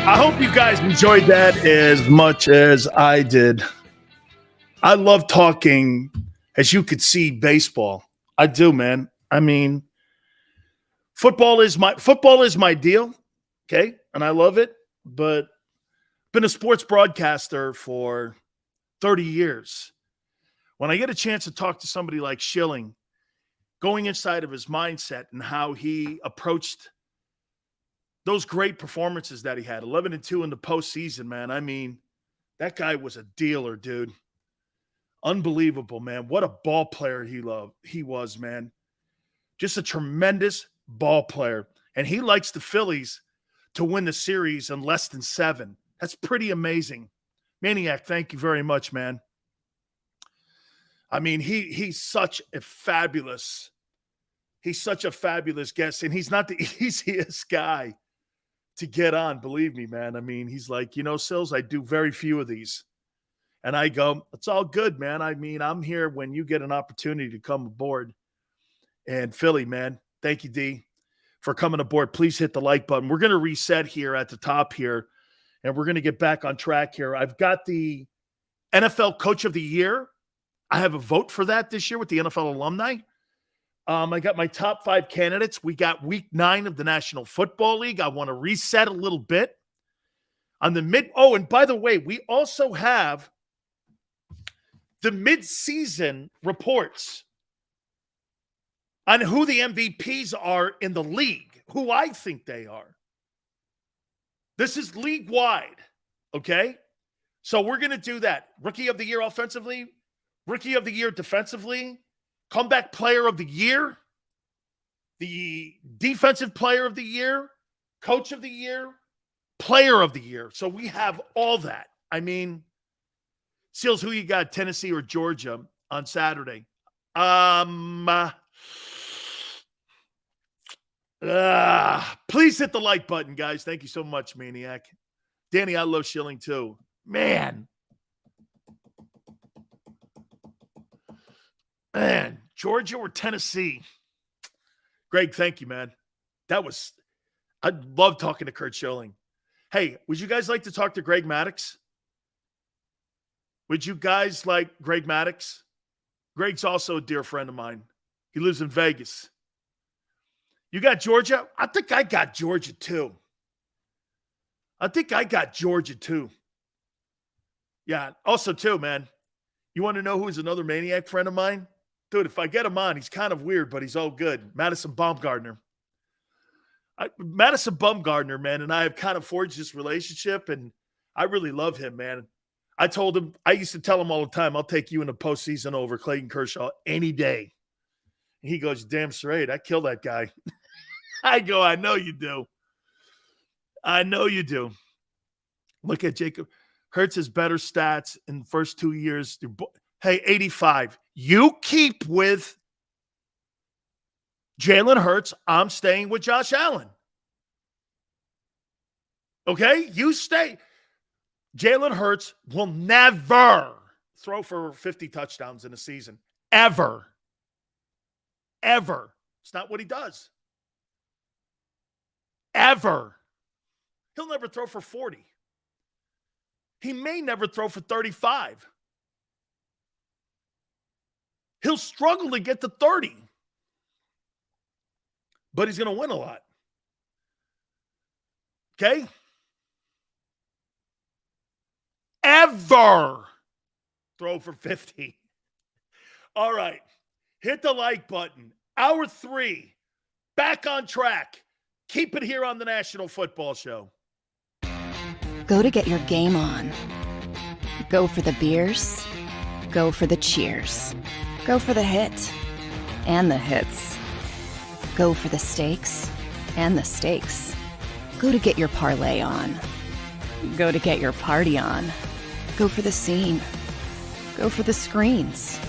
I hope you guys enjoyed that as much as I did. I love talking, as you could see, baseball. I do, man. I mean, football is my deal, okay? And I love it, but been a sports broadcaster for 30 years. When I get a chance to talk to somebody like Schilling, going inside of his mindset and how he approached those great performances that he had, 11-2 in the postseason, man. I mean, that guy was a dealer, dude. Unbelievable, man. What a ball player he was, man. Just a tremendous ball player. And he likes the Phillies to win the series in less than 7. That's pretty amazing. Maniac, thank you very much, man. I mean, he's such a fabulous guest, and he's not the easiest guy to get on, believe me, man. I mean, he's like, Sills, I do very few of these. And I go, it's all good, man. I mean, I'm here when you get an opportunity to come aboard. And Philly, man, thank you, D, for coming aboard. Please hit the like button. We're going to reset here at the top here, and we're going to get back on track here. I've got the NFL Coach of the Year. I have a vote for that this year with the NFL alumni. I got my top 5 candidates. We got week 9 of the National Football League. I want to reset a little bit on the mid. Oh, and by the way, we also have the mid-season reports on who the MVPs are in the league, who I think they are. This is league-wide, okay? So we're going to do that. Rookie of the Year offensively, Rookie of the Year defensively, Comeback Player of the Year, the Defensive Player of the Year, Coach of the Year, Player of the Year. So we have all that. I mean, Seals, who you got, Tennessee or Georgia on Saturday? Please hit the like button, guys. Thank you so much, Maniac. Danny, I love Schilling too. Man, Georgia or Tennessee? Greg, thank you, man. I love talking to Kurt Schilling. Hey, would you guys like to talk to Greg Maddux? Would you guys like Greg Maddux? Greg's also a dear friend of mine. He lives in Vegas. You got Georgia? I think I got Georgia too. Yeah, also too, man. You want to know who's another Maniac friend of mine? Dude, if I get him on, he's kind of weird, but he's all good. Madison Bumgarner. Madison Bumgarner, man, and I have kind of forged this relationship, and I really love him, man. I told him, I used to tell him all the time, I'll take you in the postseason over Clayton Kershaw any day. And he goes, damn straight, I killed that guy. I know you do. I know you do. Look at JAKIB. Hurts has better stats in the first 2 years. Hey, 85. You keep with Jalen Hurts. I'm staying with Josh Allen. Okay? You stay. Jalen Hurts will never throw for 50 touchdowns in a season. Ever. Ever. It's not what he does. Ever. He'll never throw for 40. He may never throw for 35. He'll struggle to get to 30. But he's going to win a lot. Okay? Ever throw for 50. All right. Hit the like button. Hour 3. Back on track. Keep it here on the National Football Show. Go to get your game on. Go for the beers. Go for the cheers. Go for the hit and the hits. Go for the stakes and the stakes. Go to get your parlay on. Go to get your party on. Go for the scene. Go for the screens.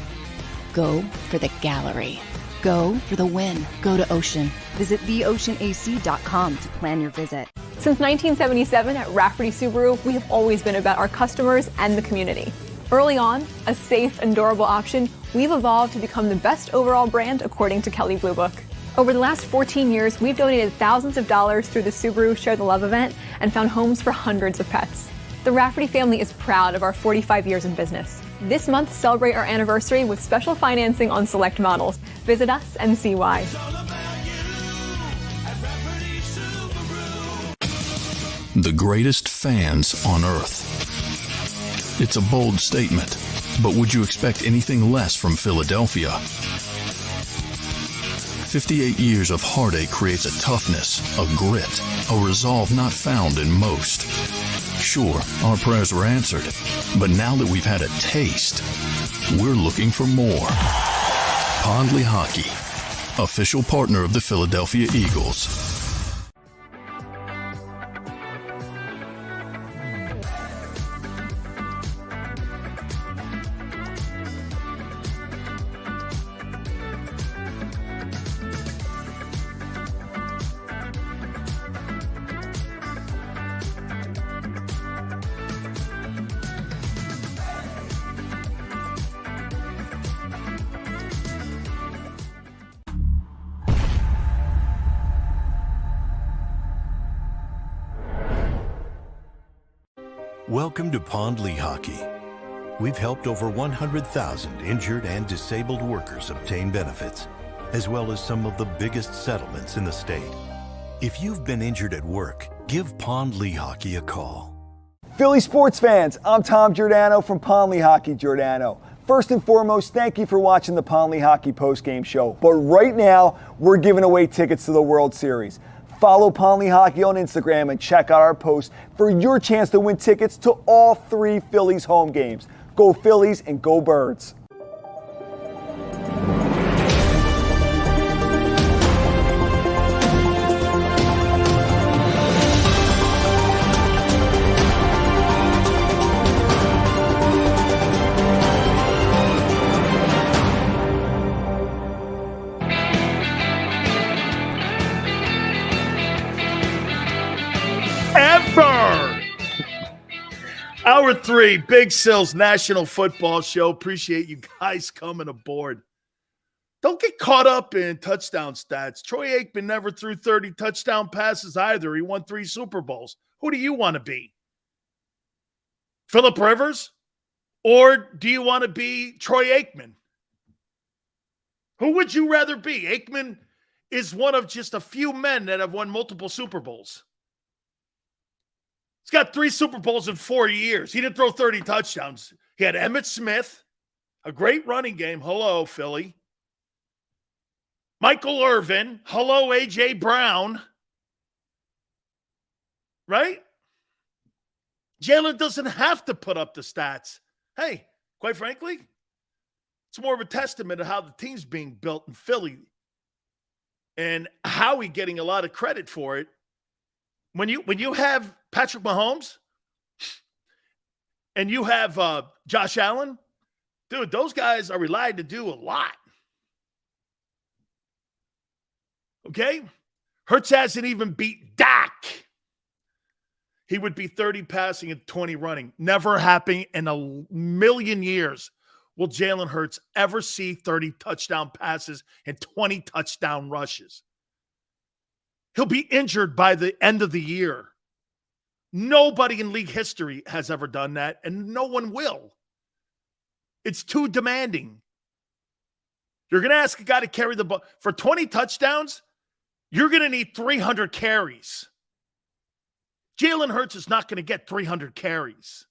Go for the gallery. Go for the win. Go to Ocean. Visit theoceanac.com to plan your visit. Since 1977 at Rafferty Subaru, we have always been about our customers and the community. Early on, a safe and durable option, we've evolved to become the best overall brand according to Kelley Blue Book. Over the last 14 years, we've donated thousands of dollars through the Subaru Share the Love event and found homes for hundreds of pets. The Rafferty family is proud of our 45 years in business. This month, celebrate our anniversary with special financing on select models. Visit us and see why. The greatest fans on earth. It's a bold statement, but would you expect anything less from Philadelphia? 58 years of heartache creates a toughness, a grit, a resolve not found in most. Sure, our prayers were answered, but now that we've had a taste, we're looking for more. Pondley Hockey, official partner of the Philadelphia Eagles. Welcome to Pondley Hockey. We've helped over 100,000 injured and disabled workers obtain benefits, as well as some of the biggest settlements in the state. If you've been injured at work, give Pondley Hockey a call. Philly sports fans, I'm Tom Giordano from Pondley Hockey Giordano. First and foremost, thank you for watching the Pondley Hockey postgame show. But right now, we're giving away tickets to the World Series. Follow Pondley Hockey on Instagram and check out our posts for your chance to win tickets to all 3 Phillies home games. Go Phillies and go Birds. Hour 3, Big Sills National Football Show. Appreciate you guys coming aboard. Don't get caught up in touchdown stats. Troy Aikman never threw 30 touchdown passes either. He won 3 Super Bowls. Who do you want to be? Phillip Rivers? Or do you want to be Troy Aikman? Who would you rather be? Aikman is one of just a few men that have won multiple Super Bowls. He's got 3 Super Bowls in 4 years. He didn't throw 30 touchdowns. He had Emmitt Smith, a great running game. Hello, Philly. Michael Irvin. Hello, A.J. Brown. Right? Jalen doesn't have to put up the stats. Hey, quite frankly, it's more of a testament of how the team's being built in Philly. and Howie getting a lot of credit for it. When you have Patrick Mahomes and you have Josh Allen, dude, those guys are relied to do a lot. Okay? Hurts hasn't even beat Dak. He would be 30 passing and 20 running. Never happening in a million years will Jalen Hurts ever see 30 touchdown passes and 20 touchdown rushes. He'll be injured by the end of the year. Nobody in league history has ever done that, and no one will. It's too demanding. You're going to ask a guy to carry the ball. For 20 touchdowns, you're going to need 300 carries. Jalen Hurts is not going to get 300 carries.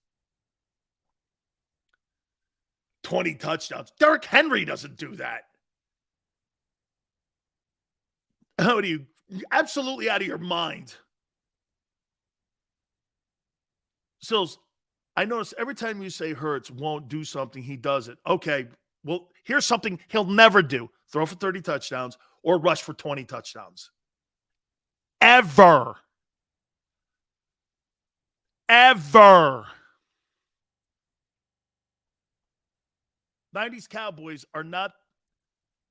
20 touchdowns. Derrick Henry doesn't do that. How do you? Absolutely out of your mind. So I notice every time you say Hurts won't do something, he does it. Okay, well, here's something he'll never do. Throw for 30 touchdowns or rush for 20 touchdowns. Ever. 90s Cowboys are not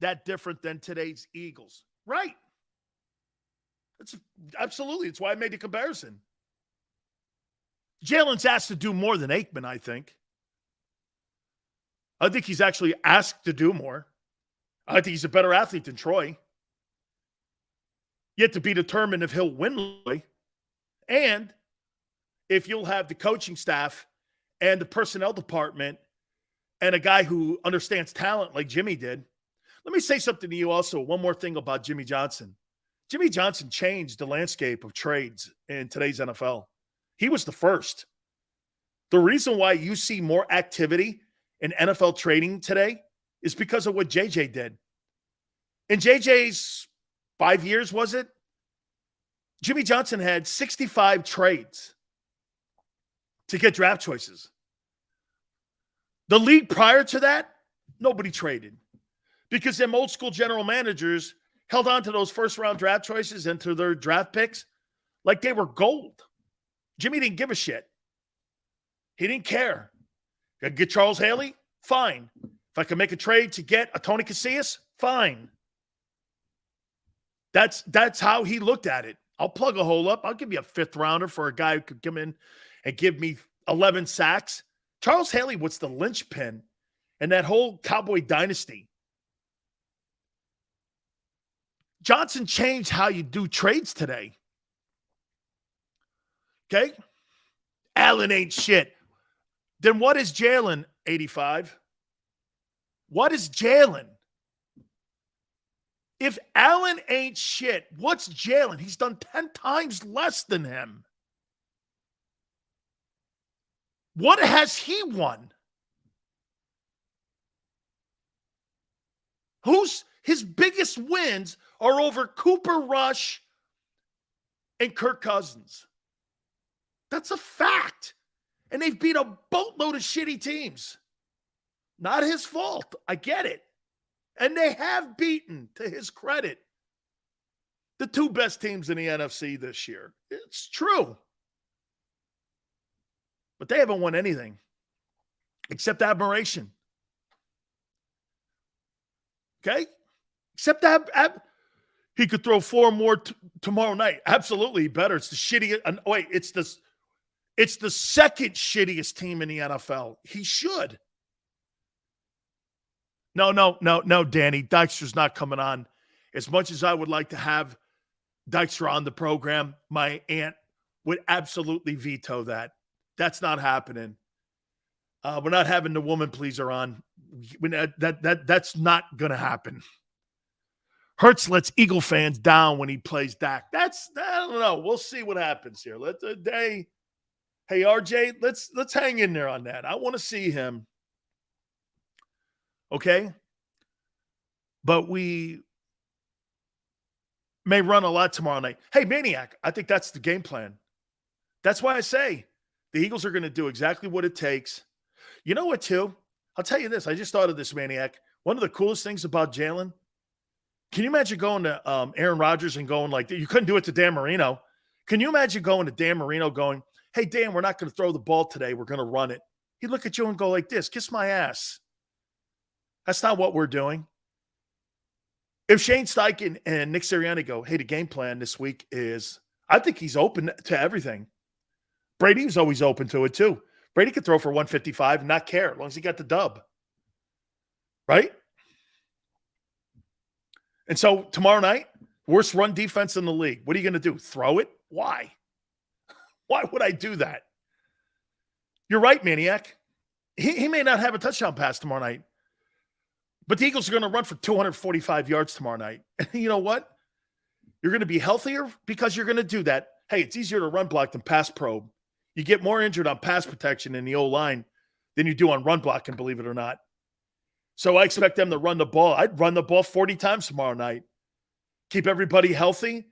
that different than today's Eagles. Right. Absolutely. It's why I made the comparison. Jalen's asked to do more than Aikman, I think. I think he's actually asked to do more. I think he's a better athlete than Troy. Yet to be determined if he'll win, and if you'll have the coaching staff and the personnel department and a guy who understands talent like Jimmy did. Let me say something to you also. One more thing about Jimmy Johnson. Jimmy Johnson changed the landscape of trades in today's NFL. He was the first. The reason why you see more activity in NFL trading today is because of what JJ did. In JJ's 5 years, was it? Jimmy Johnson had 65 trades to get draft choices. The league prior to that, nobody traded because them old school general managers held on to those first-round draft choices and to their draft picks like they were gold. Jimmy didn't give a shit. He didn't care. If I could get Charles Haley, fine. If I could make a trade to get a Tony Casillas, fine. That's how he looked at it. I'll plug a hole up. I'll give you a fifth-rounder for a guy who could come in and give me 11 sacks. Charles Haley was the linchpin in that whole Cowboy dynasty. Johnson changed how you do trades today. Okay? Allen ain't shit. Then what is Jalen, 85? What is Jalen? If Allen ain't shit, what's Jalen? He's done 10 times less than him. What has he won? His biggest wins are over Cooper Rush and Kirk Cousins. That's a fact. And they've beat a boatload of shitty teams. Not his fault. I get it. And they have beaten, to his credit, the two best teams in the NFC this year. It's true. But they haven't won anything except admiration. Okay? Except that he could throw four more tomorrow night. Absolutely better. It's the shittiest. Wait, it's the second shittiest team in the NFL. He should. No, Danny. Dykstra's not coming on. As much as I would like to have Dykstra on the program, my aunt would absolutely veto that. That's not happening. We're not having the woman pleaser on. That's not going to happen. Hurts lets Eagle fans down when he plays Dak. I don't know. We'll see what happens here. Hey, RJ, let's hang in there on that. I want to see him. Okay? But we may run a lot tomorrow night. Hey, Maniac, I think that's the game plan. That's why I say the Eagles are going to do exactly what it takes. You know what, too? I'll tell you this. I just thought of this, Maniac. One of the coolest things about Jalen Can you imagine going to Aaron Rodgers and going like that? You couldn't do it to Dan Marino. Can you imagine going to Dan Marino going, hey, Dan, we're not going to throw the ball today. We're going to run it. He'd look at you and go like this, kiss my ass. That's not what we're doing. If Shane Steichen and Nick Sirianni go, hey, the game plan this week is, I think he's open to everything. Brady was always open to it too. Brady could throw for 155 and not care as long as he got the dub. Right? And so tomorrow night, worst run defense in the league. What are you going to do? Throw it? Why? Why would I do that? You're right, Maniac. He may not have a touchdown pass tomorrow night. But the Eagles are going to run for 245 yards tomorrow night. And you know what? You're going to be healthier because you're going to do that. Hey, it's easier to run block than pass probe. You get more injured on pass protection in the O-line than you do on run blocking, believe it or not. So I expect them to run the ball. I'd run the ball 40 times tomorrow night. Keep everybody healthy.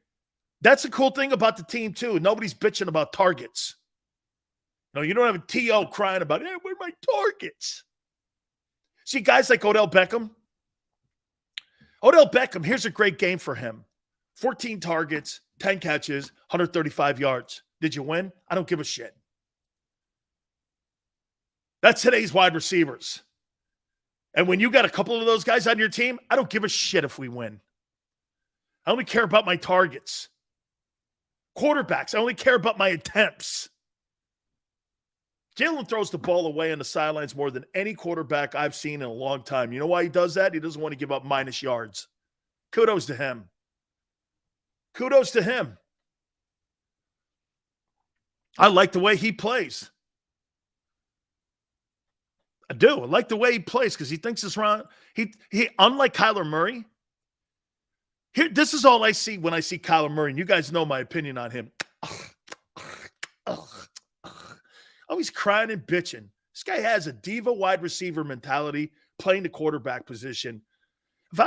That's a cool thing about the team, too. Nobody's bitching about targets. No, you don't have a T.O. crying about, hey, where are my targets? See, guys like Odell Beckham. Odell Beckham, here's a great game for him. 14 targets, 10 catches, 135 yards. Did you win? I don't give a shit. That's today's wide receivers. And when you got a couple of those guys on your team, I don't give a shit if we win. I only care about my targets. Quarterbacks, I only care about my attempts. Jalen throws the ball away on the sidelines more than any quarterback I've seen in a long time. You know why he does that? He doesn't want to give up minus yards. Kudos to him. Kudos to him. I like the way he plays. I do. I like the way he plays because he thinks it's wrong. He unlike Kyler Murray. Here, this is all I see when I see Kyler Murray, and you guys know my opinion on him. Always crying and bitching. This guy has a diva wide receiver mentality, playing the quarterback position. If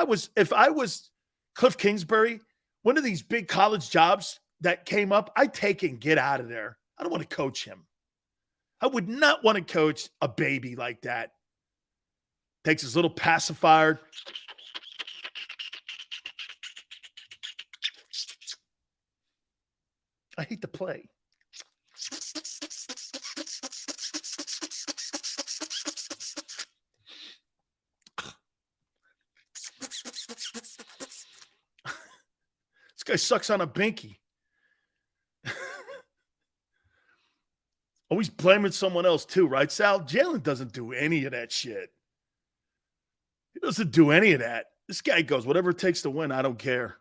I was Cliff Kingsbury, one of these big college jobs that came up, I'd take it and get out of there. I don't want to coach him. I would not want to coach a baby like that. Takes his little pacifier. I hate to play. This guy sucks on a binky. Always blaming someone else too, right, Sal? Jalen doesn't do any of that shit. He doesn't do any of that. This guy goes, whatever it takes to win, I don't care.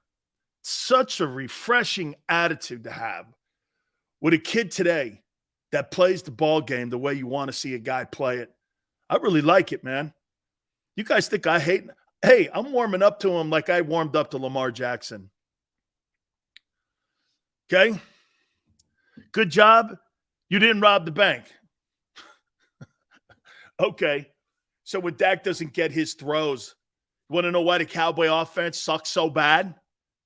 Such a refreshing attitude to have with a kid today that plays the ball game the way you want to see a guy play it. I really like it, man. You guys think I hate? Hey, I'm warming up to him like I warmed up to Lamar Jackson. Okay? Good job. You didn't rob the bank. Okay. So when Dak doesn't get his throws, you want to know why the Cowboy offense sucks so bad?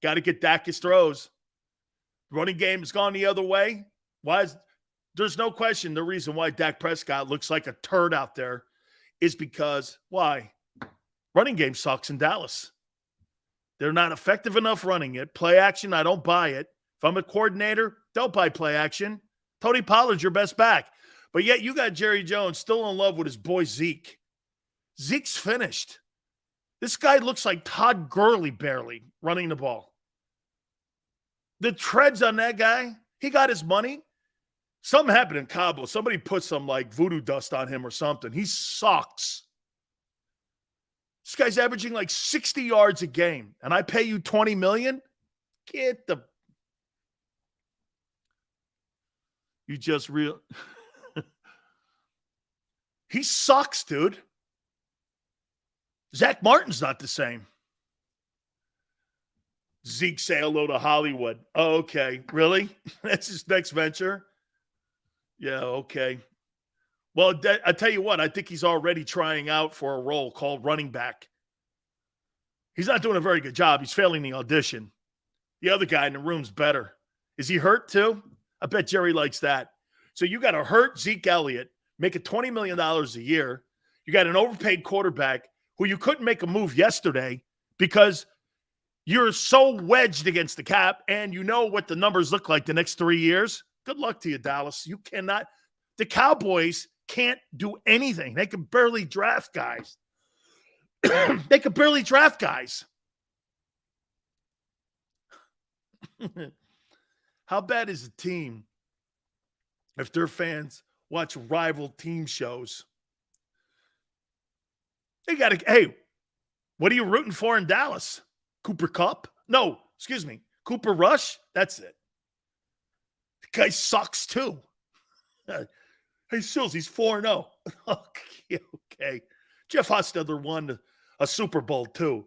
Got to get Dak his throws. Running game has gone the other way. There's no question the reason why Dak Prescott looks like a turd out there is because, why? Running game sucks in Dallas. They're not effective enough running it. Play action, I don't buy it. If I'm a coordinator, don't buy play action. Tony Pollard's your best back. But yet you got Jerry Jones still in love with his boy Zeke. Zeke's finished. This guy looks like Todd Gurley barely running the ball. The treads on that guy, he got his money. Something happened in Cabo. Somebody put some like voodoo dust on him or something. He sucks. This guy's averaging like 60 yards a game, and I pay you $20 million? Get the... You just real. He sucks, dude. Zach Martin's not the same. Zeke say hello to Hollywood. Oh, okay. Really? That's his next venture? Yeah, okay. Well, I tell you what, I think he's already trying out for a role called running back. He's not doing a very good job. He's failing the audition. The other guy in the room's better. Is he hurt too? I bet Jerry likes that. So you got a hurt Zeke Elliott, making $20 million a year. You got an overpaid quarterback who you couldn't make a move yesterday because you're so wedged against the cap, and you know what the numbers look like the next 3 years. Good luck to you, Dallas. You cannot. The Cowboys can't do anything. They can barely draft guys. They can barely draft guys. How bad is a team if their fans watch rival team shows? They got to, hey, what are you rooting for in Dallas? Cooper Kupp? No, excuse me. Cooper Rush? That's it. The guy sucks too. Hey, Sills, he's 4-0. Okay. Jeff Hostetler won a Super Bowl too.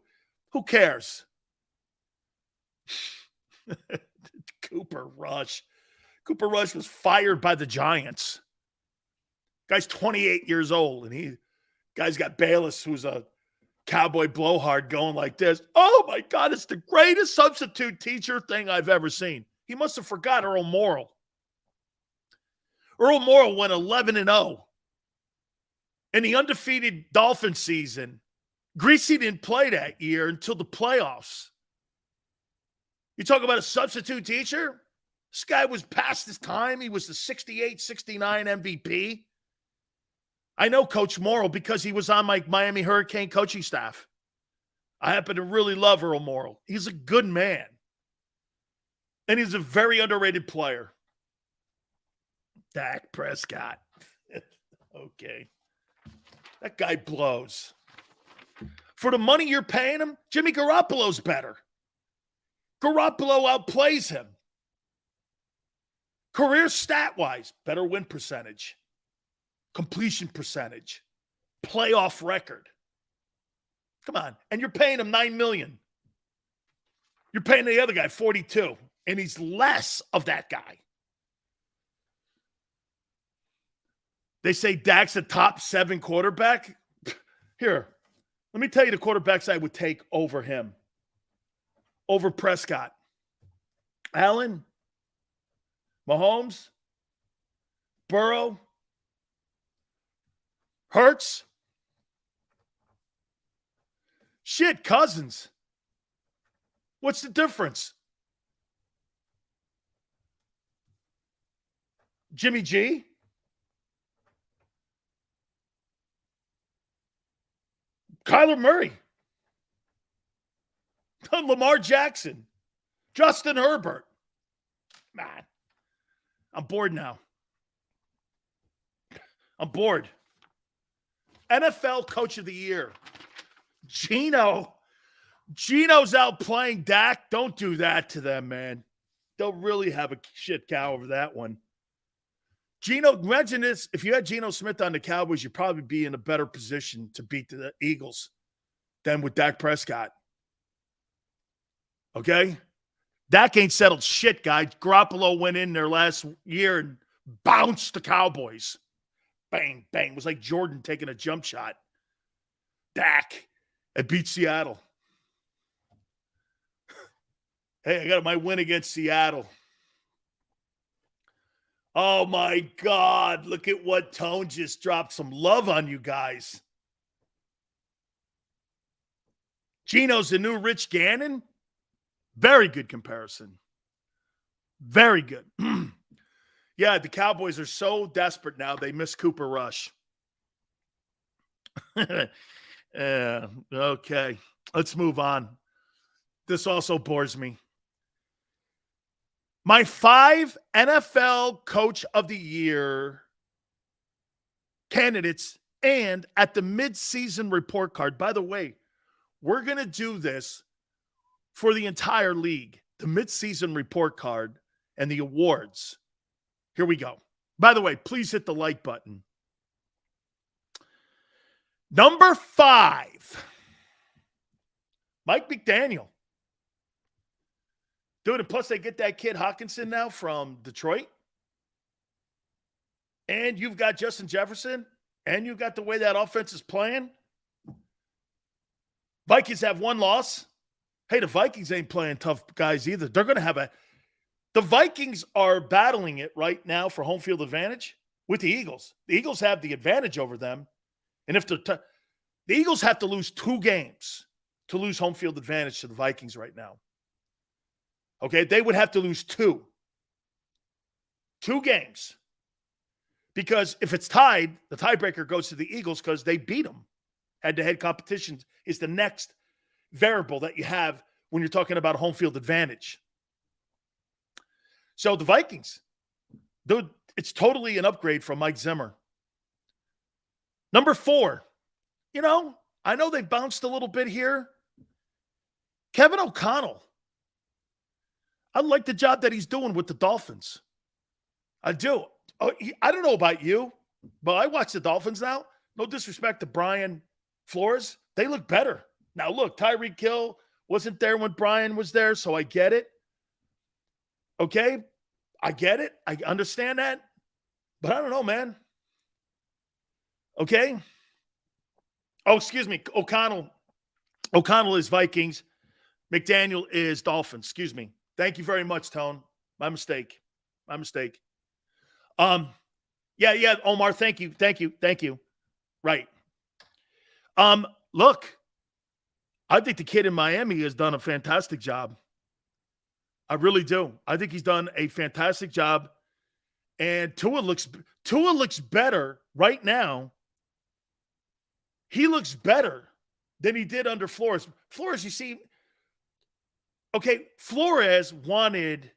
Who cares? Cooper Rush. Cooper Rush was fired by the Giants. Guy's 28 years old, and guy's got Bayless, who's a cowboy blowhard, going like this. Oh, my God, it's the greatest substitute teacher thing I've ever seen. He must have forgot Earl Morrall. Earl Morrall went 11-0 in the undefeated Dolphins season. Greasy didn't play that year until the playoffs. You talk about a substitute teacher? This guy was past his time. He was the 68, 69 MVP. I know Coach Morrall because he was on my Miami Hurricane coaching staff. I happen to really love Earl Morrall. He's a good man. And he's a very underrated player. Dak Prescott. Okay. That guy blows. For the money you're paying him, Jimmy Garoppolo's better. Garoppolo outplays him. Career stat-wise, better win percentage, completion percentage, playoff record. Come on. And you're paying him $9 million. You're paying the other guy $42 million, and he's less of that guy. They say Dak's a top 7 quarterback. Here, let me tell you the quarterbacks I would take over him. Over Prescott. Allen, Mahomes, Burrow, Hurts. Shit, Cousins. What's the difference? Jimmy G? Kyler Murray. Lamar Jackson. Justin Herbert. Man, I'm bored now. I'm bored. NFL Coach of the Year. Geno's outplaying Dak. Don't do that to them, man. They'll really have a shit cow over that one. Imagine this. If you had Geno Smith on the Cowboys, you'd probably be in a better position to beat the Eagles than with Dak Prescott. Okay? Dak ain't settled shit, guys. Garoppolo went in there last year and bounced the Cowboys. Bang, bang. It was like Jordan taking a jump shot. Dak. It beat Seattle. Hey, I got my win against Seattle. Oh, my God. Look at what Tone just dropped. Some love on you guys. Geno's the new Rich Gannon. Very good comparison. Very good. Yeah, the Cowboys are so desperate now, they miss Cooper Rush. Okay, let's move on. This also bores me. My 5 NFL Coach of the Year candidates and at the midseason report card. By the way, we're going to do this for the entire league, the midseason report card and the awards. Here we go. By the way, please hit the like button. Number 5, Mike McDaniel. Dude, and plus they get that kid Hawkinson now from Detroit. And you've got Justin Jefferson. And you've got the way that offense is playing. Vikings have 1 loss. Hey, the Vikings ain't playing tough guys either. They're going to have the Vikings are battling it right now for home field advantage with the Eagles. The Eagles have the advantage over them. And if the Eagles have to lose 2 games to lose home field advantage to the Vikings right now. Okay, they would have to lose two games. Because if it's tied, the tiebreaker goes to the Eagles because they beat them. Head-to-head competition is the next variable that you have when you're talking about home field advantage. So the Vikings, dude, it's totally an upgrade from Mike Zimmer. Number 4, I know they bounced a little bit here. Kevin O'Connell. I like the job that he's doing with the Dolphins. I do. I don't know about you, but I watch the Dolphins now. No disrespect to Brian Flores. They look better. Now, look, Tyreek Hill wasn't there when Brian was there, so I get it. Okay? I get it. I understand that. But I don't know, man. Okay? Oh, excuse me. O'Connell is Vikings. McDaniel is Dolphins. Excuse me. Thank you very much, Tone. My mistake. Yeah, Omar, thank you. Right. Look, I think the kid in Miami has done a fantastic job. I really do. I think he's done a fantastic job. And Tua looks better right now. He looks better than he did under Flores. Flores, you see, okay, Flores wanted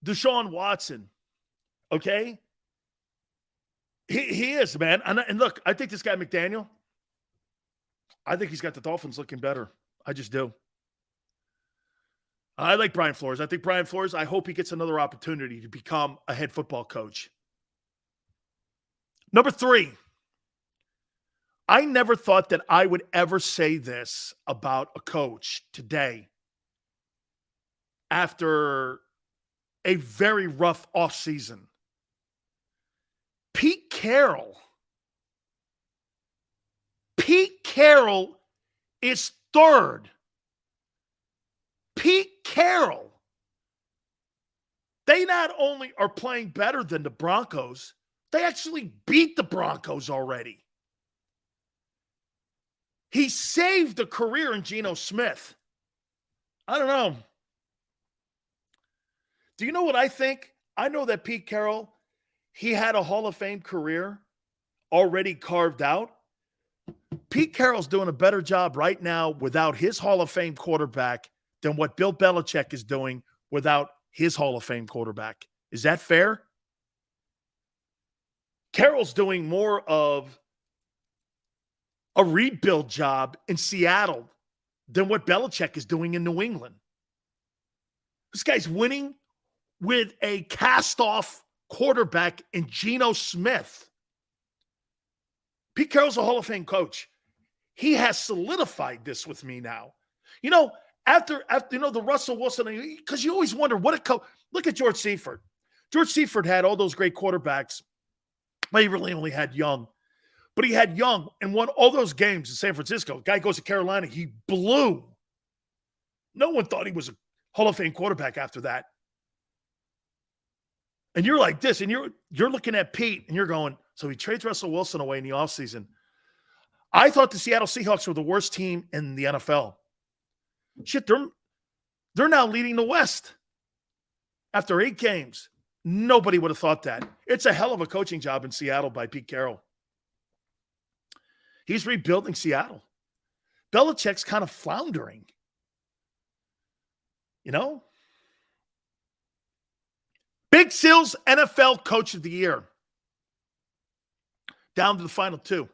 Deshaun Watson. Okay? He is, man. And look, I think this guy McDaniel, I think he's got the Dolphins looking better. I just do. I like Brian Flores. I think Brian Flores, I hope he gets another opportunity to become a head football coach. Number 3, I never thought that I would ever say this about a coach today after a very rough offseason. Pete Carroll is third. Pete Carroll. They not only are playing better than the Broncos, they actually beat the Broncos already. He saved a career in Geno Smith. I don't know. Do you know what I think? I know that Pete Carroll, he had a Hall of Fame career already carved out. Pete Carroll's doing a better job right now without his Hall of Fame quarterback than what Bill Belichick is doing without his Hall of Fame quarterback. Is that fair? Carroll's doing more of a rebuild job in Seattle than what Belichick is doing in New England. This guy's winning with a cast-off quarterback in Geno Smith. Pete Carroll's a Hall of Fame coach. He has solidified this with me now. After the Russell Wilson, because you always wonder what a coach. Look at George Seifert. George Seifert had all those great quarterbacks. Well, he really only had Young. But he had Young and won all those games in San Francisco. Guy goes to Carolina. He blew. No one thought he was a Hall of Fame quarterback after that. And you're like this, and you're looking at Pete, and you're going, so he trades Russell Wilson away in the offseason. I thought the Seattle Seahawks were the worst team in the NFL. Shit, they're now leading the West after 8 games. Nobody would have thought that. It's a hell of a coaching job in Seattle by Pete Carroll. He's rebuilding Seattle. Belichick's kind of floundering. Big Sil's NFL Coach of the Year. Down to the final 2.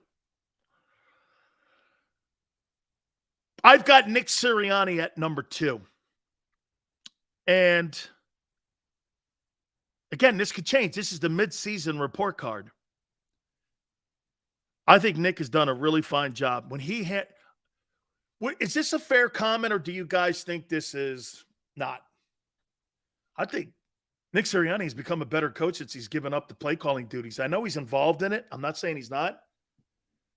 I've got Nick Sirianni at number 2. And again, this could change. This is the midseason report card. I think Nick has done a really fine job. Is this a fair comment, or do you guys think this is not? I think Nick Sirianni has become a better coach since he's given up the play calling duties. I know he's involved in it. I'm not saying he's not.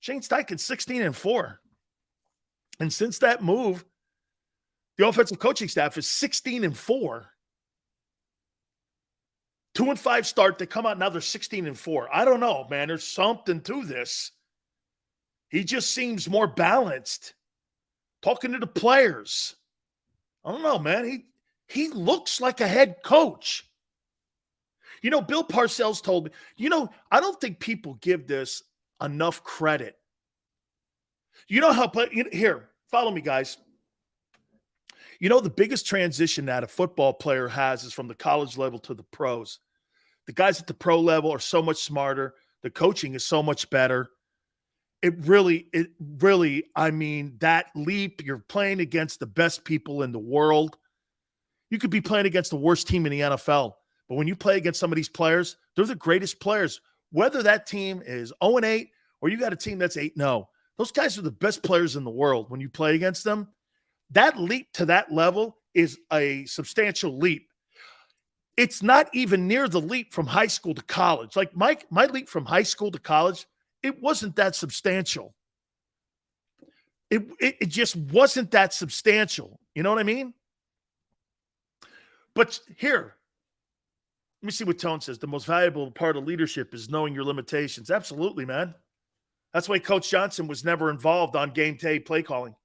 Shane Steichen's 16-4. And since that move, the offensive coaching staff is 16-4. 2-5 start. They come out, now they're 16-4. I don't know, man. There's something to this. He just seems more balanced talking to the players. I don't know, man. He looks like a head coach. You know, Bill Parcells told me, you know, I don't think people give this enough credit. You know how, here, follow me, guys. You know, the biggest transition that a football player has is from the college level to the pros. The guys at the pro level are so much smarter. The coaching is so much better. It really, I mean, that leap, you're playing against the best people in the world. You could be playing against the worst team in the NFL. But when you play against some of these players, they're the greatest players. Whether that team is 0-8 or you got a team that's 8-0, those guys are the best players in the world when you play against them. That leap to that level is a substantial leap. It's not even near the leap from high school to college. Like my leap from high school to college, it wasn't that substantial. It just wasn't that substantial. You know what I mean? But here, let me see what Tone says. The most valuable part of leadership is knowing your limitations. Absolutely, man. That's why Coach Johnson was never involved on game day play calling.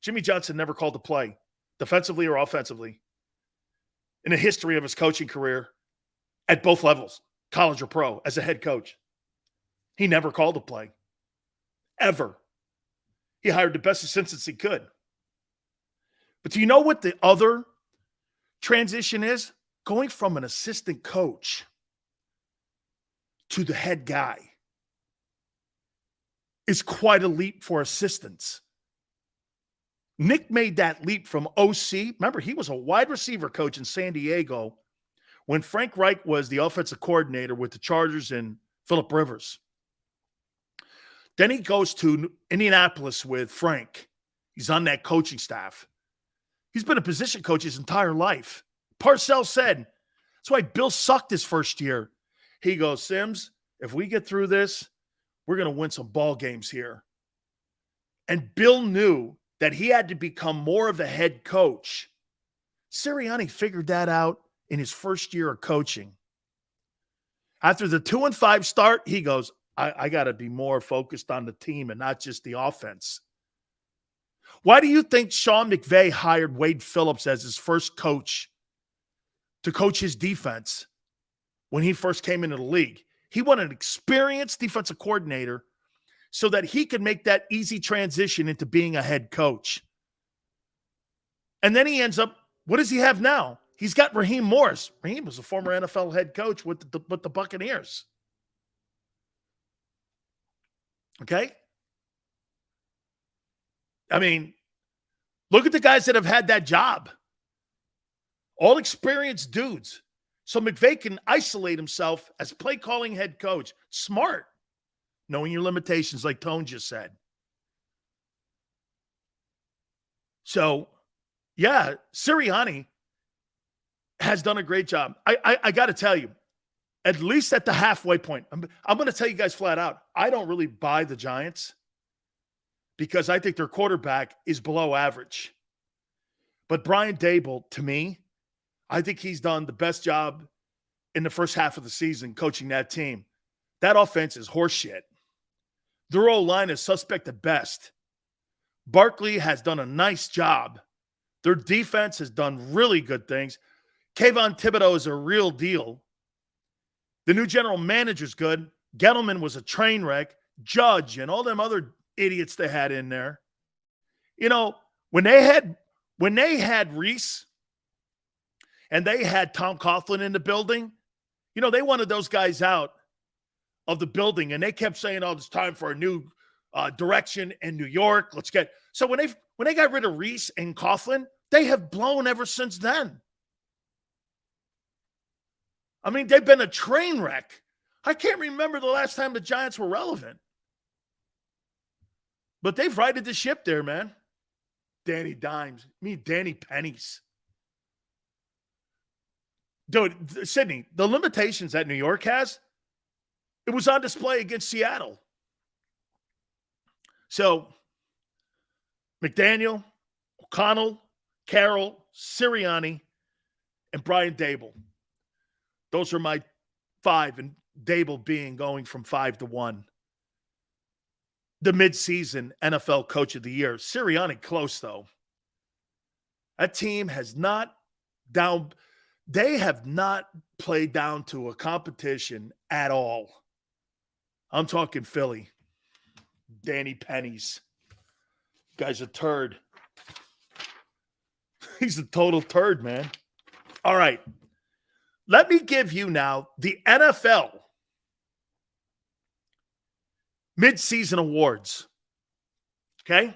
Jimmy Johnson never called a play, defensively or offensively, in the history of his coaching career at both levels, college or pro, as a head coach. He never called a play, ever. He hired the best assistants he could. But do you know what the other transition is? Going from an assistant coach to the head guy is quite a leap for assistants. Nick made that leap from OC. Remember, he was a wide receiver coach in San Diego when Frank Reich was the offensive coordinator with the Chargers and Phillip Rivers. Then he goes to Indianapolis with Frank. He's on that coaching staff. He's been a position coach his entire life. Parcells said, that's why Bill sucked his first year. He goes, Sims, if we get through this, we're going to win some ball games here. And Bill knew that he had to become more of a head coach. Sirianni figured that out in his first year of coaching. After the 2-5 start, he goes, I got to be more focused on the team and not just the offense. Why do you think Sean McVay hired Wade Phillips as his first coach to coach his defense when he first came into the league? He wanted an experienced defensive coordinator so that he could make that easy transition into being a head coach. And then he ends up, what does he have now? He's got Raheem Morris. Raheem was a former NFL head coach with the Buccaneers. Okay? I mean, look at the guys that have had that job. All experienced dudes. So McVay can isolate himself as play calling head coach. Smart. Knowing your limitations, like Tone just said. So, yeah, Sirianni has done a great job. I got to tell you, at least at the halfway point, I'm going to tell you guys flat out, I don't really buy the Giants because I think their quarterback is below average. But Brian Daboll, to me, I think he's done the best job in the first half of the season coaching that team. That offense is horseshit. Their O-line is suspect at best. Barkley has done a nice job. Their defense has done really good things. Kayvon Thibodeau is a real deal. The new general manager's good. Gettleman was a train wreck. Judge and all them other idiots they had in there. You know, when they had Reese and they had Tom Coughlin in the building, you know, they wanted those guys out of the building, and they kept saying, "Oh, it's time for a new direction in New York. Let's get." So when they got rid of Reese and Coughlin, they have blown ever since then. I mean, they've been a train wreck. I can't remember the last time the Giants were relevant, but they've righted the ship there, man. Danny Dimes, Danny Pennies. Dude, Sydney, the limitations that New York has, it was on display against Seattle. So, McDaniel, O'Connell, Carroll, Sirianni, and Brian Daboll. Those are my five, and Daboll being going from 5 to 1. the midseason NFL Coach of the Year. Sirianni close, though. That team has not they have not played down to a competition at all. I'm talking Philly. Danny Pennies. Guy's a turd. He's a total turd, man. All right. Let me give you now the NFL midseason awards. Okay?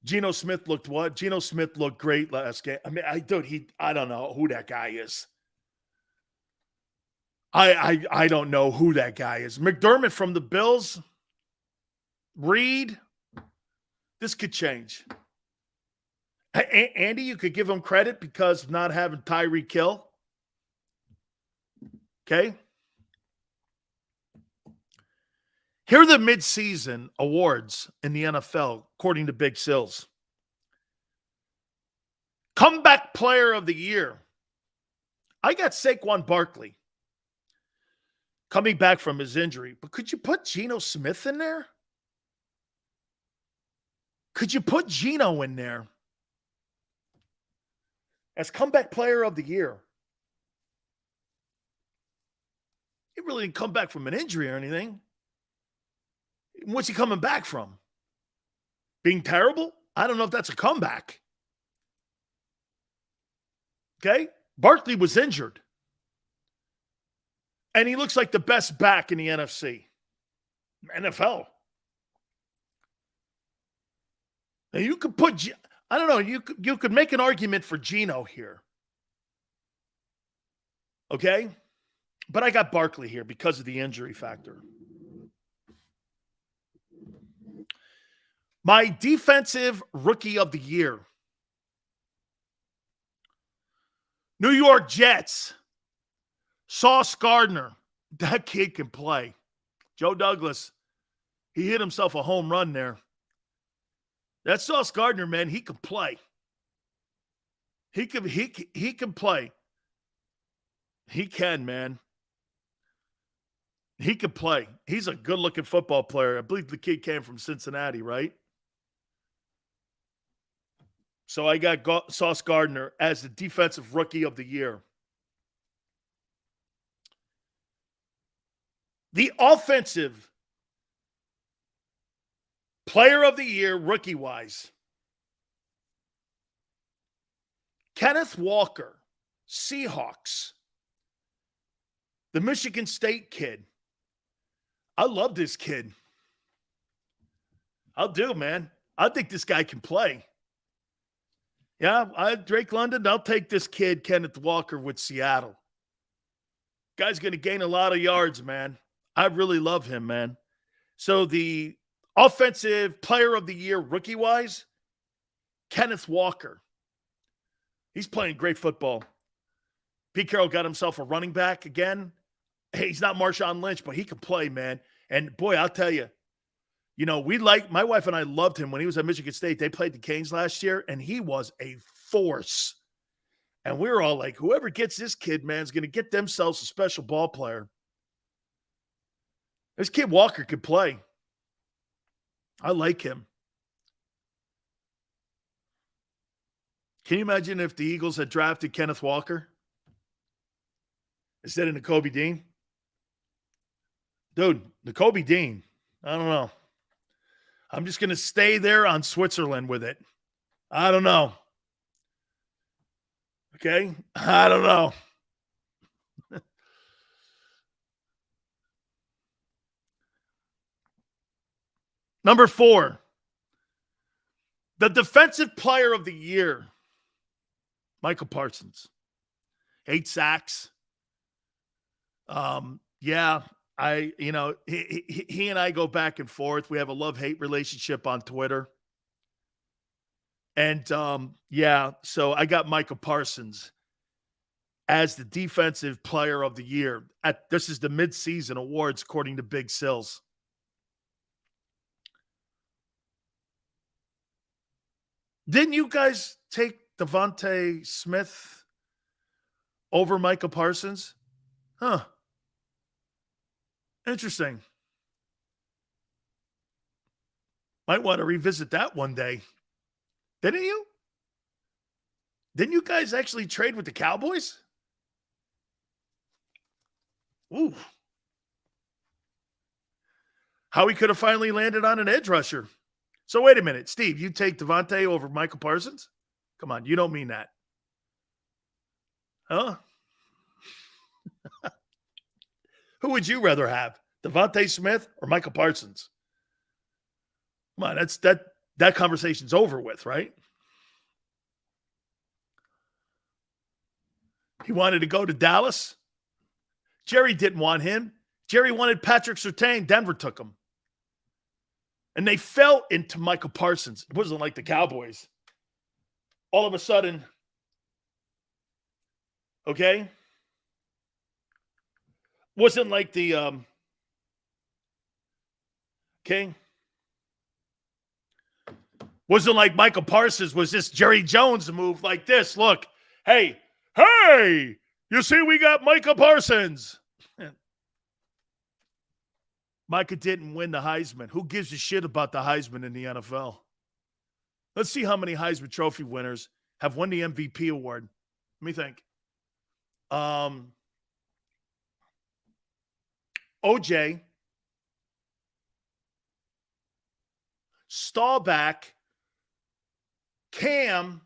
Geno Smith looked what? Geno Smith looked great last game. I mean, I don't know who that guy is. I don't know who that guy is. McDermott from the Bills. Reed. This could change. Andy, you could give him credit because of not having Tyreek Hill. Okay? Here are the midseason awards in the NFL, according to Big Sills. Comeback Player of the Year. I got Saquon Barkley coming back from his injury. But could you put Geno Smith in there? Could you put Geno in there as Comeback Player of the Year? He really didn't come back from an injury or anything. What's he coming back from? Being terrible? I don't know if that's a comeback. Okay? Barkley was injured. And he looks like the best back in the NFC. NFL. Now you could put, I don't know, you could make an argument for Geno here. Okay? But I got Barkley here because of the injury factor. My defensive rookie of the year. New York Jets. Sauce Gardner. That kid can play. Joe Douglas. He hit himself a home run there. That Sauce Gardner, man, he can play. He can play. He can, man. He can play. He's a good-looking football player. I believe the kid came from Cincinnati, right? So I got Sauce Gardner as the defensive rookie of the year. The offensive player of the year, rookie-wise. Kenneth Walker, Seahawks. The Michigan State kid. I love this kid. I'll do, man. I think this guy can play. Yeah, Drake London, I'll take this kid, Kenneth Walker, with Seattle. Guy's going to gain a lot of yards, man. I really love him, man. So the offensive player of the year, rookie-wise, Kenneth Walker. He's playing great football. Pete Carroll got himself a running back again. Hey, he's not Marshawn Lynch, but he can play, man. And, boy, I'll tell you, my wife and I loved him when he was at Michigan State. They played the Canes last year, and he was a force. And we were all like, whoever gets this kid, man, is going to get themselves a special ball player. This kid Walker could play. I like him. Can you imagine if the Eagles had drafted Kenneth Walker instead of Nakobe Dean? Dude, Nakobe Dean, I don't know. I'm just going to stay there on Switzerland with it. I don't know. Okay? I don't know. Number 4, the defensive player of the year, Michael Parsons. 8 sacks. Yeah, he and I go back and forth. We have a love-hate relationship on Twitter. And, so I got Michael Parsons as the defensive player of the year. This is the midseason awards, according to Big Sills. Didn't you guys take Devontae Smith over Michael Parsons? Huh. Interesting. Might want to revisit that one day. Didn't you? Didn't you guys actually trade with the Cowboys? Ooh. Howie could have finally landed on an edge rusher. So wait a minute. Steve, you take Devontae over Michael Parsons? Come on, you don't mean that. Huh? Who would you rather have? Devontae Smith or Michael Parsons? Come on, that conversation's over with, right? He wanted to go to Dallas. Jerry didn't want him. Jerry wanted Patrick Surtain. Denver took him. And they fell into Michael Parsons. It wasn't like the Cowboys. All of a sudden, okay? Wasn't like the, okay? Wasn't like Michael Parsons was this Jerry Jones move like this. Look, hey, you see we got Michael Parsons. Micah didn't win the Heisman. Who gives a shit about the Heisman in the NFL? Let's see how many Heisman Trophy winners have won the MVP award. Let me think. OJ, Staubach, Cam,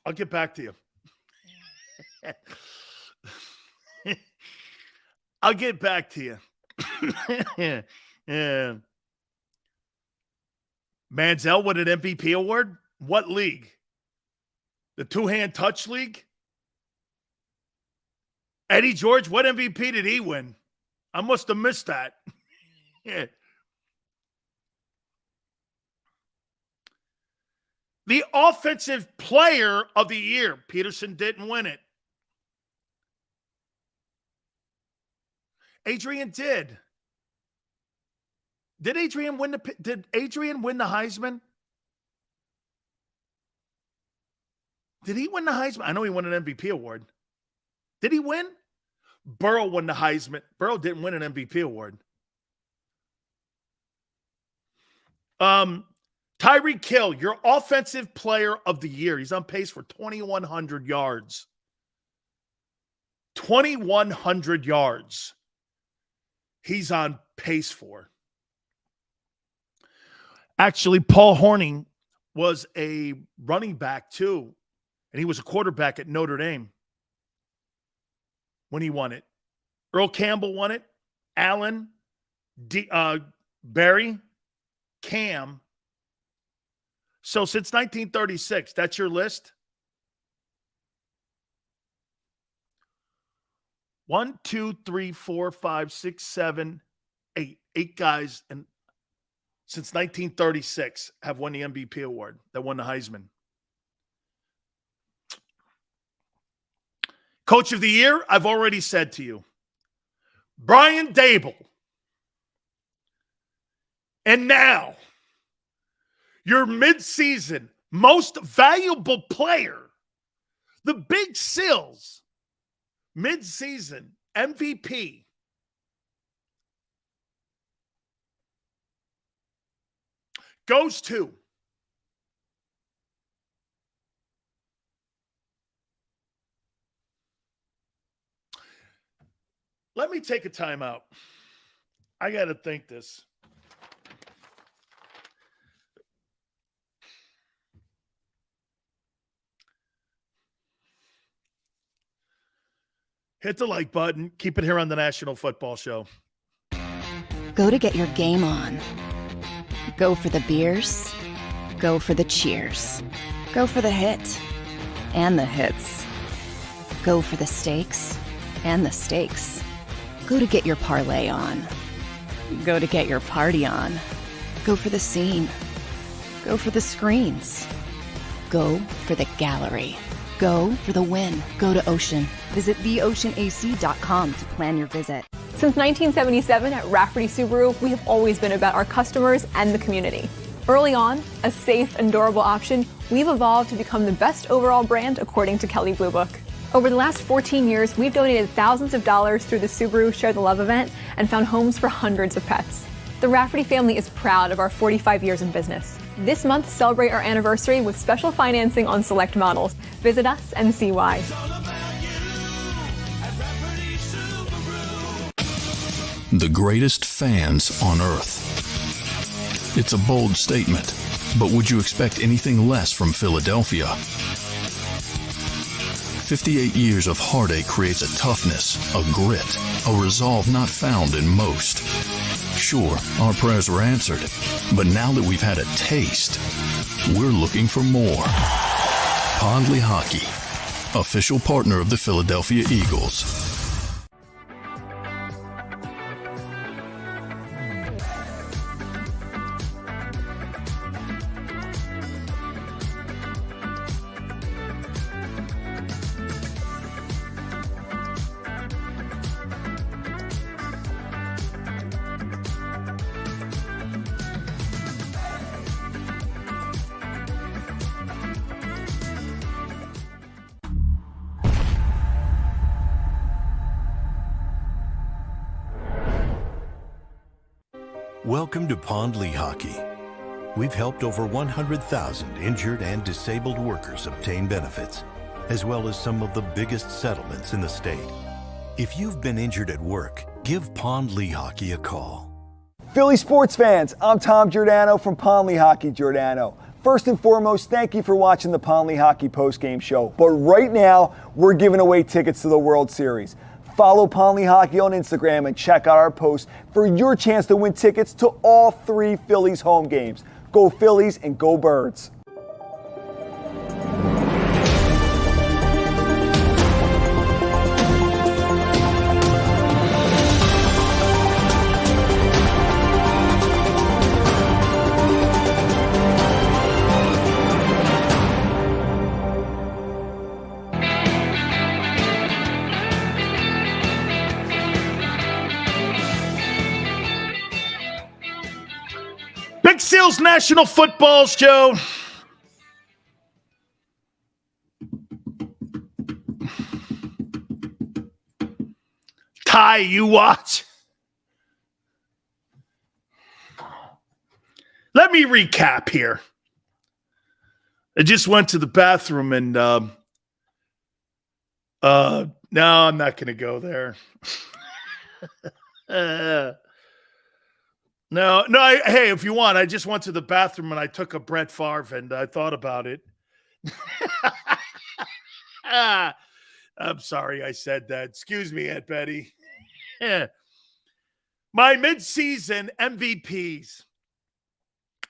I'll get back to you. I'll get back to you. Yeah. Manziel won an MVP award? What league? The two-hand touch league? Eddie George, what MVP did he win? I must have missed that. Yeah. The offensive player of the year. Peterson didn't win it. Adrian did. Did Adrian win the Heisman? Did he win the Heisman? I know he won an MVP award. Did he win? Burrow won the Heisman. Burrow didn't win an MVP award. Tyreek Hill, your offensive player of the year. He's on pace for 2,100 yards. 2,100 yards. He's on pace for. Actually, Paul Hornung was a running back too, and he was a quarterback at Notre Dame when he won it. Earl Campbell won it. Allen, Barry, Cam. So since 1936, that's your list? 1, 2, 3, 4, 5, 6, 7, 8. 8 guys and since 1936 have won the MVP award, that won the Heisman. Coach of the year, I've already said to you, Brian Daboll. And now, your midseason most valuable player, the Big Sills, midseason MVP, goes to let me take a timeout. I got to think this. Hit the like button. Keep it here on the National Football Show. Go to get your game on. Go for the beers. Go for the cheers. Go for the hit and the hits. Go for the stakes and the stakes. Go to get your parlay on. Go to get your party on. Go for the scene. Go for the screens. Go for the gallery. Go for the win. Go to Ocean. Visit theoceanac.com to plan your visit. Since 1977 at Rafferty Subaru, we have always been about our customers and the community. Early on, a safe and durable option, we've evolved to become the best overall brand according to Kelley Blue Book. Over the last 14 years, we've donated thousands of dollars through the Subaru Share the Love event and found homes for hundreds of pets. The Rafferty family is proud of our 45 years in business. This month, celebrate our anniversary with special financing on select models. Visit us and see why. The greatest fans on earth. It's a bold statement, but would you expect anything less from Philadelphia? 58 years of heartache creates a toughness, a grit, a resolve not found in most. Sure, our prayers were answered, but now that we've had a taste, we're looking for more. Pondley Hockey, official partner of the Philadelphia Eagles. Welcome to Pondley Hockey. We've helped over 100,000 injured and disabled workers obtain benefits, as well as some of the biggest settlements in the state. If you've been injured at work, give Pondley Hockey a call. Philly sports fans, I'm Tom Giordano from Pondley Hockey Giordano. First and foremost, thank you for watching the Pondley Hockey postgame show. But right now, we're giving away tickets to the World Series. Follow Pondley Hockey on Instagram and check out our posts for your chance to win tickets to all 3 Phillies home games. Go Phillies and go Birds. Big Seals National Football Show. Ty, you watch. Let me recap here. I just went to the bathroom and no, I'm not going to go there. No, hey, if you want, I just went to the bathroom and I took a Brett Favre and I thought about it. I'm sorry I said that. Excuse me, Aunt Betty. My midseason MVPs,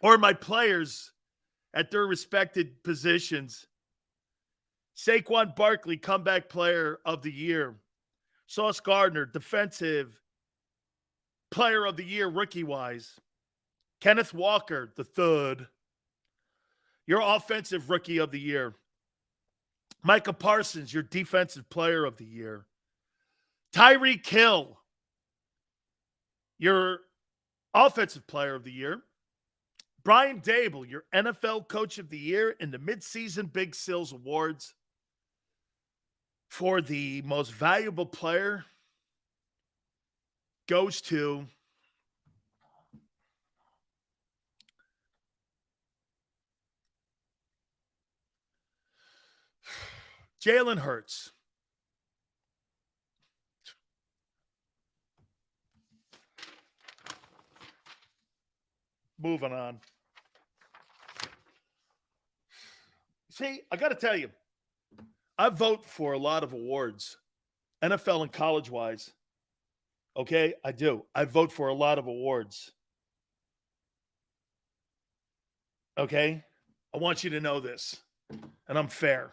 or my players at their respected positions. Saquon Barkley, comeback player of the year. Sauce Gardner, defensive player of the year, rookie-wise. Kenneth Walker, the third. Your offensive rookie of the year. Micah Parsons, your defensive player of the year. Tyreek Hill, your offensive player of the year. Brian Dable, your NFL coach of the year in the midseason Big Sills Awards. For the most valuable player goes to Jalen Hurts. Moving on. See, I got to tell you, I vote for a lot of awards, NFL and college-wise. Okay, I do. I vote for a lot of awards. Okay? I want you to know this, and I'm fair.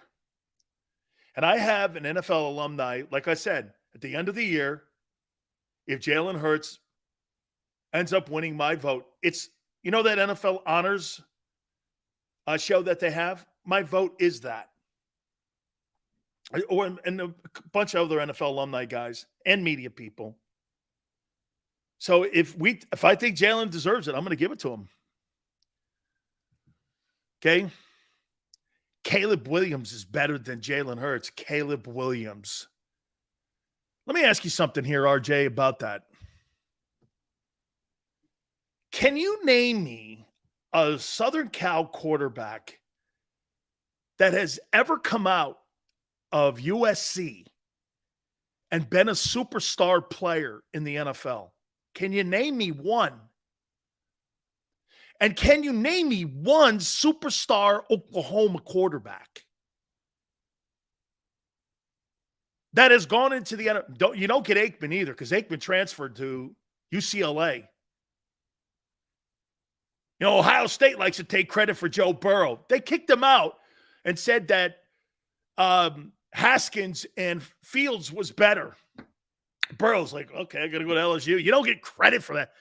And I have an NFL alumni, like I said, at the end of the year, if Jalen Hurts ends up winning my vote, it's, you know that NFL honors show that they have? My vote is that. And a bunch of other NFL alumni guys and media people. So if I think Jalen deserves it, I'm going to give it to him. Okay? Caleb Williams is better than Jalen Hurts. Caleb Williams. Let me ask you something here, RJ, about that. Can you name me a Southern Cal quarterback that has ever come out of USC and been a superstar player in the NFL? Can you name me one? And can you name me one superstar Oklahoma quarterback that has gone into the NFL? You don't get Aikman either, because Aikman transferred to UCLA. You know, Ohio State likes to take credit for Joe Burrow. They kicked him out and said that Haskins and Fields was better. Burrow's like, okay, I got to go to LSU. You don't get credit for that.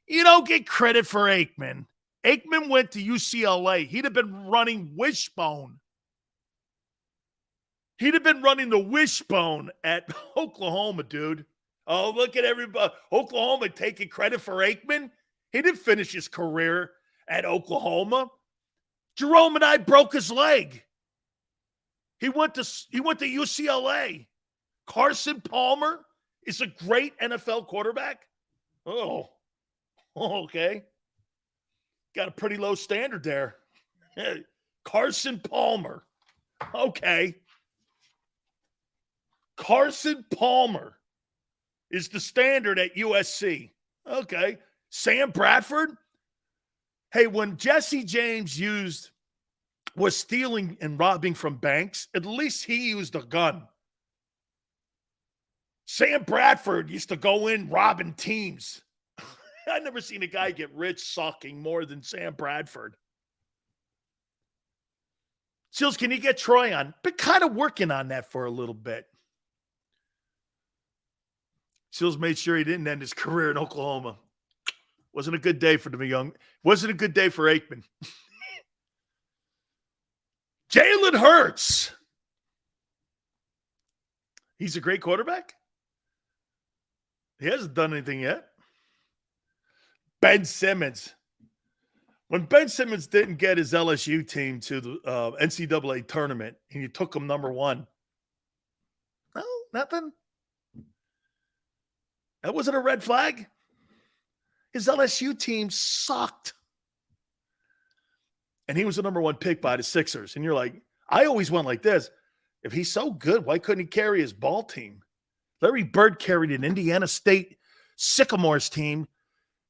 You don't get credit for Aikman. Aikman went to UCLA. He'd have been running Wishbone. He'd have been running the Wishbone at Oklahoma, dude. Oh, look at everybody. Oklahoma taking credit for Aikman. He didn't finish his career at Oklahoma. Jerome and I broke his leg. He went to UCLA. Carson Palmer is a great NFL quarterback. Oh, okay. Got a pretty low standard there. Carson Palmer. Okay. Carson Palmer is the standard at USC. Okay. Sam Bradford. Hey, when Jesse James was stealing and robbing from banks, at least he used a gun. Sam Bradford used to go in robbing teams. I've never seen a guy get rich sucking more than Sam Bradford. Sills, can you get Troy on? Been kind of working on that for a little bit. Sills made sure he didn't end his career in Oklahoma. Wasn't a good day for the young. Wasn't a good day for Aikman. Jalen Hurts. He's a great quarterback. He hasn't done anything yet. Ben Simmons. When Ben Simmons didn't get his LSU team to the NCAA tournament and you took him number one, no, nothing. That wasn't a red flag. His LSU team sucked. And he was the number one pick by the Sixers. And you're like, I always went like this. If he's so good, why couldn't he carry his ball team? Larry Bird carried an Indiana State Sycamores team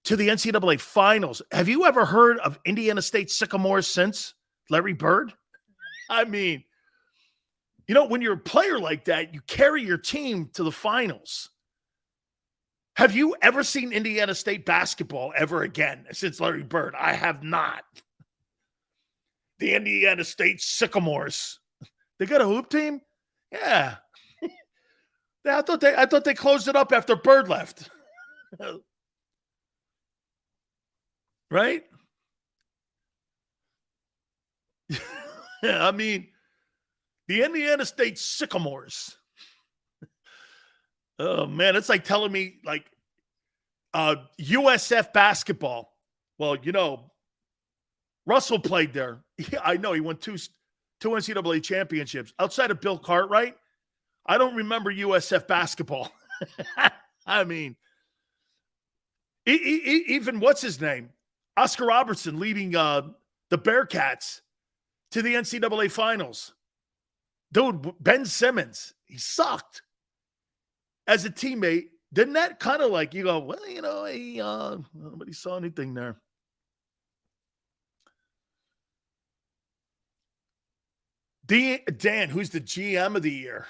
to the NCAA finals. Have you ever heard of Indiana State Sycamores since Larry Bird? I mean, you know, when you're a player like that, you carry your team to the finals. Have you ever seen Indiana State basketball ever again since Larry Bird? I have not. The Indiana State Sycamores. They got a hoop team? Yeah. I thought they closed it up after Bird left. Right? Yeah, I mean, the Indiana State Sycamores. Oh, man, it's like telling me, like, USF basketball. Well, you know, Russell played there. I know he won two NCAA championships. Outside of Bill Cartwright, I don't remember USF basketball. I mean, even what's his name? Oscar Robertson leading the Bearcats to the NCAA finals. Dude, Ben Simmons, he sucked. As a teammate, didn't that kind of like, you go, well, you know, nobody saw anything there. Dan, who's the GM of the year?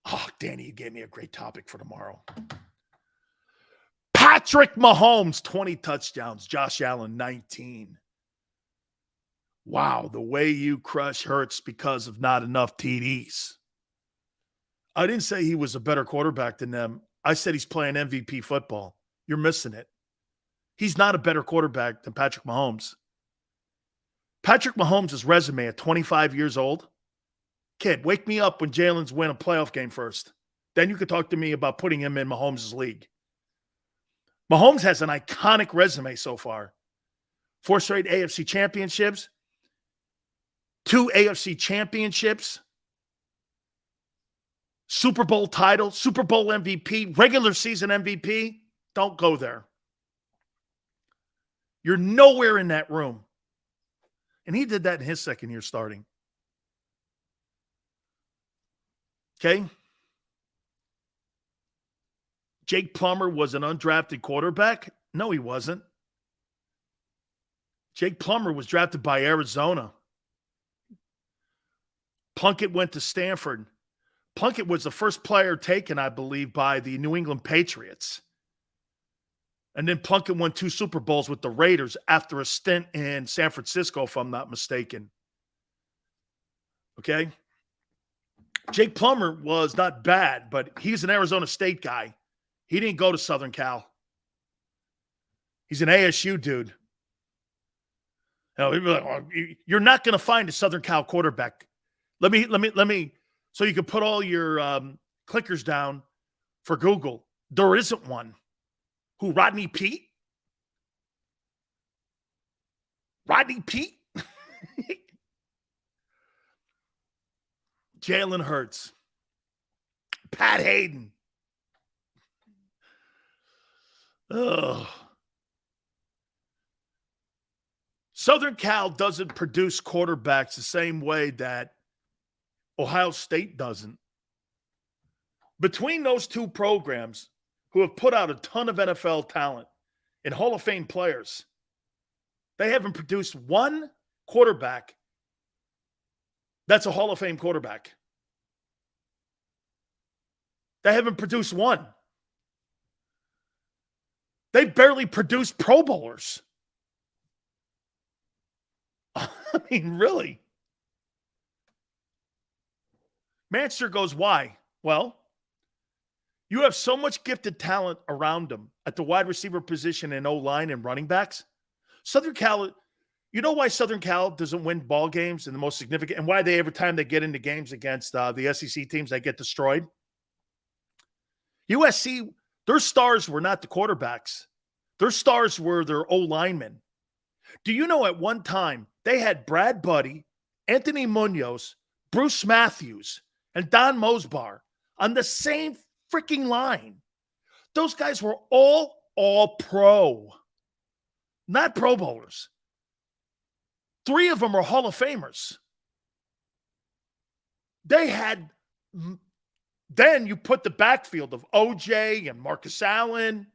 Oh, Danny, you gave me a great topic for tomorrow. Patrick Mahomes, 20 touchdowns. Josh Allen, 19. Wow, the way you crush Hurts because of not enough TDs. I didn't say he was a better quarterback than them. I said he's playing MVP football. You're missing it. He's not a better quarterback than Patrick Mahomes. Patrick Mahomes' resume at 25 years old. Kid, wake me up when Jalen's win a playoff game first. then you could talk to me about putting him in Mahomes' league. Mahomes has an iconic resume so far. 4 straight AFC championships, 2 AFC championships, Super Bowl title, Super Bowl MVP, regular season MVP. Don't go there. You're nowhere in that room. And he did that in his second year starting. Okay? Jake Plummer was an undrafted quarterback? No, he wasn't. Jake Plummer was drafted by Arizona. Plunkett went to Stanford. Plunkett was the first player taken, I believe, by the New England Patriots. And then Plunkett won 2 Super Bowls with the Raiders after a stint in San Francisco, if I'm not mistaken. Okay? Jake Plummer was not bad, but he's an Arizona State guy. He didn't go to Southern Cal. He's an ASU dude. You're not going to find a Southern Cal quarterback. Let me. So you can put all your clickers down for Google. There isn't one. Who? Rodney Peete? Rodney Peete? Jalen Hurts. Pat Hayden. Ugh. Southern Cal doesn't produce quarterbacks the same way that Ohio State doesn't. Between those two programs, who have put out a ton of NFL talent and Hall of Fame players, they haven't produced one quarterback that's a Hall of Fame quarterback. They haven't produced one. They barely produced Pro Bowlers. I mean, really. Manchester goes, why? Well, you have so much gifted talent around them at the wide receiver position and O-line and running backs. Southern Cal, you know why Southern Cal doesn't win ball games in the most significant, and why they every time they get into games against the SEC teams, they get destroyed? USC, their stars were not the quarterbacks. Their stars were their O-linemen. Do you know at one time they had Brad Buddy, Anthony Munoz, Bruce Matthews, and Don Mosbar on the same freaking line? Those guys were all pro, not Pro Bowlers. 3 of them are Hall of Famers. They had, then you put the backfield of OJ and Marcus Allen,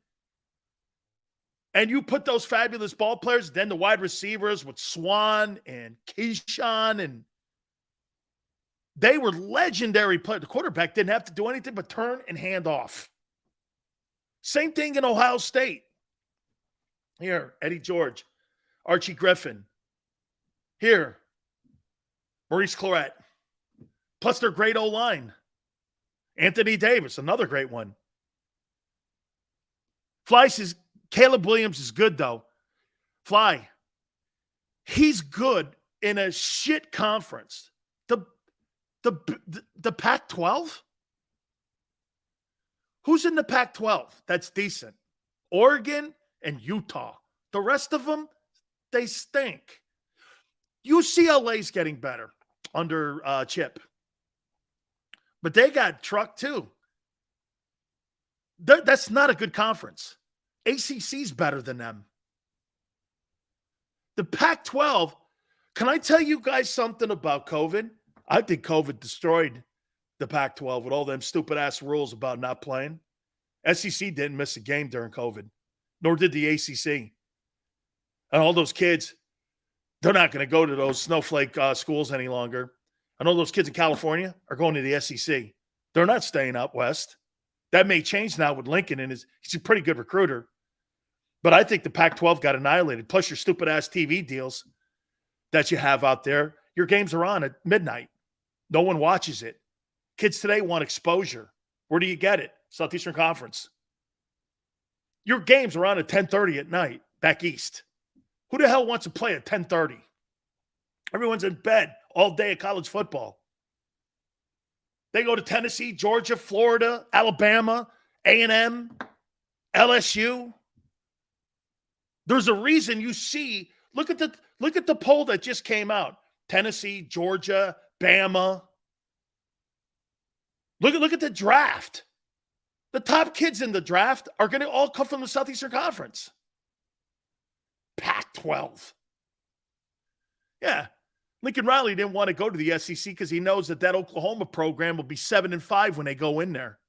and you put those fabulous ball players, then the wide receivers with Swan and Keyshawn, and they were legendary players. The quarterback didn't have to do anything but turn and hand off. Same thing in Ohio State. Here, Eddie George, Archie Griffin. Here, Maurice Clarett. Plus their great O-line. Anthony Davis, another great one. Fly says, Caleb Williams is good, though. Fly, he's good in a shit conference. The Pac-12? Who's in the Pac-12 that's decent? Oregon and Utah. The rest of them, they stink. UCLA's getting better under Chip. But they got trucked too. That's not a good conference. ACC's better than them. The Pac-12, can I tell you guys something about COVID? I think COVID destroyed the Pac-12 with all them stupid-ass rules about not playing. SEC didn't miss a game during COVID, nor did the ACC. And all those kids, they're not going to go to those snowflake schools any longer. And all those kids in California are going to the SEC. They're not staying out west. That may change now with Lincoln, and he's a pretty good recruiter. But I think the Pac-12 got annihilated. Plus your stupid-ass TV deals that you have out there. Your games are on at midnight. No one watches it. Kids today want exposure. Where do you get it? Southeastern Conference. Your games are on at 10:30 at night back east. Who the hell wants to play at 10:30? Everyone's in bed all day at college football. They go to Tennessee, Georgia, Florida, Alabama, A&M, LSU. There's a reason you see, look at the poll that just came out. Tennessee, Georgia, Bama. Look at the draft. The top kids in the draft are going to all come from the Southeastern Conference. Pac-12. Yeah. Lincoln Riley didn't want to go to the SEC because he knows that Oklahoma program will be 7-5 when they go in there.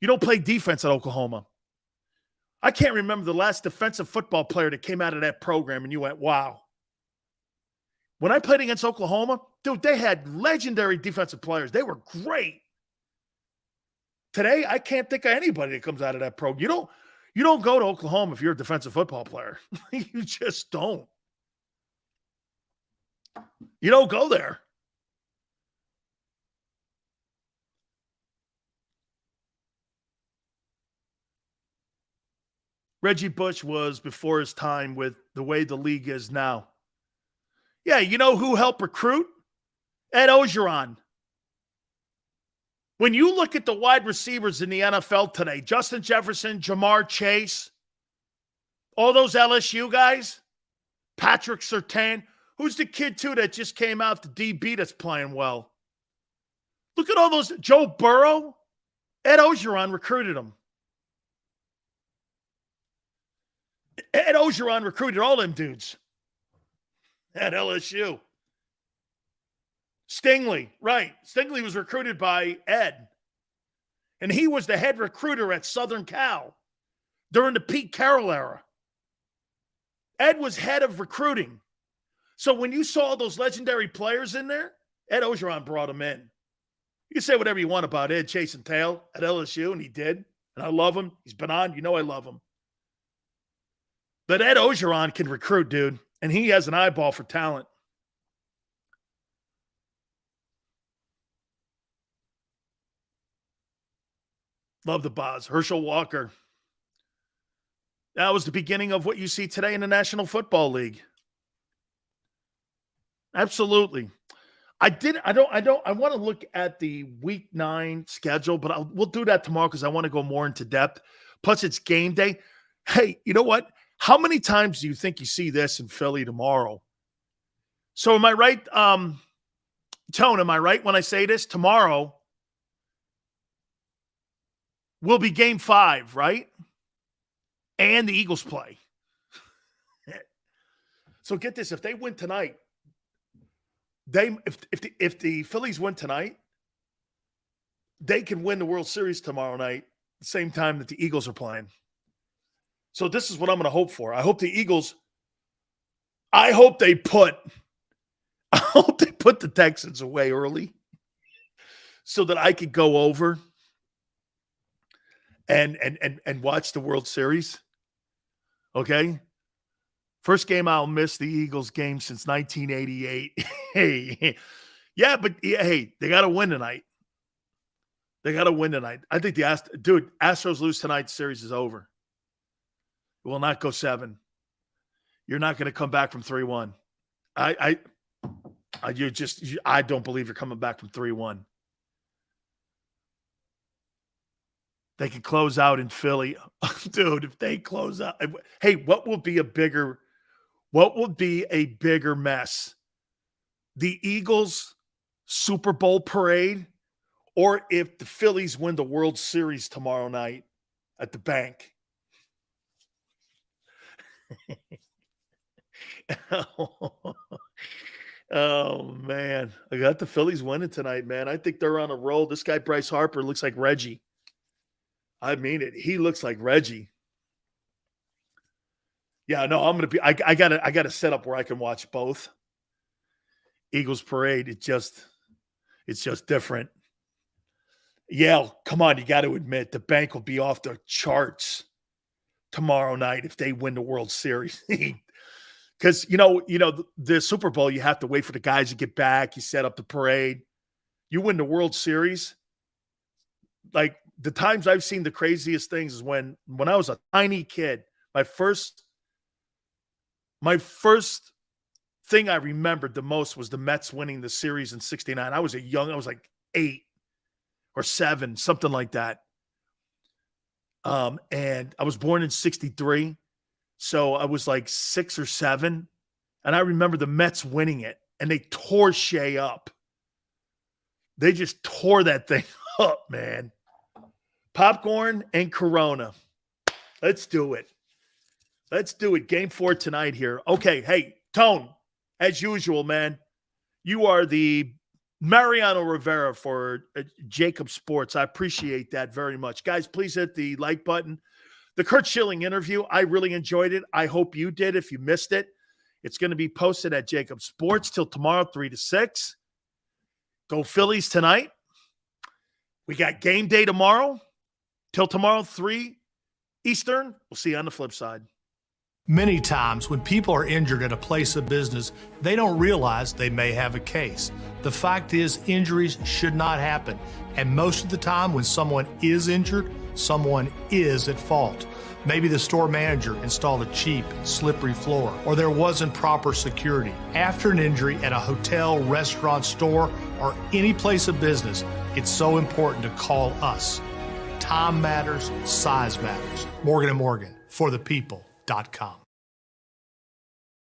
You don't play defense at Oklahoma. I can't remember the last defensive football player that came out of that program and you went, wow. When I played against Oklahoma, dude, they had legendary defensive players. They were great. Today, I can't think of anybody that comes out of that program. You don't go to Oklahoma if you're a defensive football player. You just don't. You don't go there. Reggie Bush was before his time with the way the league is now. Yeah, you know who helped recruit? Ed Ogeron. When you look at the wide receivers in the NFL today, Justin Jefferson, Jamar Chase, all those LSU guys, Patrick Surtain, who's the kid, too, that just came out, the DB that's playing well? Look at all those. Joe Burrow, Ed Ogeron recruited him. Ed Ogeron recruited all them dudes at LSU. Stingley, right. Stingley was recruited by Ed. And he was the head recruiter at Southern Cal during the Pete Carroll era. Ed was head of recruiting. So when you saw those legendary players in there, Ed Ogeron brought them in. You can say whatever you want about Ed chasing tail at LSU, and he did. And I love him. He's been on. You know I love him. But Ed Ogeron can recruit, dude. And he has an eyeball for talent. Love the Boz. Herschel Walker. That was the beginning of what you see today in the National Football League. Absolutely. I want to look at the week 9 schedule, but we'll do that tomorrow because I want to go more into depth. Plus, it's game day. Hey, you know what? How many times do you think you see this in Philly tomorrow? So am I right, Tone, am I right when I say this? Tomorrow will be game 5, right? And the Eagles play. So get this, if they win tonight, if the Phillies win tonight, they can win the World Series tomorrow night, the same time that the Eagles are playing. So this is what I'm going to hope for. I hope they put the Texans away early so that I could go over and watch the World Series. Okay? First game I'll miss the Eagles game since 1988. Hey, yeah, but hey, they got to win tonight. They got to win tonight. I think Astros lose tonight, the series is over. It will not go 7. You're not going to come back from 3-1. I don't believe you're coming back from 3-1. They can close out in Philly. Dude, if they close out. Hey, what will be a bigger mess? The Eagles Super Bowl parade, or if the Phillies win the World Series tomorrow night at the bank? Oh, man. I got the Phillies winning tonight, man. I think they're on a roll. This guy, Bryce Harper, looks like Reggie. I mean it. He looks like Reggie. Yeah, no, I'm going to be – I got to set up where I can watch both. Eagles parade, it's just different. Yeah, come on, you got to admit the bank will be off the charts tomorrow night if they win the World Series. Because, the Super Bowl, you have to wait for the guys to get back. You set up the parade. You win the World Series. Like, the times I've seen the craziest things is when I was a tiny kid. My first thing I remembered the most was the Mets winning the series in '69. I was like 8 or 7, something like that. And I was born in 63. So I was like 6 or 7. And I remember the Mets winning it, and they tore Shea up. They just tore that thing up, man. Popcorn and Corona. Let's do it. Let's do it. Game 4 tonight here. Okay, hey, Tone, as usual, man, you are the Mariano Rivera for JAKIB Sports. I appreciate that very much. Guys, please hit the like button. The Curt Schilling interview, I really enjoyed it. I hope you did. If you missed it, it's going to be posted at JAKIB Sports till tomorrow, 3 to 6. Go Phillies tonight. We got game day tomorrow. Till tomorrow, 3 Eastern. We'll see you on the flip side. Many times when people are injured at a place of business, they don't realize they may have a case. The fact is, injuries should not happen. And most of the time when someone is injured, someone is at fault. Maybe the store manager installed a cheap, slippery floor, or there wasn't proper security. After an injury at a hotel, restaurant, store, or any place of business, it's so important to call us. Time matters, size matters. Morgan & Morgan, for the people.com.